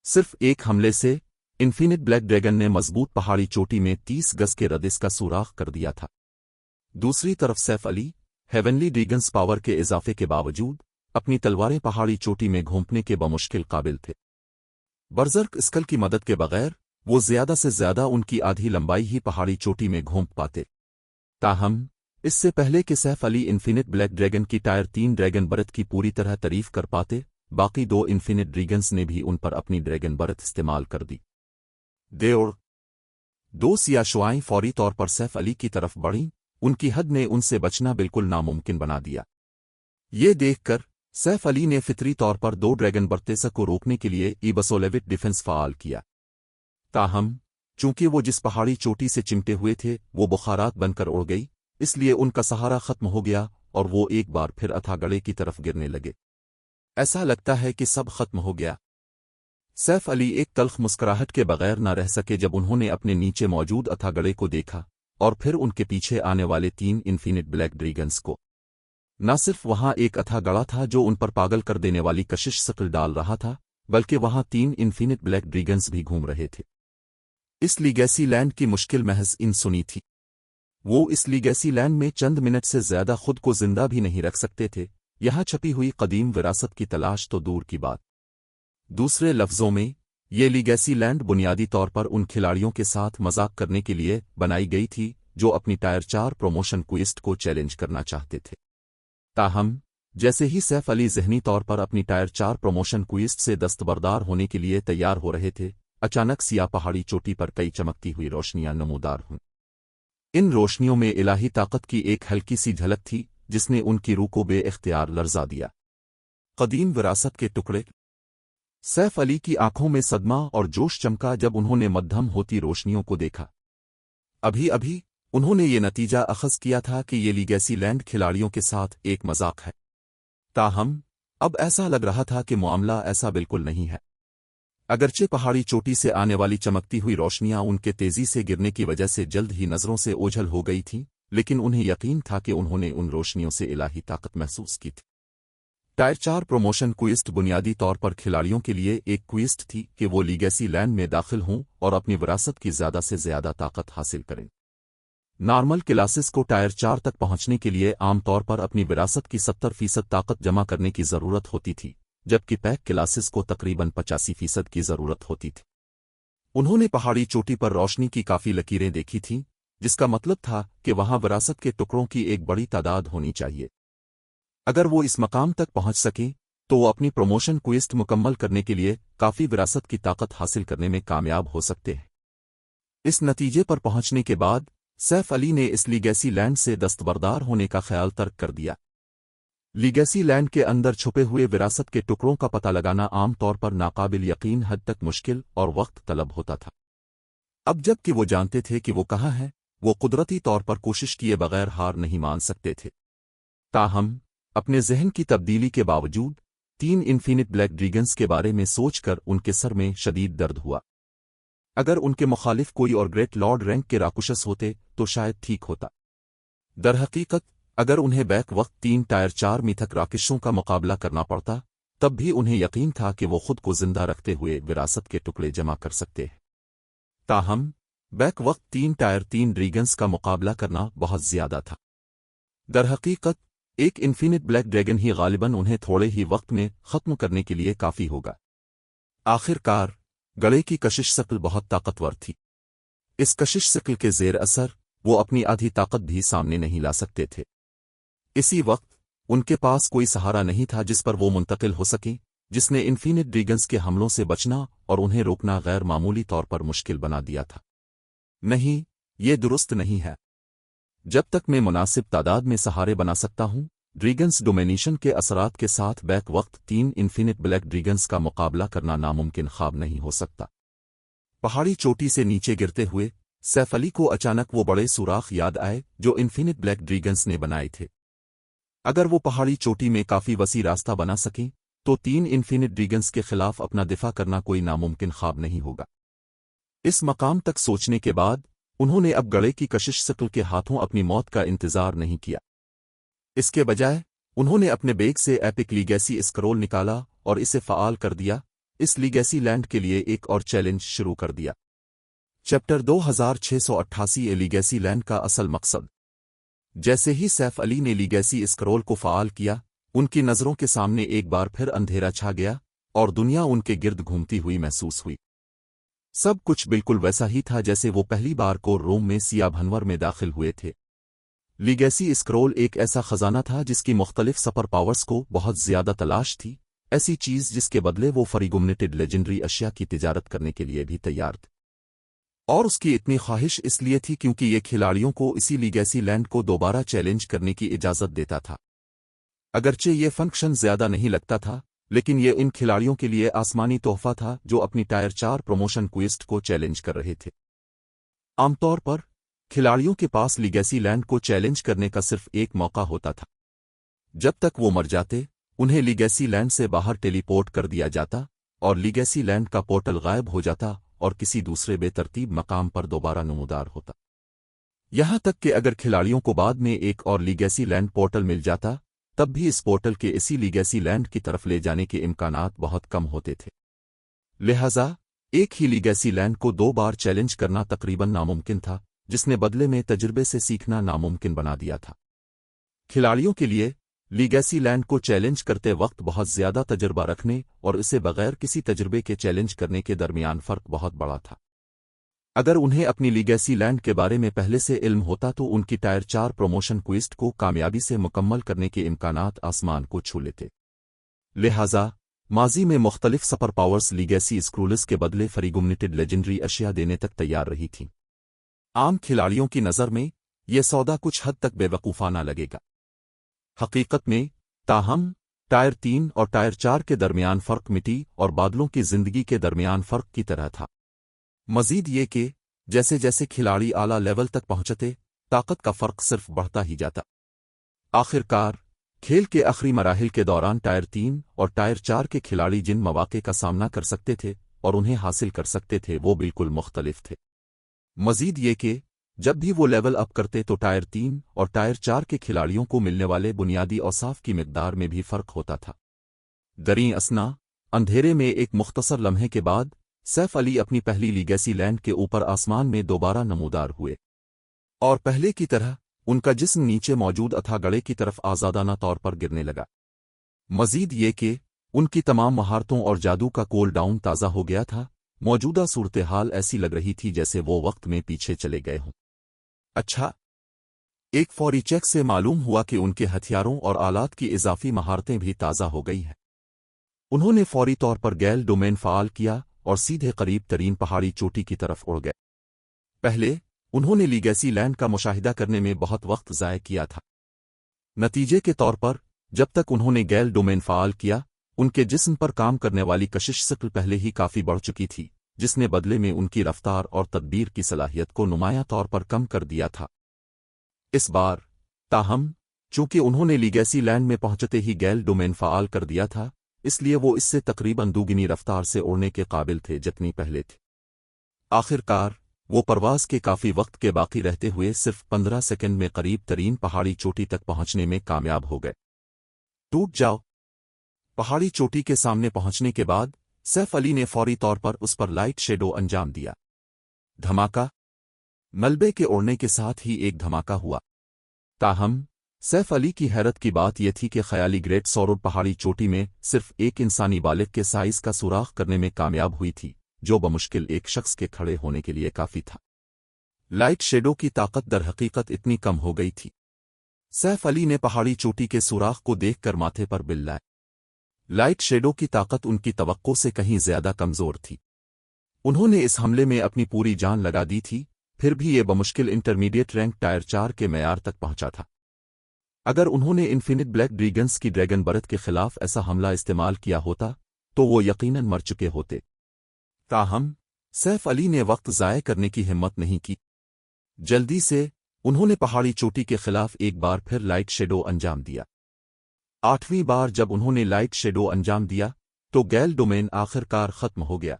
सिर्फ एक हमले से इन्फिनिट ब्लैक ड्रैगन ने मजबूत पहाड़ी चोटी में 30 गज के रदिस का सुराख कर दिया था। दूसरी तरफ Saif Ali heavenly dragons power के इजाफे के बावजूद अपनी तलवारें पहाड़ी चोटी में घोंपने के बमुश्किल काबिल थे। बर्जर्क स्कल की मदद के बगैर वो ज्यादा से ज्यादा उनकी आधी लंबाई ही पहाड़ी चोटी में घोंप पाते। ताहम इससे पहले कि Saif Ali infinite black dragon की टायर 3 ड्रैगन बर्थ की पूरी तरह तारीफ कर पाते, बाकी 2 इन्फिनिट ड्रैगन्स ने भी उन पर अपनी ड्रैगन बर्थ इस्तेमाल कर दी। देर 2 सियाशुआएं फौरी तौर पर सैफ अली की तरफ बढ़ीं, उनकी हद ने उनसे बचना बिल्कुल नामुमकिन बना दिया। ये देखकर सैफ अली ने फितरी तौर पर 2 ड्रैगन बर्तेसा को रोकने के लिए ईबसोलेविट डिफेंस फाल किया। ताहम चूंकि वो जिस पहाड़ी चोटी से चिमटे हुए थे वो बुखारात बनकर उड़ गई, इसलिए उनका सहारा खत्म हो गया और वो एक बार फिर अथागड़े की तरफ गिरने लगे। ऐसा लगता है कि सब खत्म हो गया। सैफ अली एक तल्ख मुस्कुराहट के बगैर न रह सके जब उन्होंने अपने नीचे मौजूद अथागड़े को देखा और फिर उनके पीछे आने वाले 3 इन्फिनिट ब्लैक ड्रैगन्स को। न सिर्फ वहां एक अथागड़ा था जो उन पर पागल कर देने वाली कशिश शक्ल डाल रहा था, बल्कि वहां 3 इन्फिनिट ब्लैक ड्रैगन्स भी घूम रहे थे। इस लीगेसी लैंड की मुश्किल महज इन सुनी थी। वो इस लीगेसी लैंड में चंद मिनट से ज्यादा खुद को जिंदा भी नहीं रख सकते थे, यहां छपी हुई कदीम विरासत की तलाश तो दूर की बात। दूसरे लफ्जों में ये लीगेसी लैंड बुनियादी तौर पर उन खिलाड़ियों के साथ मजाक करने के लिए बनाई गई थी जो अपनी टायर 4 प्रमोशन क्विस्ट को चैलेंज करना चाहते थे। ताहम जैसे ही सैफ अली ज़हनी तौर पर अपनी टायर 4 प्रमोशन क्विस्ट से दस्तबरदार होने के लिए तैयार हो रहे थे, अचानक सिया पहाड़ी चोटी पर कई चमकती हुई रोशनियां नमूदार हुईं। इन रोशनियों में इलाही ताकत की एक हल्की सी झलक थी जिसने उनकी रूह को बेइख्तियार लर्जा दिया। कदीम विरासत के टुकड़े। सैफ अली की आंखों में सदमा और जोश चमका जब उन्होंने मध्यम होती रोशनियों को देखा। अभी अभी उन्होंने ये नतीजा अखज़ किया था कि ये लीगेसी लैंड खिलाड़ियों के साथ एक मजाक है। ताहम अब ऐसा लग रहा था कि मामला ऐसा बिल्कुल नहीं है। अगरचे पहाड़ी चोटी से आने वाली चमकती हुई रोशनियां उनके तेजी से गिरने की वजह से जल्द ही नजरों से ओझल हो गई थीं, लेकिन उन्हें यकीन था कि उन्होंने उन रोशनियों से इलाही ताकत महसूस की थी। टायर 4 प्रमोशन क्विस्ट बुनियादी तौर पर खिलाड़ियों के लिए एक क्विस्ट थी कि वो लीगेसी लैंड में दाखिल हों और अपनी विरासत की ज़्यादा से ज़्यादा ताकत हासिल करें। नॉर्मल क्लासेस को टायर 4 तक पहुंचने के लिए आमतौर पर अपनी विरासत की 70% ताकत जमा करने की ज़रूरत होती थी, जबकि पैक क्लासेस को तकरीबन 85% की ज़रूरत होती थी। उन्होंने पहाड़ी चोटी पर रोशनी की काफ़ी लकीरें देखी थीं, जिसका मतलब था कि वहां विरासत के टुकड़ों की एक बड़ी तादाद होनी चाहिए। अगर वो इस मकाम तक पहुंच सकें तो वो अपनी प्रमोशन क्वेस्ट मुकम्मल करने के लिए काफ़ी विरासत की ताकत हासिल करने में कामयाब हो सकते हैं। इस नतीजे पर पहुंचने के बाद सैफ अली ने इस लीगेसी लैंड से दस्तबरदार होने का ख्याल तर्क कर दिया। लीगेसी लैंड के अंदर छुपे हुए विरासत के टुकड़ों का पता लगाना आमतौर पर नाकाबिल यकीन हद तक मुश्किल और वक्त तलब होता था। अब जबकि वो जानते थे कि वो कहाँ है, वो कुदरती तौर पर कोशिश किए बगैर हार नहीं मान सकते थे। ताहम अपने जहन की तब्दीली के बावजूद 3 इन्फिनिट ब्लैक ड्रैगन्स के बारे में सोचकर उनके सर में शदीद दर्द हुआ। अगर उनके मुखालिफ कोई और ग्रेट लॉर्ड रैंक के राकुशस होते तो शायद ठीक होता। दरहकीकत अगर उन्हें बैक वक्त 3 टायर 4 मिथक राकेशों का मुकाबला करना पड़ता, तब भी उन्हें यकीन था कि वो खुद को जिंदा रखते हुए विरासत के टुकड़े जमा कर सकते हैं। ताहम बैक वक्त 3 टायर 3 ड्रैगन्स का मुकाबला करना बहुत ज्यादा था। दरहकीकत एक इन्फिनिट ब्लैक ड्रैगन ही गालिबन उन्हें थोड़े ही वक्त में खत्म करने के लिए काफी होगा। आखिरकार गले की कशिश शक्ल बहुत ताकतवर थी। इस कशिश शक्ल के जेर असर वो अपनी आधी ताकत भी सामने नहीं ला सकते थे। इसी वक्त उनके पास कोई सहारा नहीं था जिस पर वो मुंतकिल हो सके, जिसने इन्फिनिट ड्रैगन्स के हमलों से बचना और उन्हें रोकना गैर मामूली तौर पर मुश्किल बना दिया था। नहीं, ये दुरुस्त नहीं है। जब तक मैं मुनासिब तादाद में सहारे बना सकता हूं, ड्रैगन्स डोमिनेशन के असरात के साथ बैक वक्त 3 इन्फिनिट ब्लैक ड्रैगन्स का मुकाबला करना नामुमकिन ख्वाब नहीं हो सकता। पहाड़ी चोटी से नीचे गिरते हुए सैफ अली को अचानक वो बड़े सुराख याद आए जो इन्फिनिट ब्लैक ड्रैगन्स ने बनाए थे। अगर वो पहाड़ी चोटी में काफी वसी रास्ता बना सकें तो 3 इन्फिनिट ड्रैगन्स के खिलाफ अपना दिफा करना कोई नामुमकिन ख्वाब नहीं होगा। इस मकाम तक सोचने के बाद उन्होंने अब गले की कशिश शक्ल के हाथों अपनी मौत का इंतजार नहीं किया। इसके बजाय उन्होंने अपने बैग से एपिक लीगेसी स्क्रॉल निकाला और इसे फ़ाल कर दिया। इस लीगेसी लैंड के लिए एक और चैलेंज शुरू कर दिया। चैप्टर 2688 ए लीगेसी लैंड का असल मकसद। जैसे ही सैफ अली ने लीगेसी स्क्रॉल को फ़ाल किया, उनकी नज़रों के सामने एक बार फिर अंधेरा छा गया और दुनिया उनके गिर्द घूमती हुई महसूस हुई। सब कुछ बिल्कुल वैसा ही था जैसे वो पहली बार को रोम में सिया भनवर में दाखिल हुए थे। लीगेसी स्क्रॉल एक ऐसा खजाना था जिसकी मुख्तलिफ सुपर पावर्स को बहुत ज्यादा तलाश थी, ऐसी चीज जिसके बदले वो फ्रीगुमनेटेड लेजेंडरी अशिया की तिजारत करने के लिए भी तैयार थे। और उसकी इतनी ख्वाहिश इसलिए थी क्योंकि ये खिलाड़ियों को इसी लीगेसी लैंड को दोबारा चैलेंज करने की इजाजत देता था। अगरचे ये फंक्शन ज्यादा नहीं लगता था, लेकिन ये इन खिलाड़ियों के लिए आसमानी तोहफा था जो अपनी टायर 4 प्रमोशन क्वेस्ट को चैलेंज कर रहे थे। आमतौर पर खिलाड़ियों के पास लीगेसी लैंड को चैलेंज करने का सिर्फ एक मौका होता था। जब तक वो मर जाते, उन्हें लीगेसी लैंड से बाहर टेलीपोर्ट कर दिया जाता और लीगेसी लैंड का पोर्टल गायब हो जाता और किसी दूसरे बेतरतीब मकाम पर दोबारा नमूदार होता। यहां तक कि अगर खिलाड़ियों को बाद में एक और लीगेसी लैंड पोर्टल मिल जाता, तब भी इस पोर्टल के इसी लीगेसी लैंड की तरफ ले जाने के इम्कानात बहुत कम होते थे। लिहाजा एक ही लीगेसी लैंड को 2 बार चैलेंज करना तकरीबन नामुमकिन था, जिसने बदले में तजुर्बे से सीखना नामुमकिन बना दिया था। खिलाड़ियों के लिए लीगेसी लैंड को चैलेंज करते वक्त बहुत ज्यादा तजुर्बा रखने और इसे बगैर किसी तजुर्बे के चैलेंज करने के दरमियान फ़र्क बहुत बड़ा था। अगर उन्हें अपनी लीगेसी लैंड के बारे में पहले से इल्म होता तो उनकी टायर 4 प्रमोशन क्वेस्ट को कामयाबी से मुकम्मल करने के इम्कानात आसमान को छू लेते। लिहाजा माजी में मुख्तलिफ सपर पावर्स लीगेसी स्क्रूल्स के बदले फरीगुमनेटेड लेजेंडरी अशिया देने तक तैयार रही थीं। आम खिलाड़ियों की नज़र में यह सौदा कुछ हद तक बेवकूफ़ाना लगेगा। हकीकत में ताहम टायर 3 और टायर 4 के दरमियान फ़र्क मिट्टी और बादलों की ज़िंदगी के दरमियान फ़र्क की तरह था। मज़ीद ये कि जैसे जैसे खिलाड़ी आला लेवल तक पहुंचते, ताकत का फ़र्क सिर्फ बढ़ता ही जाता। आखिरकार खेल के आखिरी मराहिल के दौरान टायर 3 और टायर 4 के खिलाड़ी जिन मौक़े का सामना कर सकते थे और उन्हें हासिल कर सकते थे वो बिल्कुल मुख्तलिफ थे। मज़ीद ये कि जब भी वो लेवल अप करते तो टायर 3 और टायर 4 के खिलाड़ियों को मिलने वाले बुनियादी औसाफ की मिकदार में भी फ़र्क होता था। दरीं असना अंधेरे में एक मुख्तसर लम्हे के बाद सैफ अली अपनी पहली लीगेसी लैंड के ऊपर आसमान में दोबारा नमूदार हुए और पहले की तरह उनका जिस्म नीचे मौजूद अथागड़े की तरफ आज़ादाना तौर पर गिरने लगा। मज़ीद ये कि उनकी तमाम महारतों और जादू का कोल डाउन ताज़ा हो गया था। मौजूदा सूरत हाल ऐसी लग रही थी जैसे वो वक्त में पीछे चले गए हों। अच्छा, एक फौरी चेक से मालूम हुआ कि उनके हथियारों और आलात की इजाफी महारतें भी ताज़ा हो गई हैं। उन्होंने फौरी तौर पर गैल डोमेन फ़ाल किया और सीधे करीब तरीन पहाड़ी चोटी की तरफ उड़ गए। पहले उन्होंने लीगेसी लैंड का मुशाहिदा करने में बहुत वक्त ज़ाय किया था। नतीजे के तौर पर जब तक उन्होंने गैल डोमेन फ़ाल किया, उनके जिस्म पर काम करने वाली कशिश शक्ल पहले ही काफ़ी बढ़ चुकी थी, जिसने बदले में उनकी रफ्तार और तदबीर की सलाहियत को नुमायां तौर पर कम कर दिया था। इस बार ताहम चूंकि उन्होंने लीगेसी लैंड में पहुंचते ही गैल डोमेन फ़ाल कर दिया था, इसलिए वो इससे तकरीबन दुगनी रफ्तार से उड़ने के काबिल थे जितनी पहले थे। आखिरकार वो परवाज़ के काफ़ी वक्त के बाकी रहते हुए सिर्फ 15 सेकंड में करीब तरीन पहाड़ी चोटी तक पहुंचने में कामयाब हो गए। टूट जाओ। पहाड़ी चोटी के सामने पहुंचने के बाद सैफ अली ने फौरी तौर पर उस पर लाइट शेडो अंजाम दिया। धमाका। मलबे के उड़ने के साथ ही एक धमाका हुआ। ताहम सैफ अली की हैरत की बात यह थी कि ख़याली ग्रेट सौर पहाड़ी चोटी में सिर्फ एक इंसानी बालिग के साइज़ का सुराख करने में कामयाब हुई थी, जो बमुश्किल एक शख्स के खड़े होने के लिए काफ़ी था। लाइट शेडो की ताकत दर हकीकत इतनी कम हो गई थी। सैफ अली ने पहाड़ी चोटी के सुराख को देखकर माथे पर बिल लाए। लाइट शेडो की ताकत उनकी तवक्को से कहीं ज्यादा कमज़ोर थी। उन्होंने इस हमले में अपनी पूरी जान लगा दी थी, फिर भी ये बमुश्किल इंटरमीडिएट रैंक टायर 4 के मेयार तक पहुंचा था। अगर उन्होंने इन्फिनिट ब्लैक ड्रैगन्स की ड्रैगन बर्थ के खिलाफ ऐसा हमला इस्तेमाल किया होता तो वो यकीनन मर चुके होते। ताहम सैफ अली ने वक्त ज़ाय करने की हिम्मत नहीं की। जल्दी से उन्होंने पहाड़ी चोटी के खिलाफ एक बार फिर लाइट शेडो अंजाम दिया। 8वीं बार जब उन्होंने लाइट शेडो अंजाम दिया तो गैल डोमेन आखिरकार ख़त्म हो गया।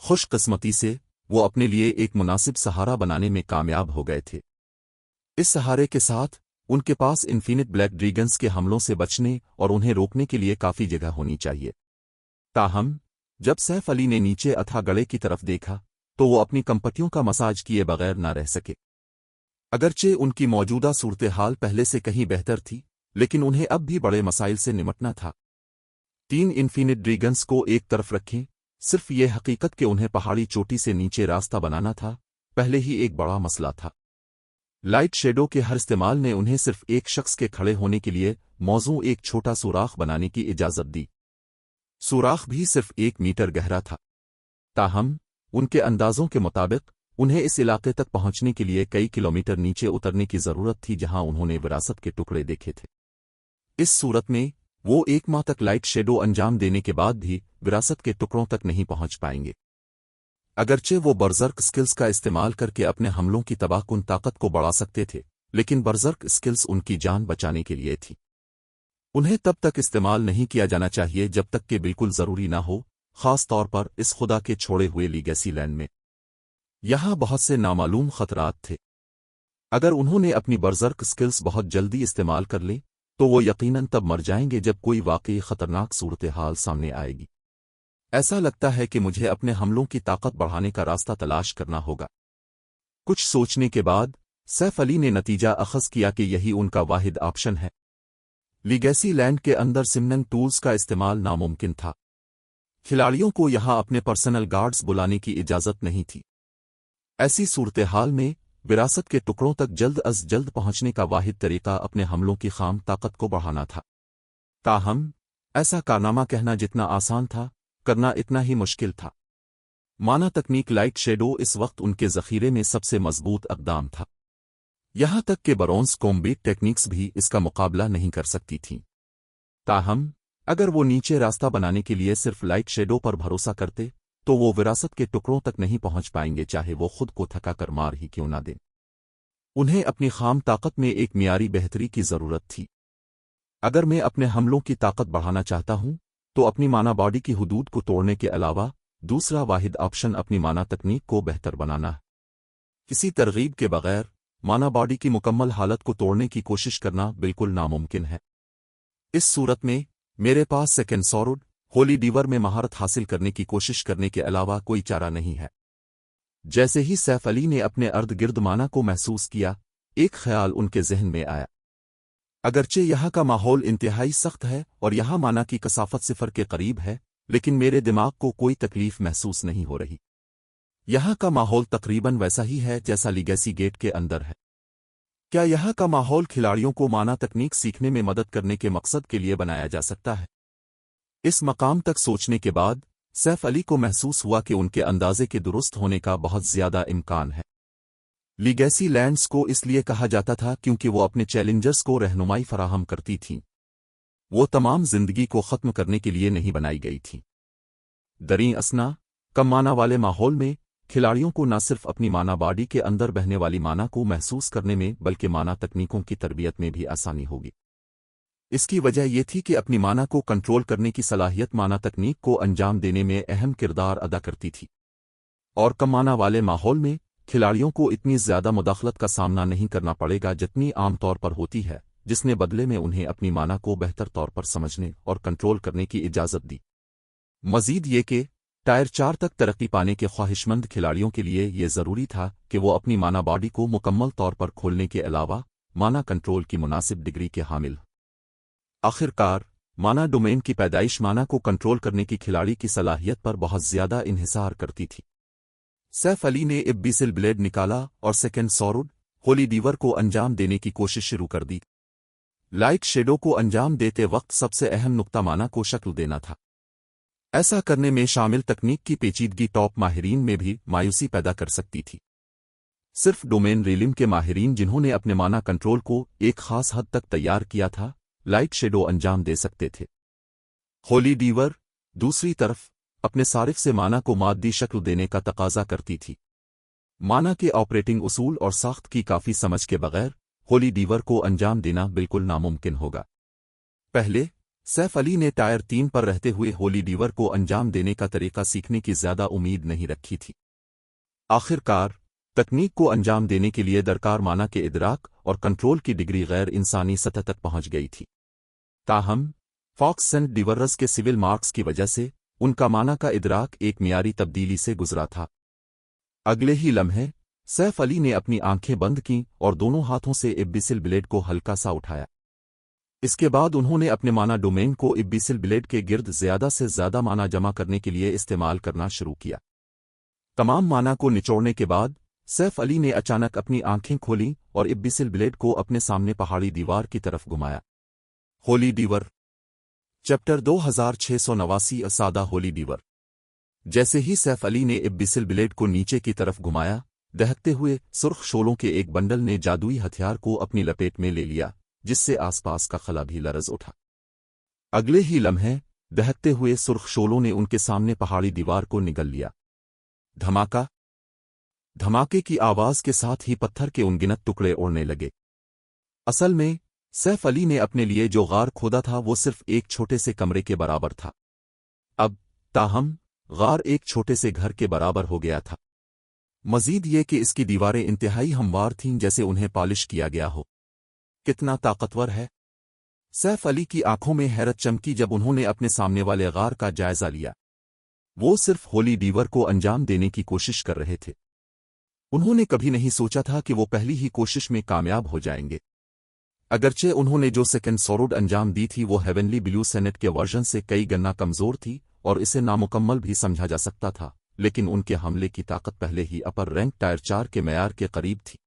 खुशकिस्मती से वो अपने लिए एक मुनासिब सहारा बनाने में कामयाब हो गए थे। इस सहारे के साथ उनके पास इन्फिनिट ब्लैक ड्रैगन्स के हमलों से बचने और उन्हें रोकने के लिए काफ़ी जगह होनी चाहिए। ताहम जब सैफ अली ने नीचे अथागड़े की तरफ देखा तो वो अपनी कंपतियों का मसाज किए बगैर न रह सके। अगरचे उनकी मौजूदा सूरत हाल पहले से कहीं बेहतर थी, लेकिन उन्हें अब भी बड़े मसाइल से निमटना था। 3 इन्फिनिट ड्रैगन्स को एक तरफ रखें, सिर्फ ये हकीकत कि उन्हें पहाड़ी चोटी से नीचे रास्ता बनाना था, पहले ही एक बड़ा मसला था। लाइट शेडो के हर इस्तेमाल ने उन्हें सिर्फ एक शख्स के खड़े होने के लिए मौजू एक छोटा सुराख बनाने की इजाज़त दी। सुराख भी सिर्फ 1 मीटर गहरा था। ताहम उनके अंदाजों के मुताबिक उन्हें इस इलाके तक पहुंचने के लिए कई किलोमीटर नीचे उतरने की ज़रूरत थी जहां उन्होंने विरासत के टुकड़े देखे थे। इस सूरत में वो 1 माह तक लाइट शेडो अंजाम देने के बाद भी विरासत के टुकड़ों तक नहीं पहुंच पाएंगे। अगरचे वो बर्जर्क स्किल्स का इस्तेमाल करके अपने हमलों की तबाहकुन ताकत को बढ़ा सकते थे, लेकिन बर्जर्क स्किल्स उनकी जान बचाने के लिए थी। उन्हें तब तक इस्तेमाल नहीं किया जाना चाहिए जब तक कि बिल्कुल ज़रूरी ना हो, ख़ास तौर पर इस खुदा के छोड़े हुए लीगेसी लैंड में। यहाँ बहुत से नामालूम खतरात थे। अगर उन्होंने अपनी बर्जर्क स्किल्स बहुत जल्दी इस्तेमाल कर ली तो वो यकीनन तब मर जाएंगे जब कोई वाकई खतरनाक सूरत हाल सामने आएगी। ऐसा लगता है कि मुझे अपने हमलों की ताकत बढ़ाने का रास्ता तलाश करना होगा। कुछ सोचने के बाद सैफ अली ने नतीजा अखज़ किया कि यही उनका वाहिद ऑप्शन है। लीगेसी लैंड के अंदर सिमनन टूल्स का इस्तेमाल नामुमकिन था। खिलाड़ियों को यहां अपने पर्सनल गार्ड्स बुलाने की इजाज़त नहीं थी। ऐसी सूरत हाल में विरासत के टुकड़ों तक जल्द अज जल्द पहुंचने का वाहिद तरीका अपने हमलों की खाम ताकत को बढ़ाना था। ताहम ऐसा कारनामा कहना जितना आसान था, करना इतना ही मुश्किल था। माना तकनीक लाइट शेडो इस वक्त उनके ज़ख़ीरे में सबसे मजबूत अक़दाम था। यहां तक कि ब्रोंज कॉम्बैट टेक्निक्स भी इसका मुकाबला नहीं कर सकती थीं। ताहम अगर वो नीचे रास्ता बनाने के लिए सिर्फ लाइट शेडो पर भरोसा करते तो वो विरासत के टुकड़ों तक नहीं पहुंच पाएंगे, चाहे वो खुद को थका कर मार ही क्यों ना दें। उन्हें अपनी खाम ताकत में एक मियारी बेहतरी की ज़रूरत थी। अगर मैं अपने हमलों की ताकत बढ़ाना चाहता हूं तो अपनी माना बॉडी की हुदूद को तोड़ने के अलावा दूसरा वाहिद ऑप्शन अपनी माना तकनीक को बेहतर बनाना है। किसी तरगीब के बगैर माना बॉडी की मुकम्मल हालत को तोड़ने की कोशिश करना बिल्कुल नामुमकिन है। इस सूरत में मेरे पास सेकंड सॉरुड होली डीवर में महारत हासिल करने की कोशिश करने के अलावा कोई चारा नहीं है। जैसे ही सैफ अली ने अपने अर्द गिर्द माना को महसूस किया, एक ख्याल उनके जहन में आया। अगरचे यहाँ का माहौल इंतहाई सख्त है और यहाँ माना की कसाफत सिफर के करीब है, लेकिन मेरे दिमाग को कोई तकलीफ महसूस नहीं हो रही। यहाँ का माहौल तकरीबन वैसा ही है जैसा लीगेसी गेट के अंदर है। क्या यहाँ का माहौल खिलाड़ियों को माना तकनीक सीखने में मदद करने के मकसद के लिए बनाया जा सकता है? इस मकाम तक सोचने के बाद सैफ अली को महसूस हुआ कि उनके अंदाजे के दुरुस्त होने का बहुत ज्यादा इम्कान है। लीगेसी लैंड्स को इसलिए कहा जाता था क्योंकि वो अपने चैलेंजर्स को रहनुमाई फराहम करती थीं। वो तमाम जिंदगी को ख़त्म करने के लिए नहीं बनाई गई थी। दरीं असना कम माना वाले माहौल में खिलाड़ियों को न सिर्फ अपनी माना बॉडी के अंदर बहने वाली माना को महसूस करने में बल्कि माना तकनीकों की तरबियत में भी आसानी होगी। इसकी वजह यह थी कि अपनी माना को कंट्रोल करने की सलाहियत माना तकनीक को अंजाम देने में अहम किरदार अदा करती थी, और कम माना वाले माहौल में खिलाड़ियों को इतनी ज्यादा मुदाखलत का सामना नहीं करना पड़ेगा जितनी आमतौर पर होती है, जिसने बदले में उन्हें अपनी माना को बेहतर तौर पर समझने और कंट्रोल करने की इजाज़त दी। मजीद ये कि टायर 4 तक तरक्की पाने के ख्वाहिशमंद खिलाड़ियों के लिए यह ज़रूरी था कि वो अपनी माना बॉडी को मुकम्मल तौर पर खोलने के अलावा माना कंट्रोल की मुनासिब डिग्री के हामिल। आखिरकार माना डोमेन की पैदाइश माना को कंट्रोल करने की खिलाड़ी की सलाहियत पर बहुत ज्यादा इन्हिसार करती थी। सैफ अली ने इब्बिसिल ब्लेड निकाला और सेकंड सॉरुड होली डीवर को अंजाम देने की कोशिश शुरू कर दी। लाइट शेडो को अंजाम देते वक्त सबसे अहम नुक्ता माना को शक्ल देना था। ऐसा करने में शामिल तकनीक की पेचीदगी टॉप माहिरीन में भी मायूसी पैदा कर सकती थी। सिर्फ डोमेन रीलिम के माहिरीन जिन्होंने अपने माना कंट्रोल को एक खास हद तक तैयार किया था, लाइट शेडो अंजाम दे सकते थे। होली डीवर दूसरी तरफ अपने सारिफ से माना को मादी शक्ल देने का तकाजा करती थी। माना के ऑपरेटिंग उसूल और साख्त की काफी समझ के बगैर होली डीवर को अंजाम देना बिल्कुल नामुमकिन होगा। पहले सैफ अली ने टायर 3 पर रहते हुए होली डीवर को अंजाम देने का तरीका सीखने की ज्यादा उम्मीद नहीं रखी थी। आखिरकार तकनीक को अंजाम देने के लिए दरकार माना के इदराक और कंट्रोल की डिग्री गैर इंसानी सतह तक पहुंच गई थी। ताहम फॉक्स सेंट डिवर्स के सिविल मार्क्स की वजह से उनका माना का इदराक एक मियारी तब्दीली से गुजरा था। अगले ही लम्हे सैफ अली ने अपनी आंखें बंद की और दोनों हाथों से इब्बिसिल ब्लेड को हल्का सा उठाया। इसके बाद उन्होंने अपने माना डोमेन को इब्बिसिल ब्लेड के गिर्द ज्यादा से ज्यादा माना जमा करने के लिए इस्तेमाल करना शुरू किया। तमाम माना को निचोड़ने के बाद सैफ अली ने अचानक अपनी आंखें खोली और इब्बिसिल ब्लेड को अपने सामने पहाड़ी दीवार की तरफ घुमाया। होली डीवर चैप्टर 2689 सादा होली डीवर। जैसे ही सैफ अली ने इब्बिसिल ब्लेड को नीचे की तरफ घुमाया, दहकते हुए सुर्ख शोलों के एक बंडल ने जादुई हथियार को अपनी लपेट में ले लिया, जिससे आसपास का खला भी लरज उठा। अगले ही लम्हे दहकते हुए सुर्ख शोलों ने उनके सामने पहाड़ी दीवार को निगल लिया। धमाका। धमाके की आवाज के साथ ही पत्थर के अनगिनत टुकड़े उड़ने लगे। असल में सैफ अली ने अपने लिए जो गार खोदा था वो सिर्फ एक छोटे से कमरे के बराबर था। अब ताहम गार एक छोटे से घर के बराबर हो गया था। मजीद ये कि इसकी दीवारें इंतहाई हमवार थीं, जैसे उन्हें पॉलिश किया गया हो। कितना ताकतवर है। सैफ अली की आंखों में हैरत चमकी जब उन्होंने अपने सामने वाले गार का जायजा लिया। वो सिर्फ होली डीवर को अंजाम देने की कोशिश कर रहे थे। उन्होंने कभी नहीं सोचा था कि वो पहली ही कोशिश में कामयाब हो जाएंगे। अगरचे उन्होंने जो सेकंड सॉरुड अंजाम दी थी वो हेवनली ब्लू सेनेट के वर्जन से कई गना कमजोर थी और इसे नामुकम्मल भी समझा जा सकता था, लेकिन उनके हमले की ताकत पहले ही अपर रैंक टायर 4 के मेयार के करीब थी।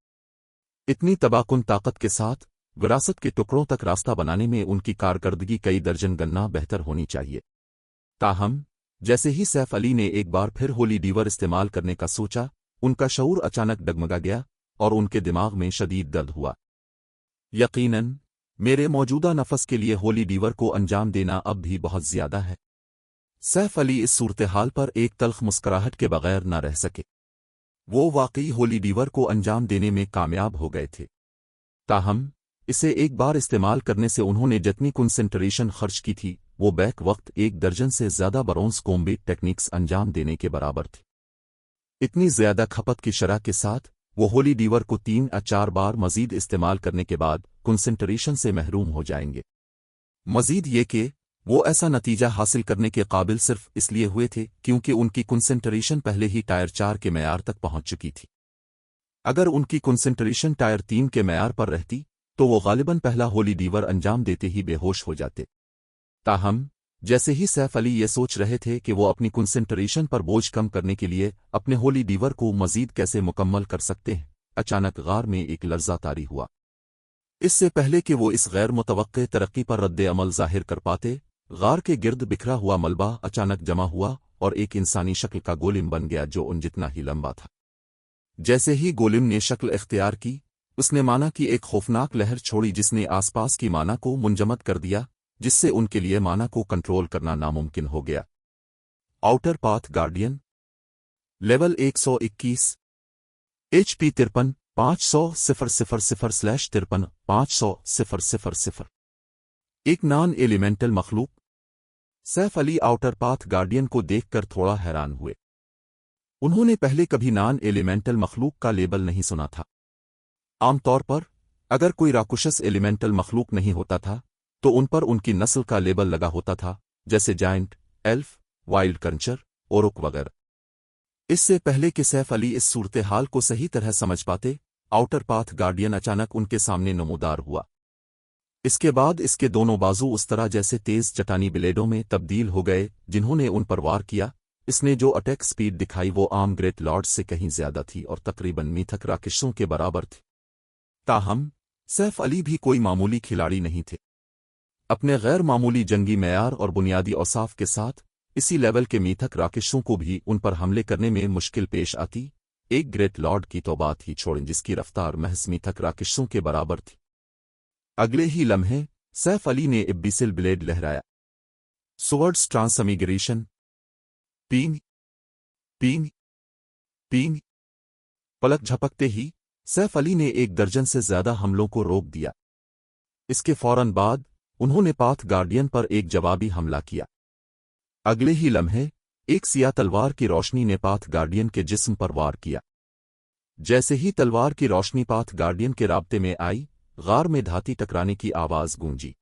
इतनी तबाकुन ताकत के साथ विरासत के टुकड़ों तक रास्ता बनाने में उनकी कारकर्दगी कई दर्जन गन्ना बेहतर होनी चाहिए। ताहम जैसे ही सैफ अली ने एक बार फिर होली डीवर इस्तेमाल करने का सोचा, उनका शऊर अचानक डगमगा गया और उनके दिमाग में शदीद दर्द हुआ। यकीनन मेरे मौजूदा नफस के लिए होली डीवर को अंजाम देना अब भी बहुत ज्यादा है। सैफ अली इस सूरत-ए-हाल पर एक तल्ख मुस्कुराहट के बगैर न रह सके। वो वाकई होली डीवर को अंजाम देने में कामयाब हो गए थे। ताहम इसे एक बार इस्तेमाल करने से उन्होंने जितनी कंसंट्रेशन खर्च की थी, वो बैक वक्त एक दर्जन से ज्यादा ब्रोंज कॉम्बैट टेक्निक्स अंजाम देने के बराबर थी। इतनी ज्यादा खपत की शरह के साथ वो होली डीवर को 3 या 4 बार मजीद इस्तेमाल करने के बाद कंसंट्रेशन से महरूम हो जाएंगे। मजीद ये कि वो ऐसा नतीजा हासिल करने के काबिल सिर्फ इसलिए हुए थे क्योंकि उनकी कंसंट्रेशन पहले ही टायर 4 के मेयार तक पहुंच चुकी थी। अगर उनकी कंसंट्रेशन टायर 3 के मेयार पर रहती तो वो गालिबन पहला होली डीवर अंजाम देते ही बेहोश हो जाते। ताहम जैसे ही सैफ अली ये सोच रहे थे कि वो अपनी कंसंट्रेशन पर बोझ कम करने के लिए अपने होली डीवर को मजीद कैसे मुकम्मल कर सकते हैं, अचानक गार में एक लर्जा तारी हुआ। इससे पहले कि वो इस गैर मुतवक्के तरक्की पर रद्द अमल जाहिर कर पाते, गार के गिर्द बिखरा हुआ मलबा अचानक जमा हुआ और एक इंसानी शक्ल का गोलिम बन गया जो उन जितना ही लंबा था। जैसे ही गोलिम ने शक्ल इख्तियार की, उसने माना की एक खौफनाक लहर छोड़ी जिसने आसपास की माना को मुंजमद कर दिया, जिससे उनके लिए माना को कंट्रोल करना नामुमकिन हो गया। Outer path guardian level 121 HP 53 500-000/53 500-000। एक नॉन एलिमेंटल मखलूक। Saif Ali outer path guardian को देखकर थोड़ा हैरान हुए। उन्होंने पहले कभी नॉन एलिमेंटल मखलूक का लेबल नहीं सुना था। आमतौर पर अगर कोई राकुशस एलिमेंटल मखलूक नहीं होता था तो उन पर उनकी नस्ल का लेबल लगा होता था, जैसे जायंट, एल्फ, वाइल्ड क्रंचर, ओरुक वगैरह। इससे पहले कि सैफ अली इस सूरत-ए-हाल को सही तरह समझ पाते, आउटर पाथ गार्डियन अचानक उनके सामने नमूदार हुआ। इसके बाद इसके दोनों बाजू उस तरह जैसे तेज चट्टानी ब्लेडों में तब्दील हो गए जिन्होंने उन पर वार किया। इसने जो अटैक स्पीड दिखाई वो आम ग्रेट लॉर्ड से कहीं ज्यादा थी और तकरीबन मीथक राकेशों के बराबर थी। ताहम सैफ अली भी कोई मामूली खिलाड़ी नहीं थे। अपने गैर मामूली जंगी मेयार और बुनियादी औसाफ के साथ इसी लेवल के मीथक राकेशों को भी उन पर हमले करने में मुश्किल पेश आती। एक ग्रेट लॉर्ड की तो बात ही छोड़ें जिसकी रफ्तार महज मीथक राकेशों के बराबर थी। अगले ही लम्हे सैफ अली ने इब्बिसिल ब्लेड लहराया। Swords transmigration. पींग पींग पींग। पलक झपकते ही सैफ अली ने एक दर्जन से ज्यादा हमलों को रोक दिया। इसके फौरन बाद उन्होंने पाथ गार्डियन पर एक जवाबी हमला किया। अगले ही लम्हे एक सिया तलवार की रोशनी ने पाथ गार्डियन के जिस्म पर वार किया। जैसे ही तलवार की रोशनी पाथ गार्डियन के राब्ते में आई, गार में धाती टकराने की आवाज गूंजी।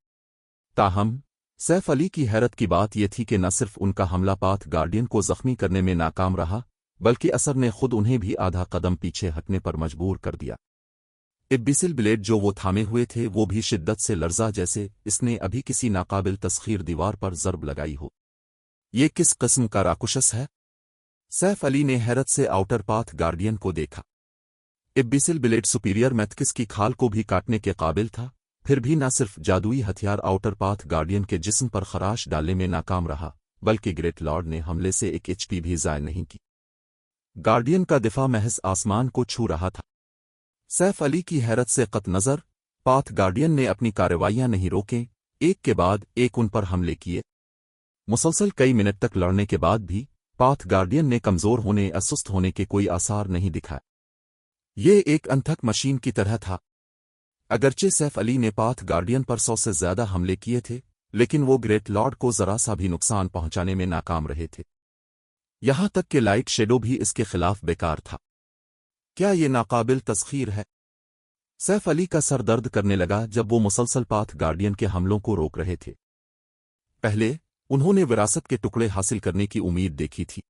ताहम सैफ अली की हैरत की बात यह थी कि न सिर्फ उनका हमला पाथ गार्डियन को जख्मी करने में नाकाम रहा, बल्कि असर ने खुद उन्हें भी आधा कदम पीछे हटने पर मजबूर कर दिया। इब्बिसिल ब्लेड जो वो थामे हुए थे वो भी शिद्दत से लर्जा जैसे इसने अभी किसी नाकाबिल तस्खीर दीवार पर जर्ब लगाई हो। ये किस किस्म का राकुशस है? सैफ अली ने हैरत से आउटर पाथ गार्डियन को देखा। इब्बिसिल ब्लेड सुपीरियर मैथकिस की खाल को भी काटने के काबिल था, फिर भी न सिर्फ जादुई हथियार आउटर पाथ गार्डियन के जिस्म पर खराश डालने में नाकाम रहा, बल्कि ग्रेट लॉर्ड ने हमले से 1 HP भी ज़ाय नहीं की। गार्डियन का दिफा महज आसमान को छू रहा था। सैफ अली की हैरत से कत नज़र पाथ गार्डियन ने अपनी कार्रवाइयां नहीं रोकें, एक के बाद एक उन पर हमले किए। मुसलसल कई मिनट तक लड़ने के बाद भी पाथ गार्डियन ने कमजोर होने या सुस्त होने के कोई आसार नहीं दिखाए। ये एक अनथक मशीन की तरह था। अगरचे सैफ अली ने पाथ गार्डियन पर 100 से ज्यादा हमले किए थे, लेकिन वो ग्रेट लॉर्ड को जरा सा भी नुकसान पहुंचाने में नाकाम रहे थे। यहां तक कि लाइट शेडो भी इसके खिलाफ बेकार था। क्या ये नाकाबिल तस्खीर है? सैफ अली का सर दर्द करने लगा जब वो मुसलसल पाथ गार्डियन के हमलों को रोक रहे थे। पहले उन्होंने विरासत के टुकड़े हासिल करने की उम्मीद देखी थी।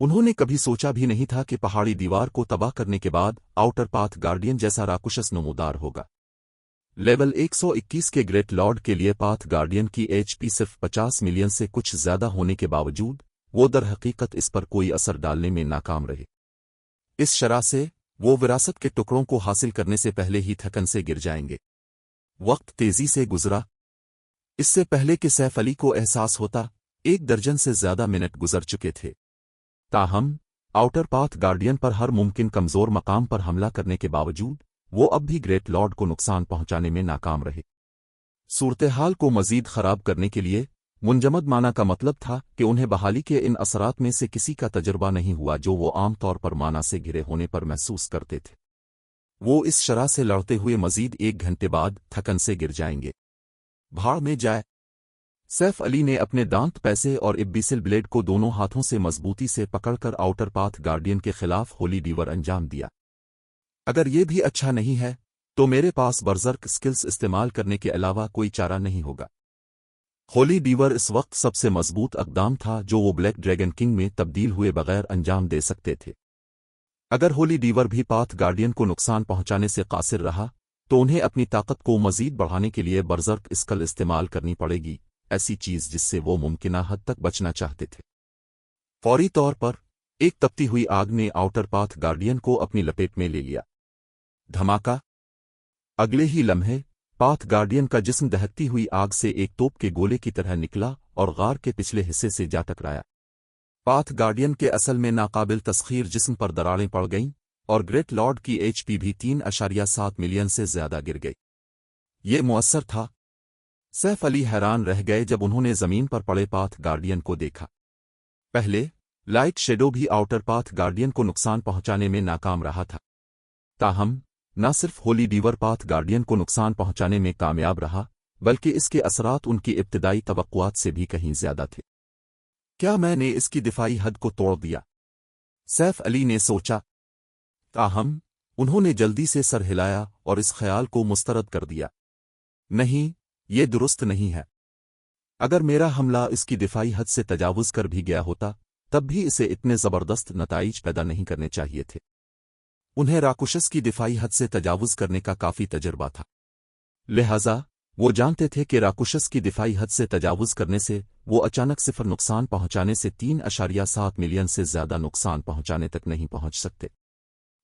उन्होंने कभी सोचा भी नहीं था कि पहाड़ी दीवार को तबाह करने के बाद आउटर पाथ गार्डियन जैसा राकुशस नमूदार होगा। लेवल 121 के ग्रेट लॉर्ड के लिए पाथ गार्डियन की HP सिर्फ 50 मिलियन से कुछ ज्यादा होने के बावजूद वो दर हकीकत इस पर कोई असर डालने में नाकाम रहे। इस शरह से वो विरासत के टुकड़ों को हासिल करने से पहले ही थकन से गिर जाएंगे। वक्त तेजी से गुजरा। इससे पहले कि सैफ अली को एहसास होता, 1 दर्जन से ज्यादा मिनट गुजर चुके थे। ताहम आउटर पाथ गार्डियन पर हर मुमकिन कमजोर मकाम पर हमला करने के बावजूद वो अब भी ग्रेट लॉर्ड को नुकसान पहुंचाने में नाकाम रहे। सूरत-ए-हाल को मजीद खराब करने के लिए मुंजमद माना का मतलब था कि उन्हें बहाली के इन असरात में से किसी का तजुर्बा नहीं हुआ जो वो आम तौर पर माना से घिरे होने पर महसूस करते थे। वो इस शरह से लड़ते हुए मजीद 1 घंटे बाद थकन से गिर जाएंगे। भाड़ में जाए। सैफ अली ने अपने दांत पैसे और इब्बिसिल ब्लेड को दोनों हाथों से मजबूती से पकड़कर आउटर पाथ गार्डियन के खिलाफ होली डीवर अंजाम दिया। अगर ये भी अच्छा नहीं है तो मेरे पास बर्जर्क स्किल्स इस्तेमाल करने के अलावा कोई चारा नहीं होगा। होली डीवर इस वक्त सबसे मजबूत अक़दाम था जो वो ब्लैक ड्रैगन किंग में तब्दील हुए बगैर अंजाम दे सकते थे। अगर होली डीवर भी पाथ गार्डियन को नुकसान पहुंचाने से कासिर रहा तो उन्हें अपनी ताकत को मजीद बढ़ाने के लिए बर्जर्क स्किल इस्तेमाल करनी पड़ेगी, ऐसी चीज जिससे वो मुमकिना हद तक बचना चाहते थे। फौरी तौर पर एक तपती हुई आग ने आउटर पाथ गार्डियन को अपनी लपेट में ले लिया। धमाका। अगले ही लम्हे पाथ गार्डियन का जिस्म दहकती हुई आग से एक तोप के गोले की तरह निकला और गार के पिछले हिस्से से जा टकराया। पाथ गार्डियन के असल में नाकाबिल तस्खीर जिस्म पर दरारें पड़ गईं और ग्रेट लॉर्ड की HP भी 3.7 मिलियन से ज्यादा गिर गई। ये मुअस्सर था। सैफ अली हैरान रह गए जब उन्होंने जमीन पर पड़े पाथ गार्डियन को देखा। पहले लाइट शेडो भी आउटर पाथ गार्डियन को नुकसान पहुंचाने में नाकाम रहा था। ताहम न सिर्फ होली डीवर पाथ गार्डियन को नुकसान पहुंचाने में कामयाब रहा बल्कि इसके असरात उनकी इब्तिदाई तवक्कुआत से भी कहीं ज्यादा थे। क्या मैंने इसकी दिफाई हद को तोड़ दिया? सैफ अली ने सोचा। ताहम उन्होंने जल्दी से सर हिलाया और इस ख्याल को मुस्तरद कर दिया। नहीं, ये दुरुस्त नहीं है। अगर मेरा हमला इसकी दिफाई हद से तजावुज कर भी गया होता तब भी इसे इतने जबरदस्त नताइज पैदा नहीं करने चाहिए थे। उन्हें राकुशस की दिफाई हद से तजावुज करने का काफी तजर्बा था। लिहाजा वो जानते थे कि राकुशस की दिफाई हद से तजावुज करने से वो अचानक सिफर नुकसान पहुंचाने से 3.7 मिलियन से ज्यादा नुकसान पहुंचाने तक नहीं पहुंच सकते।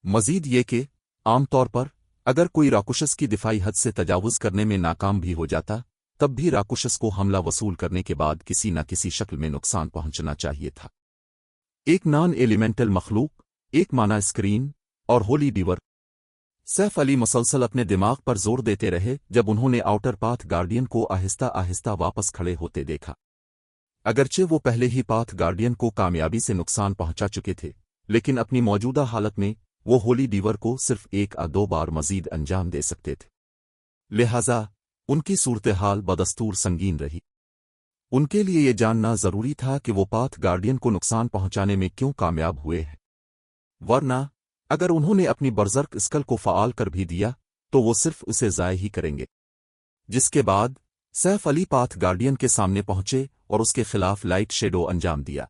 मजीद ये कि आमतौर पर अगर कोई राकुशस की दिफाई हद से तजावुज करने में नाकाम भी हो जाता तब भी राकुशस को हमला वसूल करने के बाद किसी न किसी शक्ल में नुकसान पहुंचना चाहिए था। एक नॉन एलिमेंटल मखलूक, एक माना स्क्रीन और होली डीवर। सैफ अली मुसलसल अपने दिमाग पर जोर देते रहे जब उन्होंने आउटर पाथ गार्डियन को आहिस्ता आहिस्ता वापस खड़े होते देखा। अगरचे वो पहले ही पाथ गार्डियन को कामयाबी से नुकसान पहुंचा चुके थे, लेकिन अपनी मौजूदा हालत में वो होली डीवर को सिर्फ 1 या 2 बार मजीद अंजाम दे सकते थे। लिहाजा उनकी सूरत-ए-हाल बदस्तूर संगीन रही। उनके लिए ये जानना जरूरी था कि वो पाथ गार्डियन को नुकसान पहुंचाने में क्यों कामयाब हुए हैं। वरना अगर उन्होंने अपनी बर्जर्क स्कल को फ़आल कर भी दिया तो वो सिर्फ उसे ज़ाय ही करेंगे। जिसके बाद सैफ अली पाथ गार्डियन के सामने पहुंचे और उसके खिलाफ लाइट शेडो अंजाम दिया।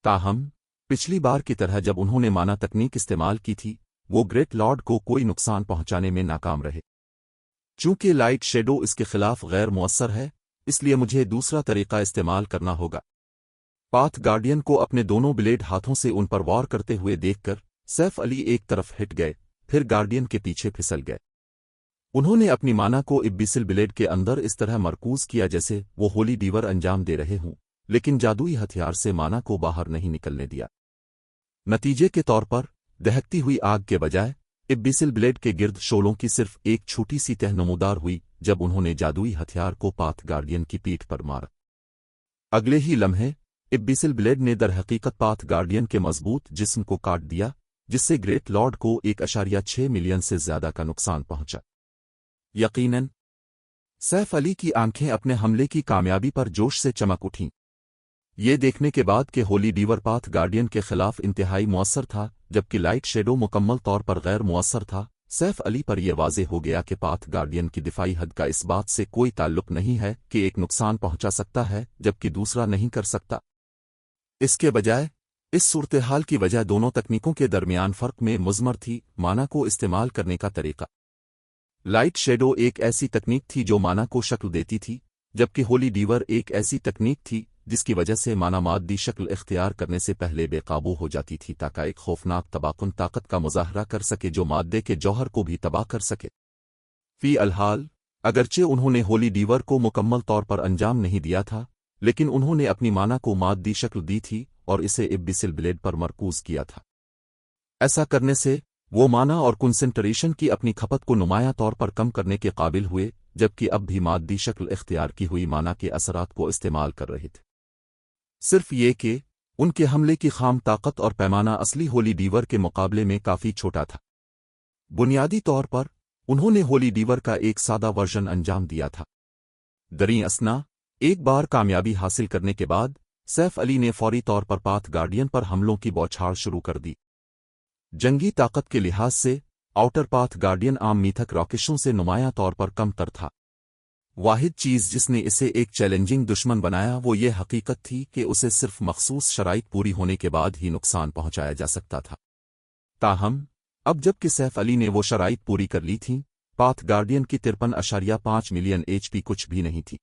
ताहम पिछली बार की तरह जब उन्होंने माना तकनीक इस्तेमाल की थी वो ग्रेट लॉर्ड को कोई नुकसान पहुंचाने में नाकाम रहे। चूंकि लाइट शेडो इसके खिलाफ गैर मुअस्सर है इसलिए मुझे दूसरा तरीका इस्तेमाल करना होगा। पाथ गार्डियन को अपने दोनों ब्लेड हाथों से उन पर वार करते हुए देखकर सैफ अली एक तरफ हिट गए, फिर गार्डियन के पीछे फिसल गए। उन्होंने अपनी माना को इब्बिसिल ब्लेड के अंदर इस तरह मरकूज किया जैसे वो होली डीवर अंजाम दे रहे हों, लेकिन जादुई हथियार से माना को बाहर नहीं निकलने दिया। नतीजे के तौर पर दहकती हुई आग के बजाय इब्बिसिल ब्लेड के गिर्द शोलों की सिर्फ एक छोटी सी तह नमूदार हुई जब उन्होंने जादुई हथियार को पाथ गार्डियन की पीठ पर मारा। अगले ही लम्हे इब्बिसिल ब्लेड ने दरहकीकत पाथ गार्डियन के मजबूत जिस्म को काट दिया, जिससे ग्रेट लॉर्ड को 1.6 मिलियन से ज्यादा का नुकसान पहुंचा। यकीनन सैफ अली की आंखें अपने हमले की कामयाबी पर जोश से चमक उठीं। ये देखने के बाद कि होली डीवर पाथ गार्डियन के खिलाफ इंतहाई मुअस्सर था जबकि लाइट शेडो मुकम्मल तौर पर गैर मुअस्सर था, सैफ अली पर यह वाज़ेह हो गया कि पाथ गार्डियन की दिफाई हद का इस बात से कोई ताल्लुक नहीं है कि एक नुकसान पहुंचा सकता है जबकि दूसरा नहीं कर सकता। इसके बजाय इस सूरत-ए-हाल की वजह दोनों तकनीकों के दरमियान फ़र्क में मुज़मर थी, माना को इस्तेमाल करने का तरीका। लाइट शेडो एक ऐसी तकनीक थी जो माना को शक्ल देती थी, जबकि होली डीवर एक ऐसी तकनीक थी जिसकी वजह से माना मादी शक्ल इख्तियार करने से पहले बेकाबू हो जाती थी ताकि एक खौफनाक तबाकुन ताकत का मुजाहरा कर सके जो मादे के जौहर को भी तबाह कर सके। फी अलहाल अगरचे उन्होंने होली डीवर को मुकम्मल तौर पर अंजाम नहीं दिया था, लेकिन उन्होंने अपनी माना को मादी शक्ल दी थी और इसे इब्बिसिल ब्लेड पर मरकूज किया था। ऐसा करने से वो माना और कंसंट्रेशन की अपनी खपत को नुमाया तौर पर कम करने के काबिल हुए, जबकि अब भी मादी शक्ल इख्तियार की हुई माना के असरात को इस्तेमाल कर रहे थे। सिर्फ ये कि उनके हमले की खाम ताकत और पैमाना असली होली डीवर के मुकाबले में काफ़ी छोटा था। बुनियादी तौर पर उन्होंने होली डीवर का एक सादा वर्जन अंजाम दिया था। दरी असना, एक बार कामयाबी हासिल करने के बाद सैफ अली ने फौरी तौर पर पाथ गार्डियन पर हमलों की बौछार शुरू कर दी। जंगी ताकत के लिहाज से आउटर पाथ गार्डियन आम मीथक रॉकेशों से नुमाया तौर पर कम तर था। वाहिद चीज़ जिसने इसे एक चैलेंजिंग दुश्मन बनाया वो ये हकीकत थी कि उसे सिर्फ मखसूस शराइत पूरी होने के बाद ही नुकसान पहुंचाया जा सकता था। ताहम अब जबकि सैफ अली ने वो शराइत पूरी कर ली थी, पाथ गार्डियन की 53.5 मिलियन HP कुछ भी नहीं थी।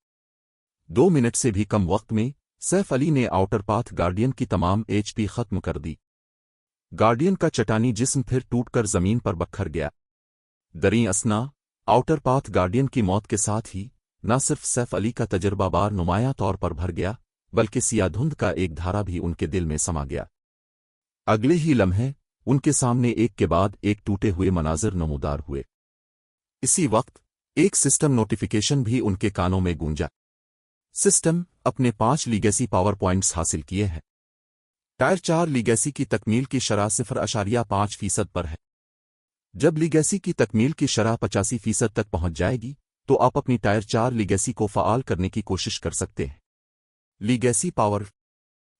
2 मिनट से भी कम वक्त में सैफ अली ने आउटर पाथ गार्डियन की तमाम HP खत्म कर दी। गार्डियन का चटानी जिस्म फिर टूटकर जमीन पर बखर गया। दरी असना, आउटर पाथ गार्डियन की मौत के साथ ही न सिर्फ सैफ अली का तजर्बा बार नुमाया तौर पर भर गया, बल्कि सिया धुंध का एक धारा भी उनके दिल में समा गया। अगले ही लम्हे उनके सामने एक के बाद एक टूटे हुए मनाजिर नमूदार हुए। इसी वक्त एक सिस्टम नोटिफिकेशन भी उनके कानों में गूंजा। सिस्टम अपने 5 लीगेसी पावर पॉइंट्स हासिल किए हैं। टायर 4 लीगेसी की तकमील की शरह 0.5% पर है। जब लीगेसी की तकमील की शरह 85% तक पहुंच जाएगी तो आप अपनी टायर 4 लीगेसी को फ़आल करने की कोशिश कर सकते हैं। Legacy power.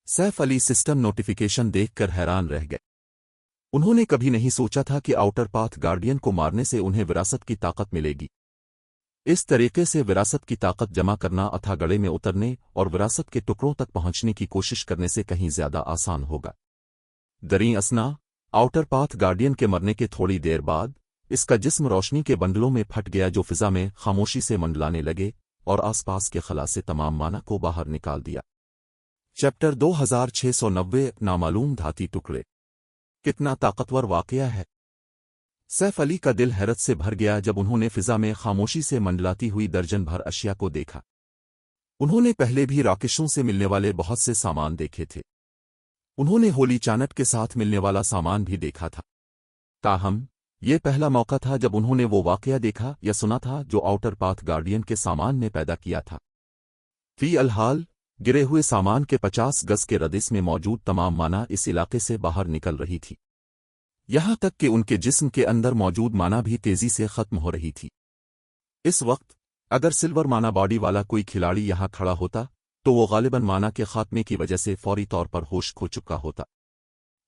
Saif Ali system notification देखकर हैरान रह गए। उन्होंने कभी नहीं सोचा था कि आउटर पाथ गार्डियन को मारने से उन्हें विरासत की ताकत मिलेगी। इस तरीके से विरासत की ताकत जमा करना अथाह गड़े में उतरने और विरासत के टुकड़ों तक पहुंचने की कोशिश करने से कहीं ज्यादा आसान होगा। दरी असना, आउटर पाथ गार्डियन के मरने के थोड़ी देर बाद इसका जिस्म रोशनी के बंडलों में फट गया जो फिजा में खामोशी से मंडलाने लगे और आसपास के खला से तमाम माना को बाहर निकाल दिया। चैप्टर 2690 नामालूम धाती टुकड़े। कितना ताकतवर वाकया है। सैफ अली का दिल हैरत से भर गया जब उन्होंने फिजा में खामोशी से मंडलाती हुई दर्जन भर अशिया को देखा। उन्होंने पहले भी राकेशों से मिलने वाले बहुत से सामान देखे थे। उन्होंने होली चानट के साथ मिलने वाला सामान भी देखा था। ताहम ये पहला मौका था जब उन्होंने वो वाकया देखा या सुना था जो आउटर पाथ गार्डियन के सामान ने पैदा किया था। फी अलहाल गिरे हुए सामान के 50 गज के रदिस में मौजूद तमाम माना इस इलाके से बाहर निकल रही थी। यहां तक कि उनके जिस्म के अंदर मौजूद माना भी तेजी से खत्म हो रही थी। इस वक्त अगर सिल्वर माना बॉडी वाला कोई खिलाड़ी यहां खड़ा होता तो वो गालिबन माना के खात्मे की वजह से फौरी तौर पर होश खो चुका होता।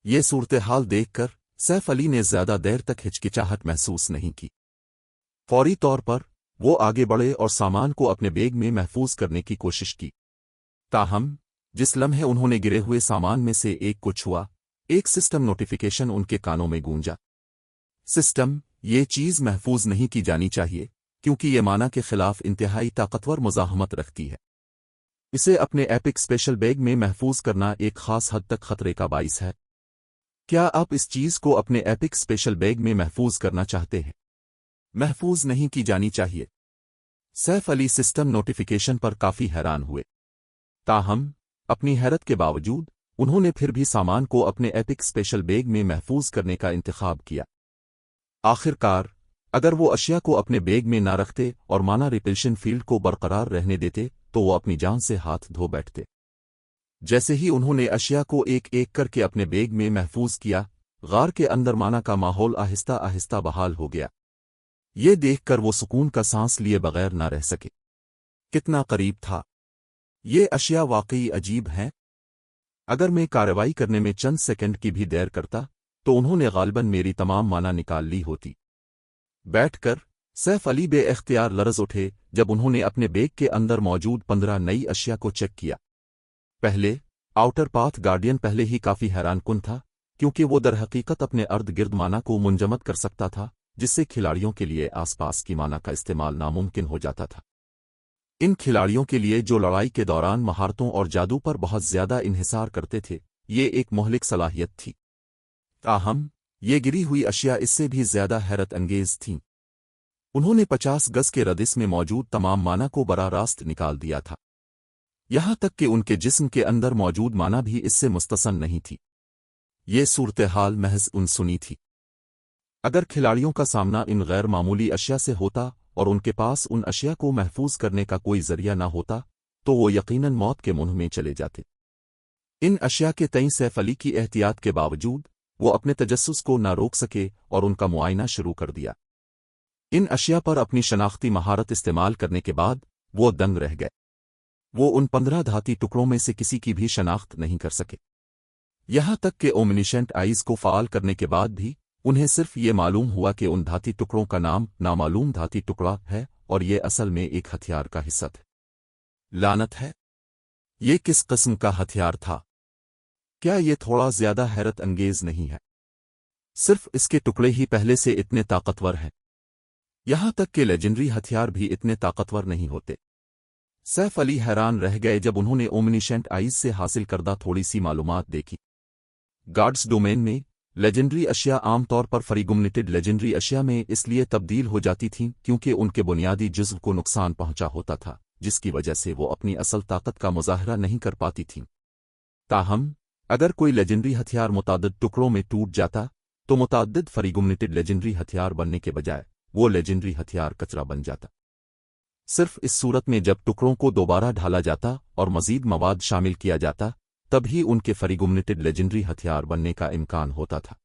ये सूरत हाल देखकर सैफ अली ने ज्यादा देर तक हिचकिचाहट महसूस नहीं की। फौरी तौर पर वो आगे बढ़े और सामान को अपने बैग में महफूज करने की कोशिश की। ताहम जिस लम्हे उन्होंने गिरे हुए सामान में से एक को छुआ, एक सिस्टम नोटिफिकेशन उनके कानों में गूंजा। सिस्टम, ये चीज महफूज नहीं की जानी चाहिए क्योंकि ये माना के खिलाफ इंतहाई ताकतवर मुजाहमत रखती है। इसे अपने एपिक स्पेशल बैग में महफूज करना एक खास हद तक खतरे का बाइस है। क्या आप इस चीज को अपने एपिक स्पेशल बैग में महफूज करना चाहते हैं? महफूज नहीं की जानी चाहिए। सैफ अली सिस्टम नोटिफिकेशन पर काफी हैरान हुए। ताहम अपनी हैरत के बावजूद उन्होंने फिर भी सामान को अपने एपिक स्पेशल बैग में महफूज करने का इंतखाब किया। आखिरकार अगर वो अशिया को अपने बैग में ना रखते और माना रिपल्शन फील्ड को बरकरार रहने देते तो वो अपनी जान से हाथ धो बैठते। जैसे ही उन्होंने अशिया को एक एक करके अपने बैग में महफूज किया, गार के अंदर माना का माहौल आहिस्ता आहिस्ता बहाल हो गया। ये देखकर वो सुकून का सांस लिए बगैर ना रह सके। कितना करीब था। ये अशिया वाकई अजीब हैं। अगर मैं कार्रवाई करने में चंद सेकंड की भी देर करता तो उन्होंने गालिबन मेरी तमाम माना निकाल ली होती। बैठकर सैफ अली बे-इख्तियार लरज़ उठे जब उन्होंने अपने बैग के अंदर मौजूद 15 नई अशिया को चेक किया। पहले आउटर पाथ गार्डियन पहले ही काफी हैरानकुन था क्योंकि वो दरहकीकत अपने अर्द गिर्द माना को मुंजमद कर सकता था, जिससे खिलाड़ियों के लिए आसपास की माना का इस्तेमाल नामुमकिन हो जाता था। इन खिलाड़ियों के लिए जो लड़ाई के दौरान महारतों और जादू पर बहुत ज्यादा इन्हिसार करते थे, ये एक मोहलिक सलाहियत थी। ताहम ये गिरी हुई अशिया इससे भी ज्यादा हैरत अंगेज थीं। उन्होंने 50 गज के रदिस में मौजूद तमाम माना को बराह रास्त निकाल दिया था, यहां तक कि उनके जिस्म के अंदर मौजूद माना भी इससे मुस्तसन नहीं थी। ये सूरत-ए-हाल महज अनसुनी थी। अगर खिलाड़ियों का सामना इन गैर मामूली अशिया से होता और उनके पास उन अशिया को महफूज करने का कोई जरिया ना होता तो वो यकीनन मौत के मुंह में चले जाते। इन अशिया के तई सैफ अली की एहतियात के बावजूद वो अपने तजस्सुस को ना रोक सके और उनका मुआयना शुरू कर दिया। इन अशिया पर अपनी शनाख्ती महारत इस्तेमाल करने के बाद वो दंग रह गए। वो उन 15 धाती टुकड़ों में से किसी की भी शनाख्त नहीं कर सके। यहां तक कि ओमनिशेंट आइज को फाल करने के बाद भी उन्हें सिर्फ ये मालूम हुआ कि उन धाती टुकड़ों का नाम नामालूम धाती टुकड़ा है और ये असल में एक हथियार का हिस्सा था। लानत है, ये किस किस्म का हथियार था? क्या ये थोड़ा ज्यादा हैरत अंगेज नहीं है? सिर्फ इसके टुकड़े ही पहले से इतने ताकतवर हैं। यहां तक कि लेजेंडरी हथियार भी इतने ताकतवर नहीं होते। सैफ अली हैरान रह गए जब उन्होंने ओमनिशेंट आइज से हासिल करदा थोड़ी सी मालूमात देखी। गार्ड्स डोमेन में लेजेंडरी अशिया आमतौर पर फ्रीगुमनेटेड लेजेंडरी अशिया में इसलिए तब्दील हो जाती थीं क्योंकि उनके बुनियादी जुज़्व को नुकसान पहुंचा होता था, जिसकी वजह से वो अपनी असल ताकत का मुजाहरा नहीं कर पाती थीं। ताहम अगर कोई लेजेंडरी हथियार मुताद्दिद टुकड़ों में टूट जाता तो मुताद्दिद फ्रीगुमनेटेड लेजेंडरी हथियार बनने के बजाय वो लेजेंडरी हथियार कचरा बन जाता। सिर्फ इस सूरत में जब टुकड़ों को दोबारा ढाला जाता और मजीद मवाद शामिल किया जाता तभी उनके फ्रीगुमनेटेड लेजेंडरी हथियार बनने का इम्कान होता था।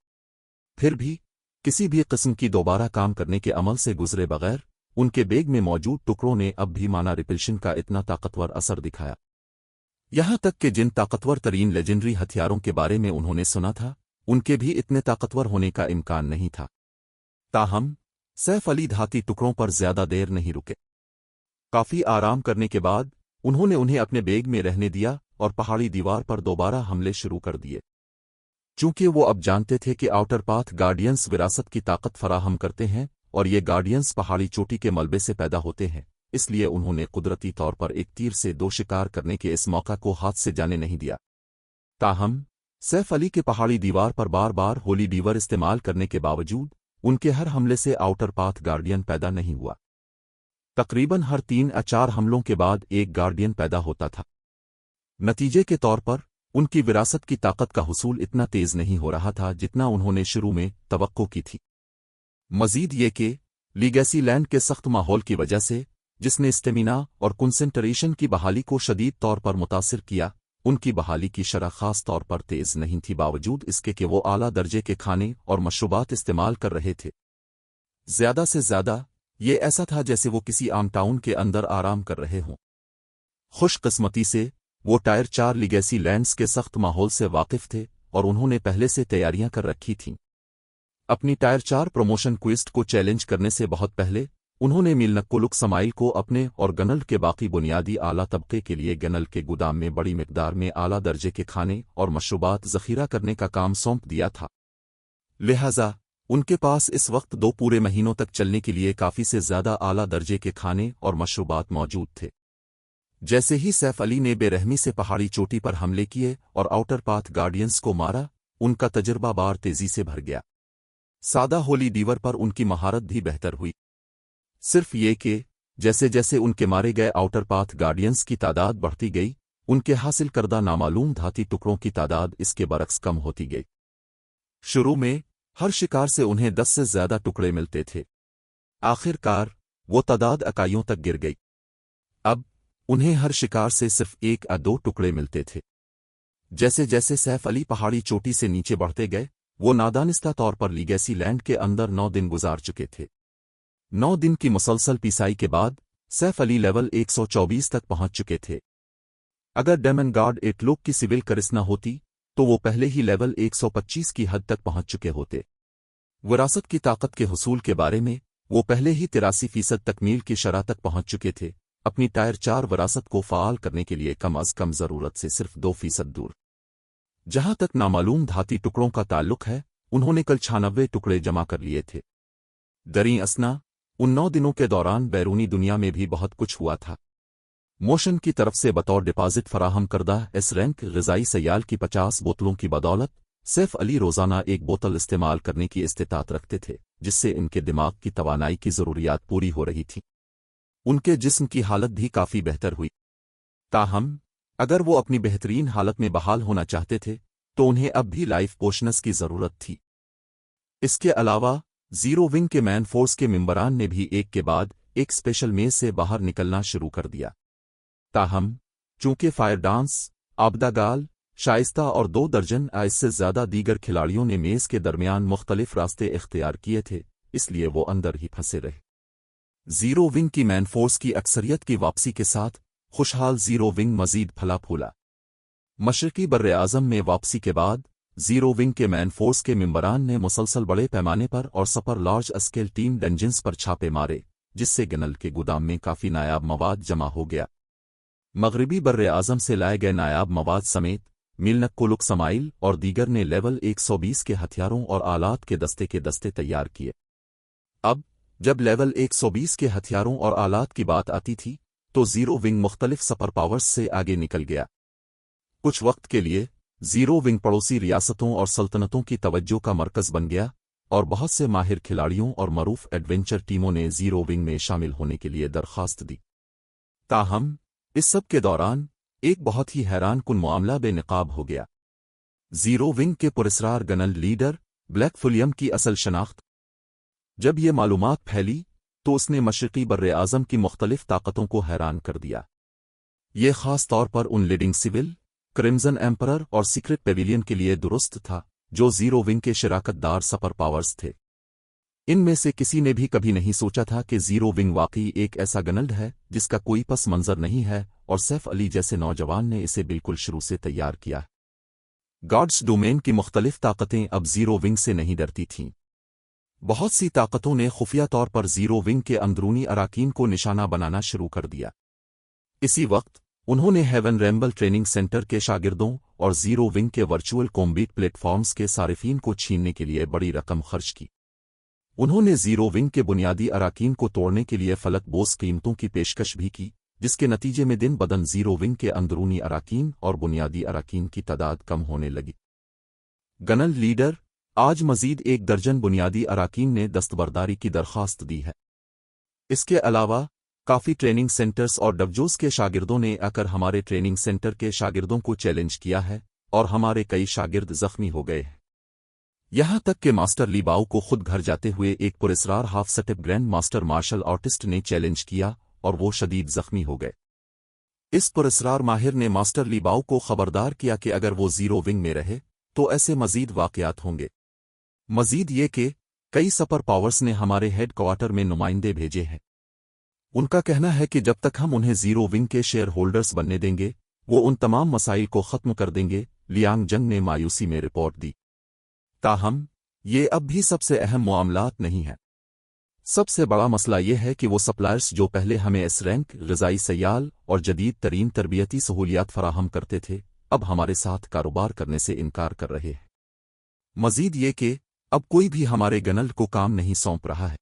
फिर भी किसी भी किस्म की दोबारा काम करने के अमल से गुजरे बगैर उनके बेग में मौजूद टुकड़ों ने अब भी माना रिपल्शन का इतना ताकतवर असर दिखाया। यहां तक कि जिन ताकतवर तरीन लेजेंडरी हथियारों के बारे में उन्होंने सुना था उनके भी इतने ताकतवर होने का इम्कान नहीं था। ताहम सैफ अली धाती टुकड़ों पर ज्यादा देर नहीं रुके। काफी आराम करने के बाद उन्होंने उन्हें अपने बेग में रहने दिया और पहाड़ी दीवार पर दोबारा हमले शुरू कर दिए। चूंकि वो अब जानते थे कि आउटर पाथ गार्डियंस विरासत की ताकत फराहम करते हैं और ये गार्डियंस पहाड़ी चोटी के मलबे से पैदा होते हैं, इसलिए उन्होंने कुदरती तौर पर एक तीर से दो शिकार करने के इस मौका को हाथ से जाने नहीं दिया। ताहम सैफ अली के पहाड़ी दीवार पर बार बार होली डीवर इस्तेमाल करने के बावजूद उनके हर हमले से आउटर पाथ गार्डियन पैदा नहीं हुआ। तकरीबन हर 3 या 4 हमलों के बाद एक गार्डियन पैदा होता था। नतीजे के तौर पर उनकी विरासत की ताकत का हुसूल इतना तेज नहीं हो रहा था जितना उन्होंने शुरू में तवक्को की थी। मजीद ये कि लीगेसी लैंड के सख्त माहौल की वजह से, जिसने स्टेमिना और कंसंट्रेशन की बहाली को शदीद तौर पर मुतासिर किया, उनकी बहाली की शरह खास तौर पर तेज नहीं थी, बावजूद इसके कि वो आला दर्जे के खाने और मशरूबात इस्तेमाल कर रहे थे। ज्यादा से ज्यादा ये ऐसा था जैसे वो किसी आम टाउन के अंदर आराम कर रहे हों। खुशकिस्मती से वो टायर 4 लीगेसी लैंड्स के सख्त माहौल से वाकिफ थे और उन्होंने पहले से तैयारियां कर रखी थीं। अपनी टायर 4 प्रमोशन क्विस्ट को चैलेंज करने से बहुत पहले उन्होंने मिलनक्कुलुक समाइल को अपने और गनल के बाकी बुनियादी आला तबके के लिए गनल के गुदाम में बड़ी मिकदार में आला दर्जे के खाने और मशरूबात ज़ख़ीरा करने का काम सौंप दिया था। लिहाजा उनके पास इस वक्त 2 पूरे महीनों तक चलने के लिए काफ़ी से ज़्यादा आला दर्जे के खाने और मशरूबात मौजूद थे। जैसे ही सैफ अली ने बेरहमी से पहाड़ी चोटी पर हमले किए और आउटर पाथ गार्डियंस को मारा, उनका तजर्बा बार तेजी से भर गया। सादा होली डीवर पर उनकी महारत भी बेहतर हुई। सिर्फ ये कि जैसे जैसे उनके मारे गए आउटर पाथ गार्डियंस की तादाद बढ़ती गई, उनके हासिल करदा नामालूम धाती टुकड़ों की तादाद इसके बरक्स कम होती गई। शुरू में हर शिकार से उन्हें 10 से ज्यादा टुकड़े मिलते थे। आखिरकार वो तादाद इकाइयों तक गिर गई। अब उन्हें हर शिकार से सिर्फ 1 या 2 टुकड़े मिलते थे। जैसे जैसे सैफ अली पहाड़ी चोटी से नीचे बढ़ते गए, वो नादानिस्ता तौर पर लीगेसी लैंड के अंदर 9 दिन गुजार चुके थे। 9 दिन की मुसलसल पिसाई के बाद सैफ अली लेवल 124 तक पहुंच चुके थे। अगर डेमन गार्ड एटलोक की सिविल करिस न होती तो वो पहले ही लेवल 125 की हद तक पहुंच चुके होते। विरासत की ताकत के हुसूल के बारे में वो पहले ही 83% तकमील की शरह तक पहुंच चुके थे, अपनी टायर 4 विरासत को फ़ाल करने के लिए कम अज़ कम ज़रूरत से सिर्फ 2% दूर। जहां तक नामालूम धाती टुकड़ों का ताल्लुक है, उन्होंने कल 96 टुकड़े जमा कर लिए थे। दरी असना उन 9 दिनों के दौरान बैरूनी दुनिया में भी बहुत कुछ हुआ था। मोशन की तरफ से बतौर डिपॉजिट फराहम करदा एस रैंक ग़िज़ाई सयाल की 50 बोतलों की बदौलत सैफ अली रोज़ाना 1 बोतल इस्तेमाल करने की इस्तिताअत रखते थे। जिससे इनके दिमाग की तवानाई की ज़रूरियात पूरी हो रही थी। उनके जिस्म की हालत भी काफ़ी बेहतर हुई। ताहम अगर वो अपनी बेहतरीन हालत में बहाल होना चाहते थे तो उन्हें अब भी लाइफ पोषणस की ज़रूरत थी। इसके अलावा ज़ीरो विंग के मैन फोर्स के मेंबरान ने भी एक के बाद एक स्पेशल मेज से बाहर निकलना शुरू कर दिया। ताहम चूंकि फायर डांस, आबदागाल, शाइस्ता और 2 दर्जन इससे ज़्यादा दीगर खिलाड़ियों ने मेज़ के दरमियान मुख्तलिफ रास्ते इख्तियार किए थे, इसलिए वो अंदर ही फंसे रहे। ज़ीरो विंग की मैन फोर्स की अक्सरियत की वापसी के साथ खुशहाल ज़ीरो विंग मज़ीद फला फूला। मशरकी बर्रे आज़म में वापसी के बाद ज़ीरो विंग के मैन फोर्स के मेंबरान ने मुसलसल बड़े पैमाने पर और सपर लार्ज स्केल टीम डंजन्स पर छापे मारे, जिससे गनल के गोदाम में काफ़ी नायाब मवाद जमा हो गया। मगरबी बर्रे आज़म से लाए गए नायाब मवाद समेत मिलनक कोलुक समाइल और दीगर ने लेवल 120 के हथियारों और आलात के दस्ते तैयार किए। अब जब लेवल 120 के हथियारों और आलात की बात आती थी तो ज़ीरो विंग मुख्तलिफ सपर पावर्स से आगे निकल गया। कुछ वक्त के लिए ज़ीरो विंग पड़ोसी रियासतों और सल्तनतों की तवज्जो का मरकज़ बन गया और बहुत से माहिर खिलाड़ियों और मरूफ एडवेंचर टीमों ने ज़ीरो विंग में शामिल होने के लिए दरख्वास्त दी। ताहम इस सब के दौरान एक बहुत ही हैरान कुन मामला बेनकाब हो गया। ज़ीरो विंग के पुरस्रार गनल लीडर ब्लैक फुलियम की असल शनाख्त जब ये मालूमात फैली तो उसने मशरकी बर्रे आज़म की मुख्तलिफ ताकतों को हैरान कर दिया। ये ख़ास तौर पर उन लीडिंग सिविल, क्रिम्सन एम्परर और सीक्रेट पेविलियन के लिए दुरुस्त था जो ज़ीरो विंग के शराकतदार सपर पावर्स थे। इनमें से किसी ने भी कभी नहीं सोचा था कि ज़ीरो विंग वाकई एक ऐसा गनल्ड है जिसका कोई पस मंज़र नहीं है, और सैफ अली जैसे नौजवान ने इसे बिल्कुल शुरू से तैयार किया। गॉड्स डोमेन की मुख्तलिफ ताकतें अब ज़ीरो विंग से नहीं डरती थीं। बहुत सी ताकतों ने खुफिया तौर पर ज़ीरो विंग के अंदरूनी अराकीन को निशाना बनाना शुरू कर दिया। इसी वक्त उन्होंने हेवन रैम्बल ट्रेनिंग सेंटर के शागिर्दों और ज़ीरो विंग के वर्चुअल कॉम्बैट प्लेटफॉर्म्स के सारिफीन को छीनने के लिए बड़ी रकम खर्च की। उन्होंने ज़ीरो विंग के बुनियादी अराकीन को तोड़ने के लिए फलक बोस कीमतों की पेशकश भी की, जिसके नतीजे में दिन बदन ज़ीरो विंग के अंदरूनी अराकीन और बुनियादी अराकीन की तादाद कम होने लगी। गनल लीडर आज मज़ीद 1 दर्जन बुनियादी अराकीन ने दस्तबरदारी की दरख्वास्त दी है। इसके अलावा काफ़ी ट्रेनिंग सेंटर्स और डवजोस के शागिर्दों ने आकर हमारे ट्रेनिंग सेंटर के शागिर्दों को चैलेंज किया है और हमारे कई शागिर्द जख्मी हो गए हैं। यहाँ तक कि मास्टर लीबाओ को खुद घर जाते हुए एक पुरस्रार half step grand master martial artist ने चैलेंज किया और वो शदीद जख्मी हो गए। इस पुरस्रार माहिर ने मास्टर लीबाओ को खबरदार किया कि अगर वो ज़ीरो विंग में रहे तो ऐसे मज़ीद वाक़यात होंगे। मज़ीद ये कि कई सपर पावर्स ने हमारे हेड क्वार्टर में नुमाइंदे भेजे हैं। उनका कहना है कि जब तक हम उन्हें ज़ीरो विंग के शेयर होल्डर्स बनने देंगे वो उन तमाम मसाइल को ख़त्म कर देंगे, लियांग जंग ने मायूसी में रिपोर्ट दी। ताहम ये अब भी सबसे अहम मामलात नहीं है। सबसे बड़ा मसला यह है कि वो सप्लायर्स जो पहले हमें एस रैंक, ग़िज़ाई सयाल और जदीद तरीन तरबियती सहूलियात फराहम करते थे, अब हमारे साथ कारोबार करने से इनकार कर रहे हैं। मज़ीद ये कि अब कोई भी हमारे गनल को काम नहीं सौंप रहा है।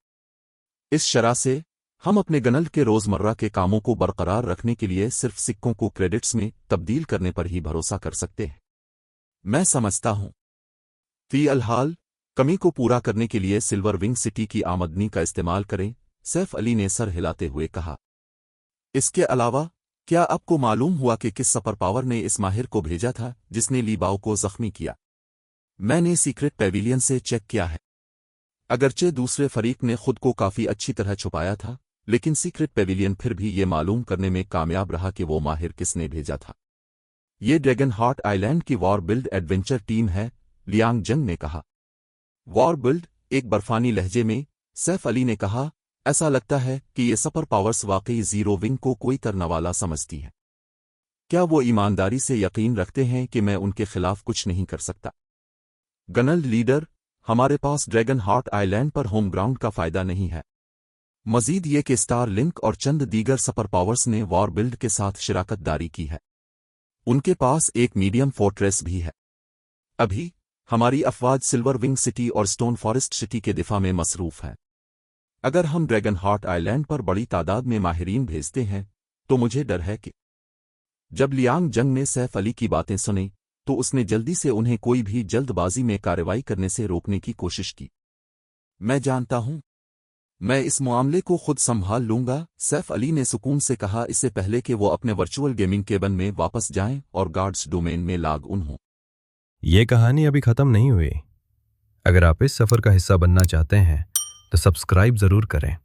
इस शरह से हम अपने गनल के रोज़मर्रा के कामों को बरकरार रखने के लिए सिर्फ सिक्कों को क्रेडिट्स में तब्दील करने पर ही भरोसा कर सकते हैं। मैं समझता हूँ फ़िलहाल कमी को पूरा करने के लिए सिल्वर विंग सिटी की आमदनी का इस्तेमाल करें, सैफ अली ने सर हिलाते हुए कहा। इसके अलावा क्या आपको मालूम हुआ कि किस सपर पावर ने इस माहिर को भेजा था जिसने लीबाओ को जख्मी किया? मैंने सीक्रेट पेविलियन से चेक किया है। अगरचे दूसरे फरीक ने खुद को काफ़ी अच्छी तरह छुपाया था, लेकिन सीक्रेट पेविलियन फिर भी ये मालूम करने में कामयाब रहा कि वो माहिर किसने भेजा था। ये ड्रैगन हार्ट आइलैंड की वॉर बिल्ड एडवेंचर टीम है, लियांग जंग ने कहा। वॉर बिल्ड एक बर्फानी लहजे में सैफ अली ने कहा, ऐसा लगता है कि ये सपर पावर्स वाकई ज़ीरो विंग को कोई करनेवाला समझती हैं। क्या वो ईमानदारी से यकीन रखते हैं कि मैं उनके खिलाफ कुछ नहीं कर सकता? गनल लीडर, हमारे पास ड्रैगन हार्ट आइलैंड पर होम ग्राउंड का फ़ायदा नहीं है। मज़ीद ये कि स्टार लिंक और चंद दीगर सपर पावर्स ने वॉर बिल्ड के साथ शिराकत दारी की है। उनके पास एक मीडियम फोर्ट्रेस भी है। अभी हमारी अफवाज सिल्वर विंग सिटी और स्टोन फॉरेस्ट सिटी के दिफा में मसरूफ़ है। अगर हम ड्रैगन हार्ट आइलैंड पर बड़ी तादाद में माहिरीन भेजते हैं तो मुझे डर है कि जब लियांग जंग ने सैफ अली की बातें सुनी तो उसने जल्दी से उन्हें कोई भी जल्दबाजी में कार्रवाई करने से रोकने की कोशिश की। मैं जानता हूं, मैं इस मामले को खुद संभाल लूंगा, सैफ अली ने सुकून से कहा, इससे पहले कि वो अपने वर्चुअल गेमिंग केबिन में वापस जाएं और गार्ड्स डोमेन में लॉग इन हों। ये कहानी अभी खत्म नहीं हुई। अगर आप इस सफर का हिस्सा बनना चाहते हैं तो सब्सक्राइब जरूर करें।